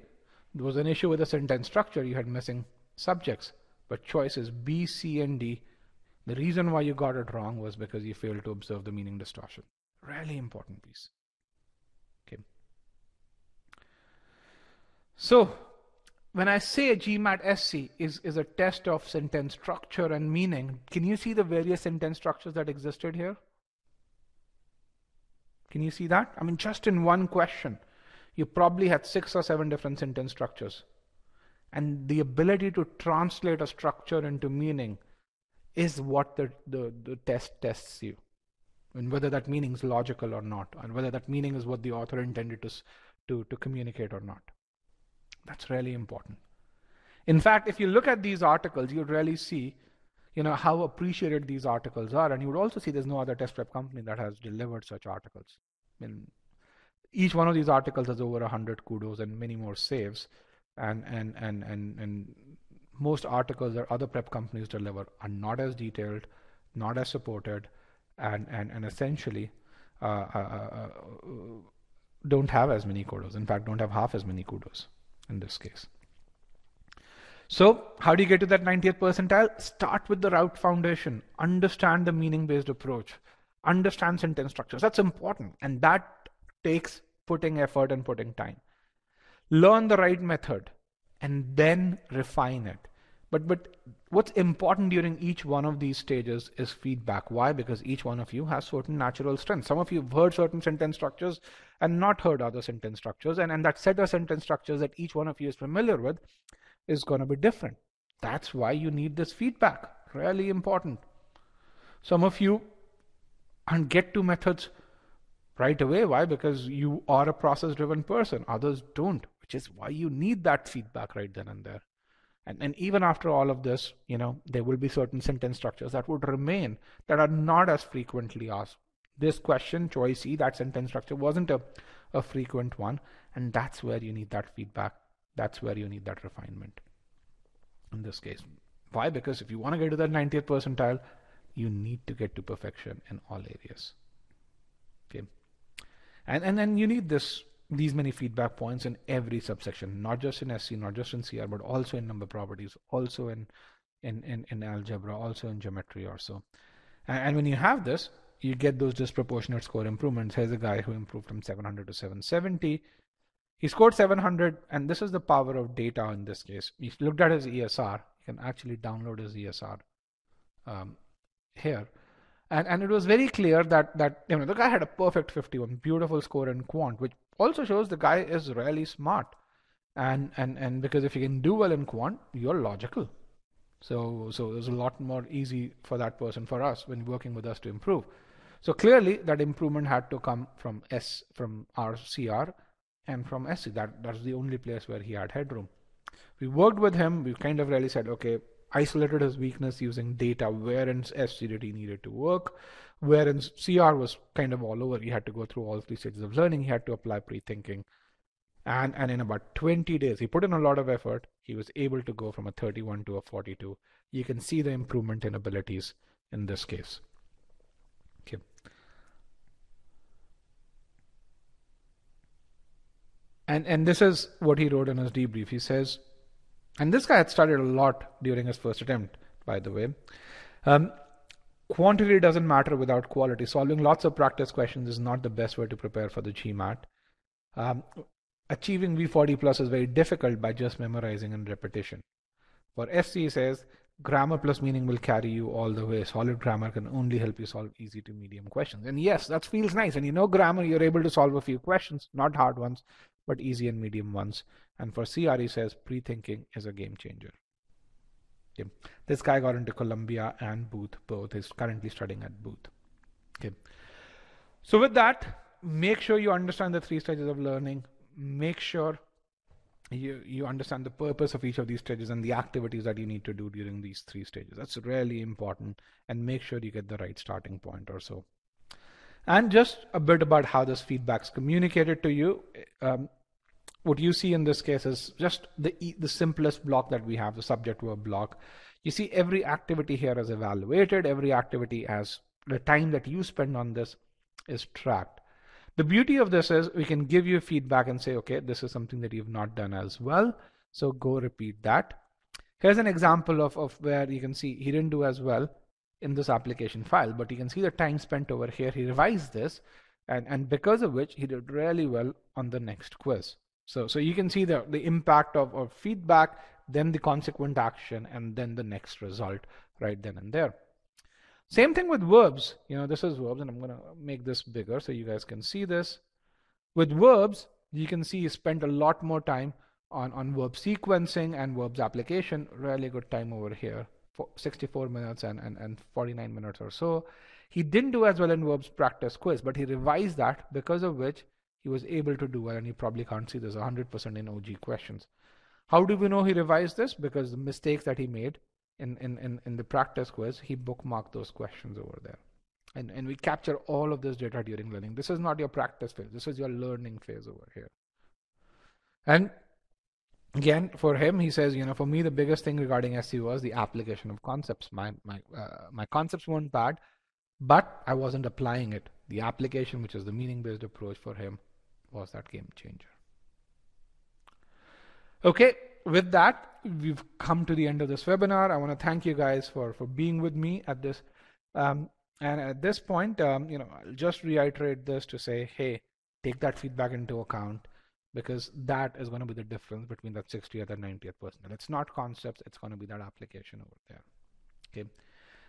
there was an issue with the sentence structure. You had missing subjects. But choices B, C, and D, the reason why you got it wrong was because you failed to observe the meaning distortion. Really important piece. Okay. So when I say GMAT SC is a test of sentence structure and meaning, can you see the various sentence structures that existed here? Can you see that? I mean, just in one question, you probably had 6 or 7 different sentence structures. And the ability to translate a structure into meaning is what the test tests you. And whether that meaning is logical or not, and whether that meaning is what the author intended to communicate or not. That's really important. In fact, if you look at these articles, you'd really see, how appreciated these articles are. And you would also see there's no other test prep company that has delivered such articles. I mean, Each one of these articles has over 100 kudos and many more saves. And most articles that other prep companies deliver are not as detailed, not as supported, and essentially uh, uh, uh, don't have as many kudos. In fact, don't have half as many kudos in this case. So how do you get to that 90th percentile? Start with the route foundation. Understand the meaning-based approach. Understand sentence structures. That's important. And that takes putting effort and putting time. Learn the right method and then refine it. But what's important during each one of these stages is feedback. Why? Because each one of you has certain natural strengths. Some of you have heard certain sentence structures and not heard other sentence structures. And that set of sentence structures that each one of you is familiar with is going to be different. That's why you need this feedback. Really important. Some of you and get to methods right away. Why? Because you are a process-driven person. Others don't, which is why you need that feedback right then and there. And even after all of this, there will be certain sentence structures that would remain that are not as frequently asked. This question, choice E, that sentence structure wasn't a frequent one. And that's where you need that feedback. That's where you need that refinement in this case. Why? Because if you want to get to that 90th percentile, you need to get to perfection in all areas. Okay. And then you need these many feedback points in every subsection, not just in SC, not just in CR, but also in number properties, also in algebra, also in geometry or so. And when you have this, you get those disproportionate score improvements. Here's a guy who improved from 700 to 770. He scored 700, and this is the power of data in this case. He looked at his ESR. You can actually download his ESR here. And it was very clear that the guy had a perfect 51, beautiful score in quant, which also shows the guy is really smart. And because if you can do well in quant, you're logical. So there's a lot more easy for that person, for us, when working with us to improve. So clearly that improvement had to come from our CR and from SC. That's the only place where he had headroom. We worked with him. We kind of really said, okay, isolated his weakness using data, where in SC did he needed to work, where in CR was kind of all over. He had to go through all 3 stages of learning. He had to apply pre-thinking. And in about 20 days, he put in a lot of effort. He was able to go from a 31 to a 42. You can see the improvement in abilities in this case. Okay. And this is what he wrote in his debrief. He says, and this guy had studied a lot during his first attempt, by the way. Quantity doesn't matter without quality. Solving lots of practice questions is not the best way to prepare for the GMAT. Achieving V40 plus is very difficult by just memorizing and repetition. For SC, he says, grammar plus meaning will carry you all the way. Solid grammar can only help you solve easy to medium questions. And yes, that feels nice. And grammar, you're able to solve a few questions, not hard ones, but easy and medium ones. And for CR, he says, pre-thinking is a game changer. Okay. This guy got into Columbia and Booth, both. He's currently studying at Booth. Okay. So with that, make sure you understand the 3 stages of learning. Make sure you understand the purpose of each of these stages and the activities that you need to do during these 3 stages. That's really important. And make sure you get the right starting point or so. And just a bit about how this feedback is communicated to you. What you see in this case is just the simplest block that we have, the subject verb block. You see every activity here is evaluated. Every activity as the time that you spend on this is tracked. The beauty of this is we can give you feedback and say, okay, this is something that you've not done as well. So go repeat that. Here's an example of where you can see he didn't do as well in this application file, but you can see the time spent over here. He revised this and because of which he did really well on the next quiz. So you can see the impact of feedback, then the consequent action, and then the next result right then and there. Same thing with verbs. This is verbs, and I'm going to make this bigger so you guys can see this. With verbs, you can see he spent a lot more time on verb sequencing and verbs application. Really good time over here, for 64 minutes and 49 minutes or so. He didn't do as well in verbs practice quiz, but he revised that, because of which he was able to do well, and you probably can't see this 100% in OG questions. How do we know he revised this? Because the mistakes that he made in the practice quiz, he bookmarked those questions over there. And we capture all of this data during learning. This is not your practice phase. This is your learning phase over here. And again, for him, he says, for me, the biggest thing regarding SE was the application of concepts. My concepts weren't bad, but I wasn't applying it. The application, which is the meaning-based approach for him, was that game changer. Okay, with that, we've come to the end of this webinar. I want to thank you guys for being with me at this. And at this point, I'll just reiterate this to say, hey, take that feedback into account, because that is going to be the difference between that 60th and 90th percentile. It's not concepts, it's going to be that application over there. Okay.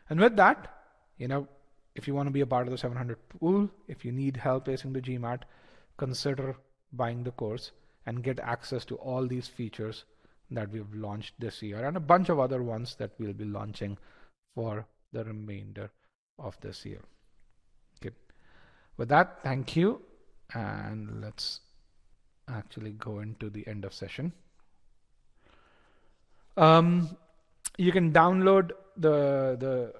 And with that, if you want to be a part of the 700 pool, if you need help acing the GMAT, consider buying the course and get access to all these features that we've launched this year and a bunch of other ones that we'll be launching for the remainder of this year. Okay. With that, thank you. And let's actually go into the end of session. You can download the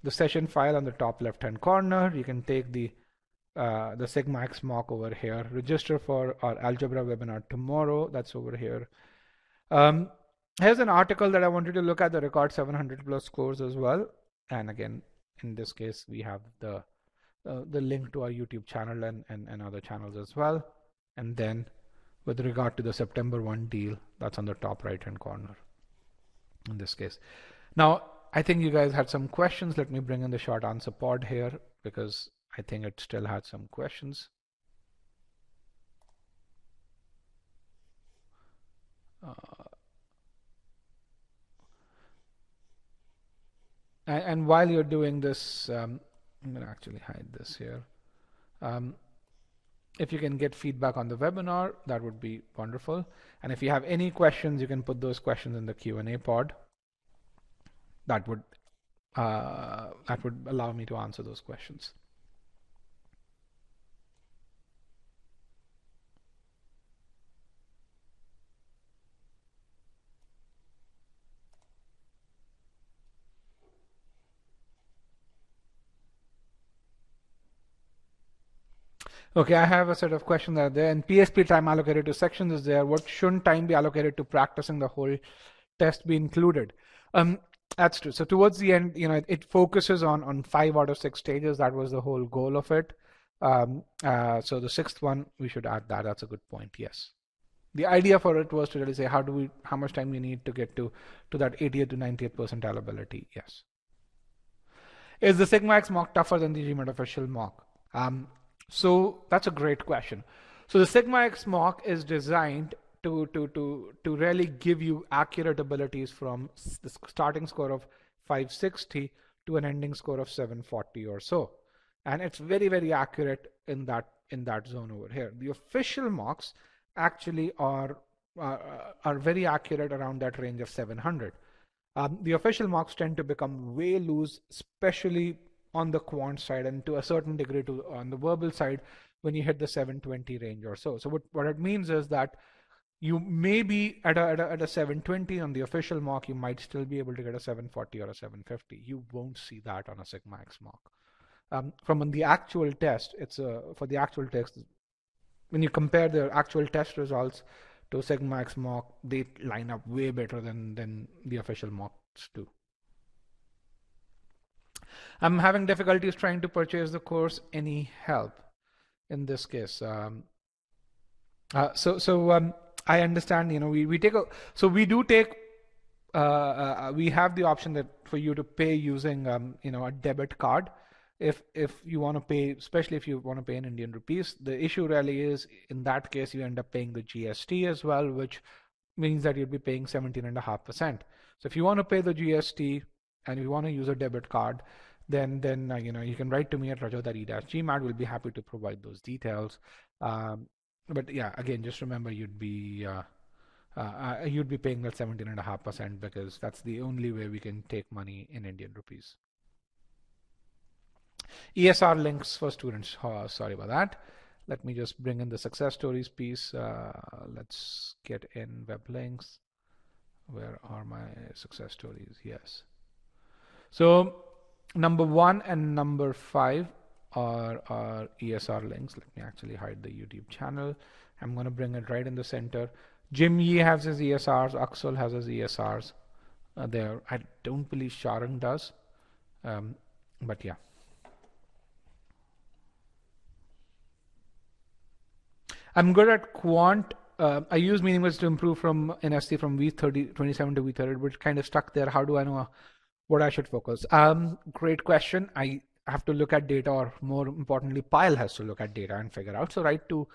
session file on the top left hand corner. You can take the Sigma X mock over here, register for our algebra webinar tomorrow. That's over here. Here's an article that I wanted to look at, the record 700 plus scores as well. And again, in this case, we have the link to our YouTube channel and other channels as well. And then with regard to the September 1 deal, that's on the top right hand corner in this case. Now, I think you guys had some questions. Let me bring in the short answer pod here, because I think it still had some questions. And while you're doing this, I'm going to actually hide this here. If you can get feedback on the webinar, that would be wonderful. And if you have any questions, you can put those questions in the Q&A pod. That would allow me to answer those questions. Okay, I have a set of questions that are there. And PSP time allocated to sections is there. What shouldn't time be allocated to practicing the whole test be included? That's true. So towards the end, it focuses on 5 out of 6 stages. That was the whole goal of it. So the 6th one, we should add that. That's a good point. Yes. The idea for it was to really say how much time we need to get to that 80th to 90th percentile ability. Yes. Is the Sigma X mock tougher than the GMAT official mock? So that's a great question. So the Sigma X mock is designed to really give you accurate abilities from the starting score of 560 to an ending score of 740 or so. And it's very, very accurate in that zone over here. The official mocks actually are very accurate around that range of 700. The official mocks tend to become way loose, especially on the quant side, and to a certain degree on the verbal side when you hit the 720 range or so. So what it means is that you may be at a 720 on the official mock, you might still be able to get a 740 or a 750. You won't see that on a Sigma X mock. From the actual test, for the actual test, when you compare the actual test results to Sigma X mock, they line up way better than the official mocks do. I'm having difficulties trying to purchase the course. Any help in this case? I understand, we have the option that for you to pay using, a debit card. If you want to pay, especially if you want to pay in Indian rupees, the issue really is in that case, you end up paying the GST as well, which means that you'll be paying 17.5%. So if you want to pay the GST and you want to use a debit card, then you can write to me at rajat@e-GMAT. We'll be happy to provide those details. But yeah, again, just remember you'd be paying that 17.5% because that's the only way we can take money in Indian rupees. ESR links for students. Sorry about that. Let me just bring in the success stories piece. Let's get in web links. Where are my success stories? Yes. So number 1 and number 5 are ESR links. Let me actually hide the YouTube channel. I'm going to bring it right in the center. Jim Yi has his ESRs. Axel has his ESRs. There, I don't believe Sharang does, but yeah. I'm good at quant. I use meaningless to improve from NSC from V27 to V30, which kind of stuck there. How do I know what I should focus? Great question. I have to look at data, or more importantly, Pyle has to look at data and figure out. So write to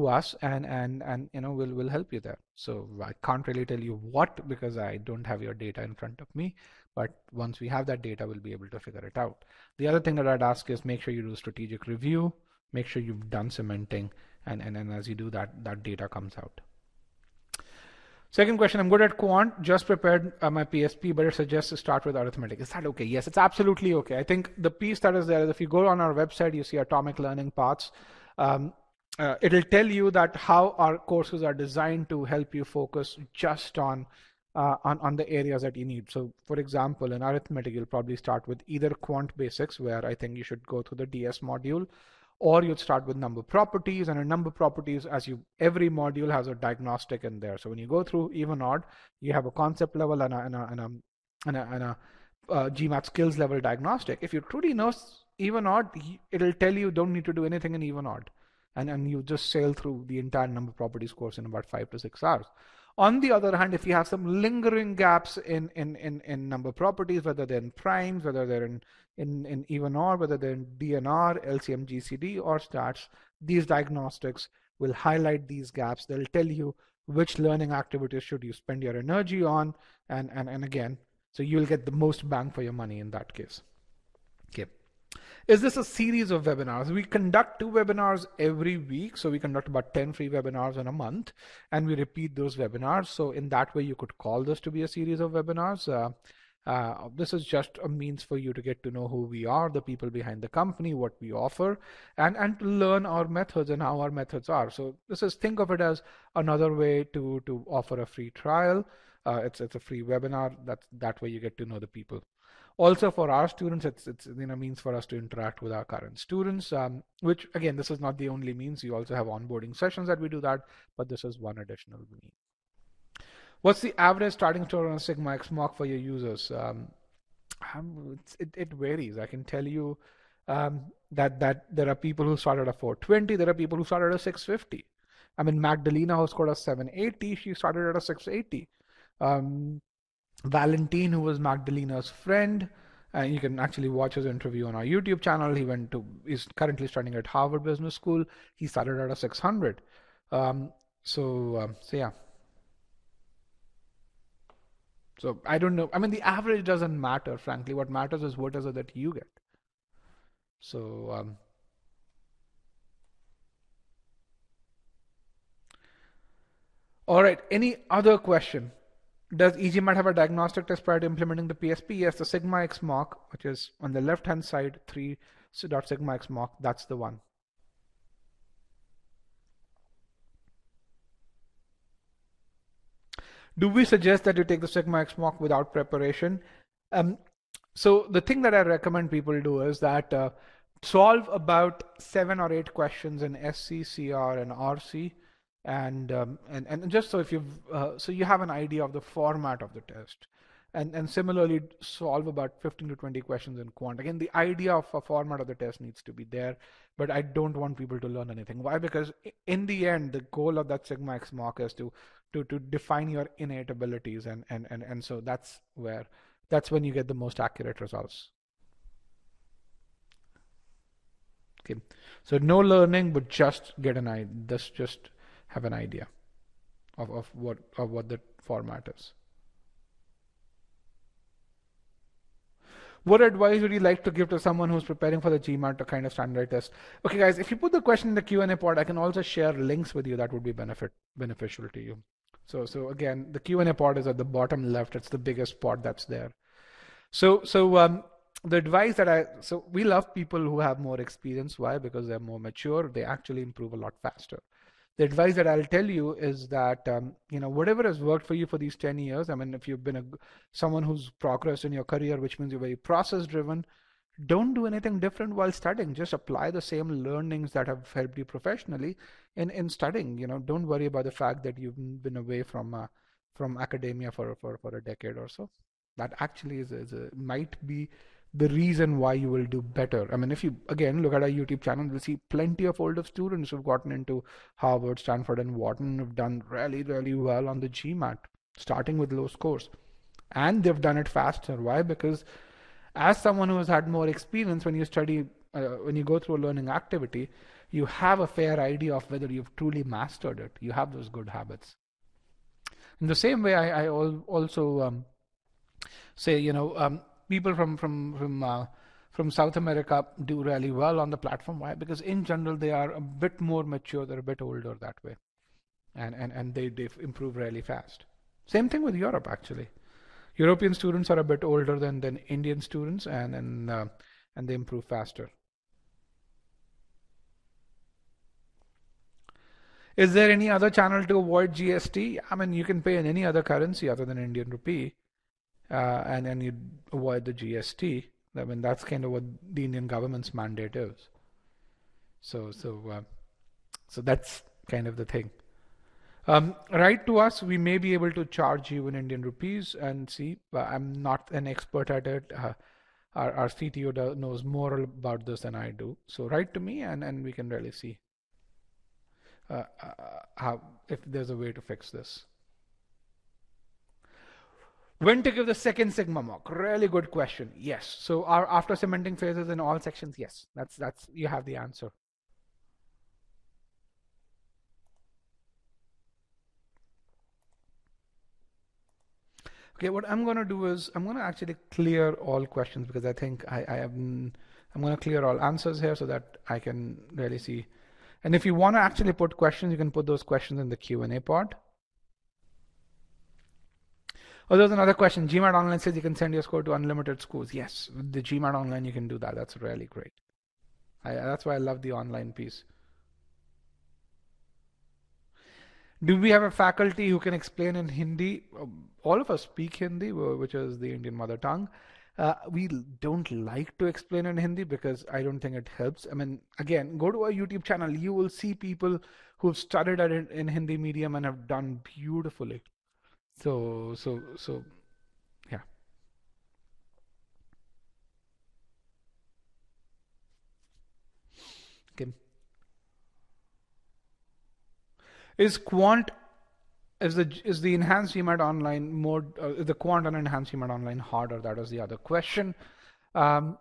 us, and we'll help you there. So I can't really tell you what, because I don't have your data in front of me. But once we have that data, we'll be able to figure it out. The other thing that I'd ask is make sure you do strategic review, make sure you've done cementing, and as you do that, that data comes out. Second question, I'm good at quant, just prepared my PSP, but it suggests to start with arithmetic. Is that okay? Yes, it's absolutely okay. I think the piece that is there is, if you go on our website, you see atomic learning paths. It'll tell you that how our courses are designed to help you focus just on the areas that you need. So for example, in arithmetic, you'll probably start with either quant basics, where I think you should go through the DS module, or you'd start with number properties. And in number properties, every module has a diagnostic in there. So when you go through even odd, you have a concept level and a GMAT skills level diagnostic. If you truly know even odd, it'll tell you don't need to do anything in even odd, and you just sail through the entire number properties course in about 5 to 6 hours. On the other hand, if you have some lingering gaps in number properties, whether they're in primes, whether they're in even odd, whether they're in DNR, LCM, GCD, or stats, these diagnostics will highlight these gaps. They'll tell you which learning activities should you spend your energy on, and again, so you'll get the most bang for your money in that case. Okay. Is this a series of webinars? We conduct 2 webinars every week. So we conduct about 10 free webinars in a month, and we repeat those webinars. So in that way, you could call this to be a series of webinars. This is just a means for you to get to know who we are, the people behind the company, what we offer, and to learn our methods and how our methods are. So think of it as another way to offer a free trial. It's a free webinar. That way you get to know the people. Also for our students, it's means for us to interact with our current students, which again, this is not the only means. You also have onboarding sessions that we do that, but this is one additional means. What's the average starting score on a Sigma X mock for your users? It varies. I can tell you that there are people who started at 420. There are people who started at 650. I mean, Magdalena, who scored a 780, she started at a 680. Valentine, who was Magdalena's friend, and you can actually watch his interview on our YouTube channel. He's currently studying at Harvard Business School. He started at a 600. So yeah. So I don't know. I mean, the average doesn't matter, frankly. What matters is what is it that you get. So all right. Any other question? Does eGMAT have a diagnostic test prior to implementing the PSP? Yes, the Sigma X mock, which is on the left-hand side, 3.Sigma X mock, that's the one. Do we suggest that you take the Sigma X mock without preparation? So the thing that I recommend people do is that solve about 7 or 8 questions in SC, CR, and RC. And just so you have an idea of the format of the test, and similarly solve about 15 to 20 questions in quant. Again, the idea of a format of the test needs to be there, but I don't want people to learn anything. Why? Because in the end, the goal of that Sigma X mock is to define your innate abilities, and so that's when you get the most accurate results. Okay, so no learning, but just get an idea. Just have an idea of what the format is. What advice would you like to give to someone who's preparing for the GMAT kind of standardized test? Okay, guys, if you put the question in the Q&A pod, I can also share links with you that would be beneficial to you. So again, the Q&A pod is at the bottom left. It's the biggest pod that's there. So the advice that we love people who have more experience. Why? Because they're more mature. They actually improve a lot faster. The advice that I'll tell you is that, whatever has worked for you for these 10 years, I mean, if you've been someone who's progressed in your career, which means you're very process driven, Don't do anything different while studying. Just apply the same learnings that have helped you professionally in studying. Don't worry about the fact that you've been away from academia for a decade or so. That actually might be the reason why you will do better. I mean, if you again look at our YouTube channel, you'll see plenty of older students who've gotten into Harvard, Stanford, and Wharton, have done really, really well on the GMAT, starting with low scores. And they've done it faster. Why? Because as someone who has had more experience, when you study, when you go through a learning activity, you have a fair idea of whether you've truly mastered it. You have those good habits. In the same way, I also say, people from South America do really well on the platform. Why? Because in general, they are a bit more mature, they're a bit older that way, and they improve really fast. Same thing with Europe, actually. European students are a bit older than Indian students, and they improve faster. Is there any other channel to avoid GST? I mean, you can pay in any other currency other than Indian rupee, and you avoid the GST. I mean, that's kind of what the Indian government's mandate is. So that's kind of the thing. Write to us. We may be able to charge you in Indian rupees, and see. I'm not an expert at it. Our CTO knows more about this than I do. So write to me, and we can really see how, if there's a way to fix this. When to give the second sigma mock? Really good question. Yes. So after cementing phases in all sections, yes. That's you have the answer. Okay, what I'm going to do is I'm going to actually clear all questions, because I think I'm going to clear all answers here so that I can really see. And if you want to actually put questions, you can put those questions in the Q&A pod. Oh, there's another question. GMAT Online says you can send your score to unlimited schools. Yes, with the GMAT Online, you can do that. That's really great. That's why I love the online piece. Do we have a faculty who can explain in Hindi? All of us speak Hindi, which is the Indian mother tongue. We don't like to explain in Hindi because I don't think it helps. I mean, again, go to our YouTube channel. You will see people who've studied at it in Hindi medium and have done beautifully. So yeah. Okay. Is the enhanced GMAT Online more, the quant and enhanced GMAT Online harder? That was the other question. It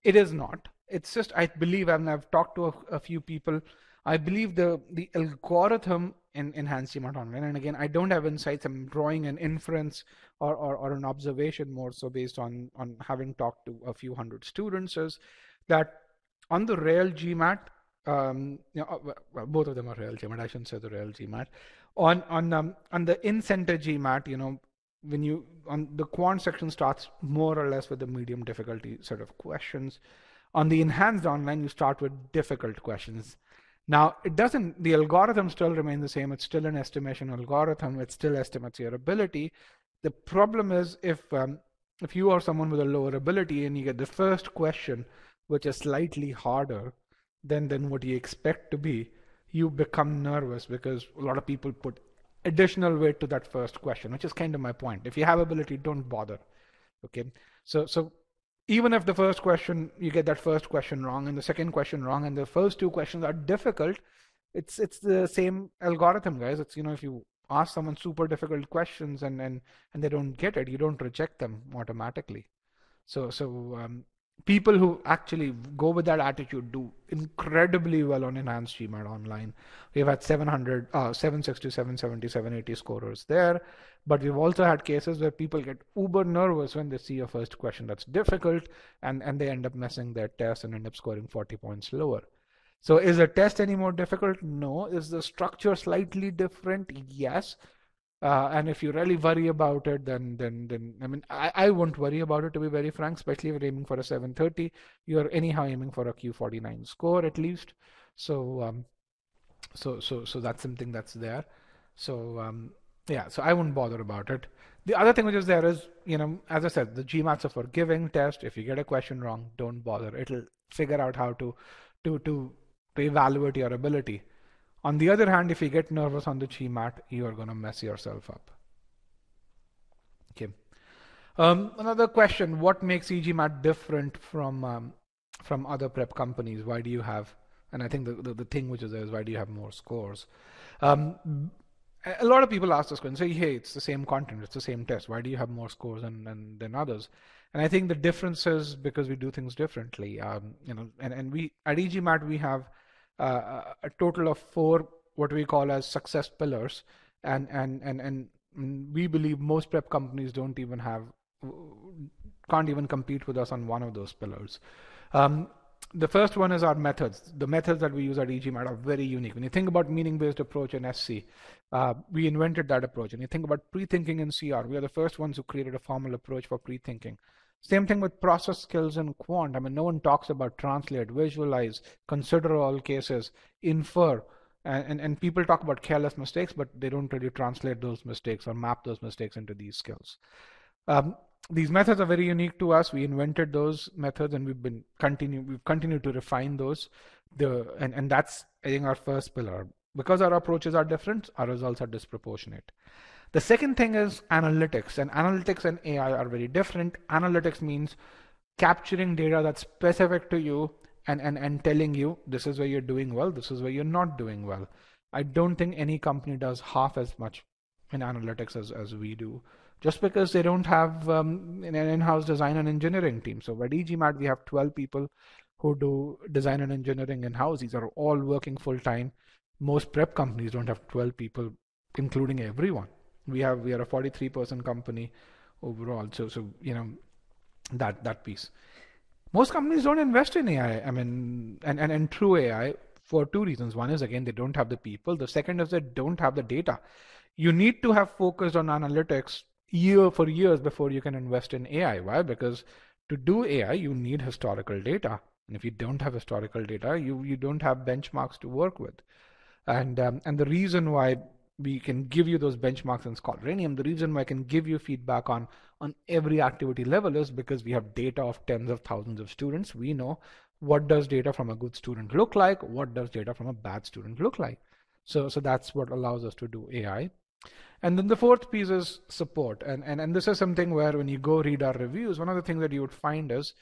is not. It's just, I believe, and I've talked to a few people, I believe the algorithm in enhanced GMAT Online, and again, I don't have insights, I'm drawing an inference or an observation more so based on having talked to a few hundred students, is that on the real GMAT, both of them are real GMAT, I shouldn't say the real GMAT. On the in-center GMAT, when you, on the quant section starts more or less with the medium difficulty sort of questions. On the enhanced online, you start with difficult questions. Now, the algorithm still remains the same. It's still an estimation algorithm. It still estimates your ability. The problem is if you are someone with a lower ability and you get the first question, which is slightly harder than what you expect to be, you become nervous because a lot of people put additional weight to that first question, which is kind of my point. If you have ability, don't bother. Okay. So even if the first question, you get that first question wrong and the second question wrong and the first two questions are difficult, it's the same algorithm, guys. It's, if you ask someone super difficult questions and they don't get it, you don't reject them automatically. So people who actually go with that attitude do incredibly well on enhanced GMAT Online. We've had 760, 770, 780 scorers there, but we've also had cases where people get uber nervous when they see a first question that's difficult and they end up messing their test and end up scoring 40 points lower. So is the test any more difficult? No. Is the structure slightly different? Yes. And if you really worry about it, then I mean, I won't worry about it, to be very frank, especially if you're aiming for a 730. You're anyhow aiming for a Q49 score at least. So so that's something that's there. So Yeah, so I wouldn't bother about it. The other thing which is there is, as I said, the GMAT's a forgiving test. If you get a question wrong, don't bother. It'll figure out how to to to evaluate your ability. On the other hand, if you get nervous on the GMAT, you are gonna mess yourself up. Okay. Another question: what makes eGMAT different from other prep companies? Why do you have? And I think the thing which is there is, why do you have more scores? Um, a lot of people ask this question, say, hey, it's the same content, it's the same test. Why do you have more scores than others? And I think the difference is because we do things differently. And we at eGMAT we have a total of 4 what we call as success pillars, and we believe most prep companies can't even compete with us on one of those pillars. Um, the first one is our methods. The methods that we use at eGMAT are very unique. When you think about meaning-based approach in SC, we invented that approach. And you think about pre-thinking in CR, we are the first ones who created a formal approach for pre-thinking. Same thing with process skills in quant. I mean, no one talks about translate, visualize, consider all cases, infer, and people talk about careless mistakes, but they don't really translate those mistakes or map those mistakes into these skills. These methods are very unique to us. We invented those methods, and we've continued to refine those. And that's, I think, our first pillar. Because our approaches are different, our results are disproportionate. The second thing is analytics, and analytics and AI are very different. Analytics means capturing data that's specific to you and telling you this is where you're doing well, this is where you're not doing well. I don't think any company does half as much in analytics as we do, just because they don't have an in-house design and engineering team. So at eGMAT, we have 12 people who do design and engineering in-house. These are all working full-time. Most prep companies don't have 12 people, including everyone. We are a 43% company overall. So that piece. Most companies don't invest in AI. I mean, and true AI for 2 reasons. One is, again, they don't have the people. The second is they don't have the data. You need to have focused on analytics for years before you can invest in AI. Why? Because to do AI, you need historical data. And if you don't have historical data, you don't have benchmarks to work with. And the reason why we can give you those benchmarks in Scholaranium, the reason why I can give you feedback on every activity level is because we have data of tens of thousands of students. We know what does data from a good student look like, what does data from a bad student look like. So that's what allows us to do AI. And then the fourth piece is support. And this is something where when you go read our reviews, one of the things that you would find is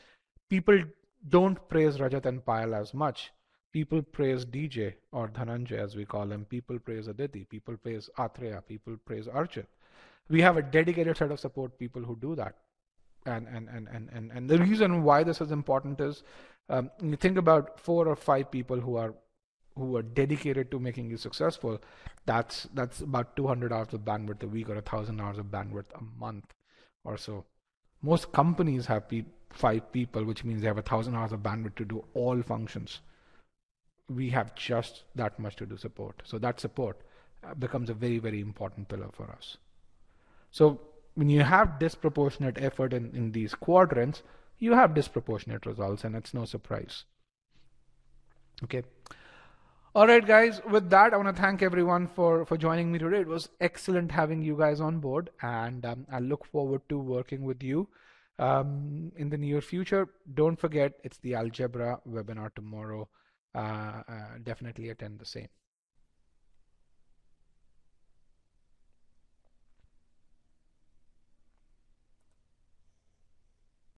people don't praise Rajat and Payal as much. People praise DJ or Dhananjay, as we call him. People praise Aditi. People praise Atreya. People praise Archit. We have a dedicated set of support people who do that. And the reason why this is important is you think about 4 or 5 people who are dedicated to making you successful. That's about 200 hours of bandwidth a week or 1,000 hours of bandwidth a month or so. Most companies have 5 people, which means they have 1,000 hours of bandwidth to do all functions. We have just that much to do support. So that support becomes a very, very important pillar for us. So when you have disproportionate effort in these quadrants, you have disproportionate results, and it's no surprise. Okay. All right, guys, with that, I want to thank everyone for joining me today. It was excellent having you guys on board, and I look forward to working with you in the near future. Don't forget, it's the algebra webinar tomorrow. Definitely attend the same.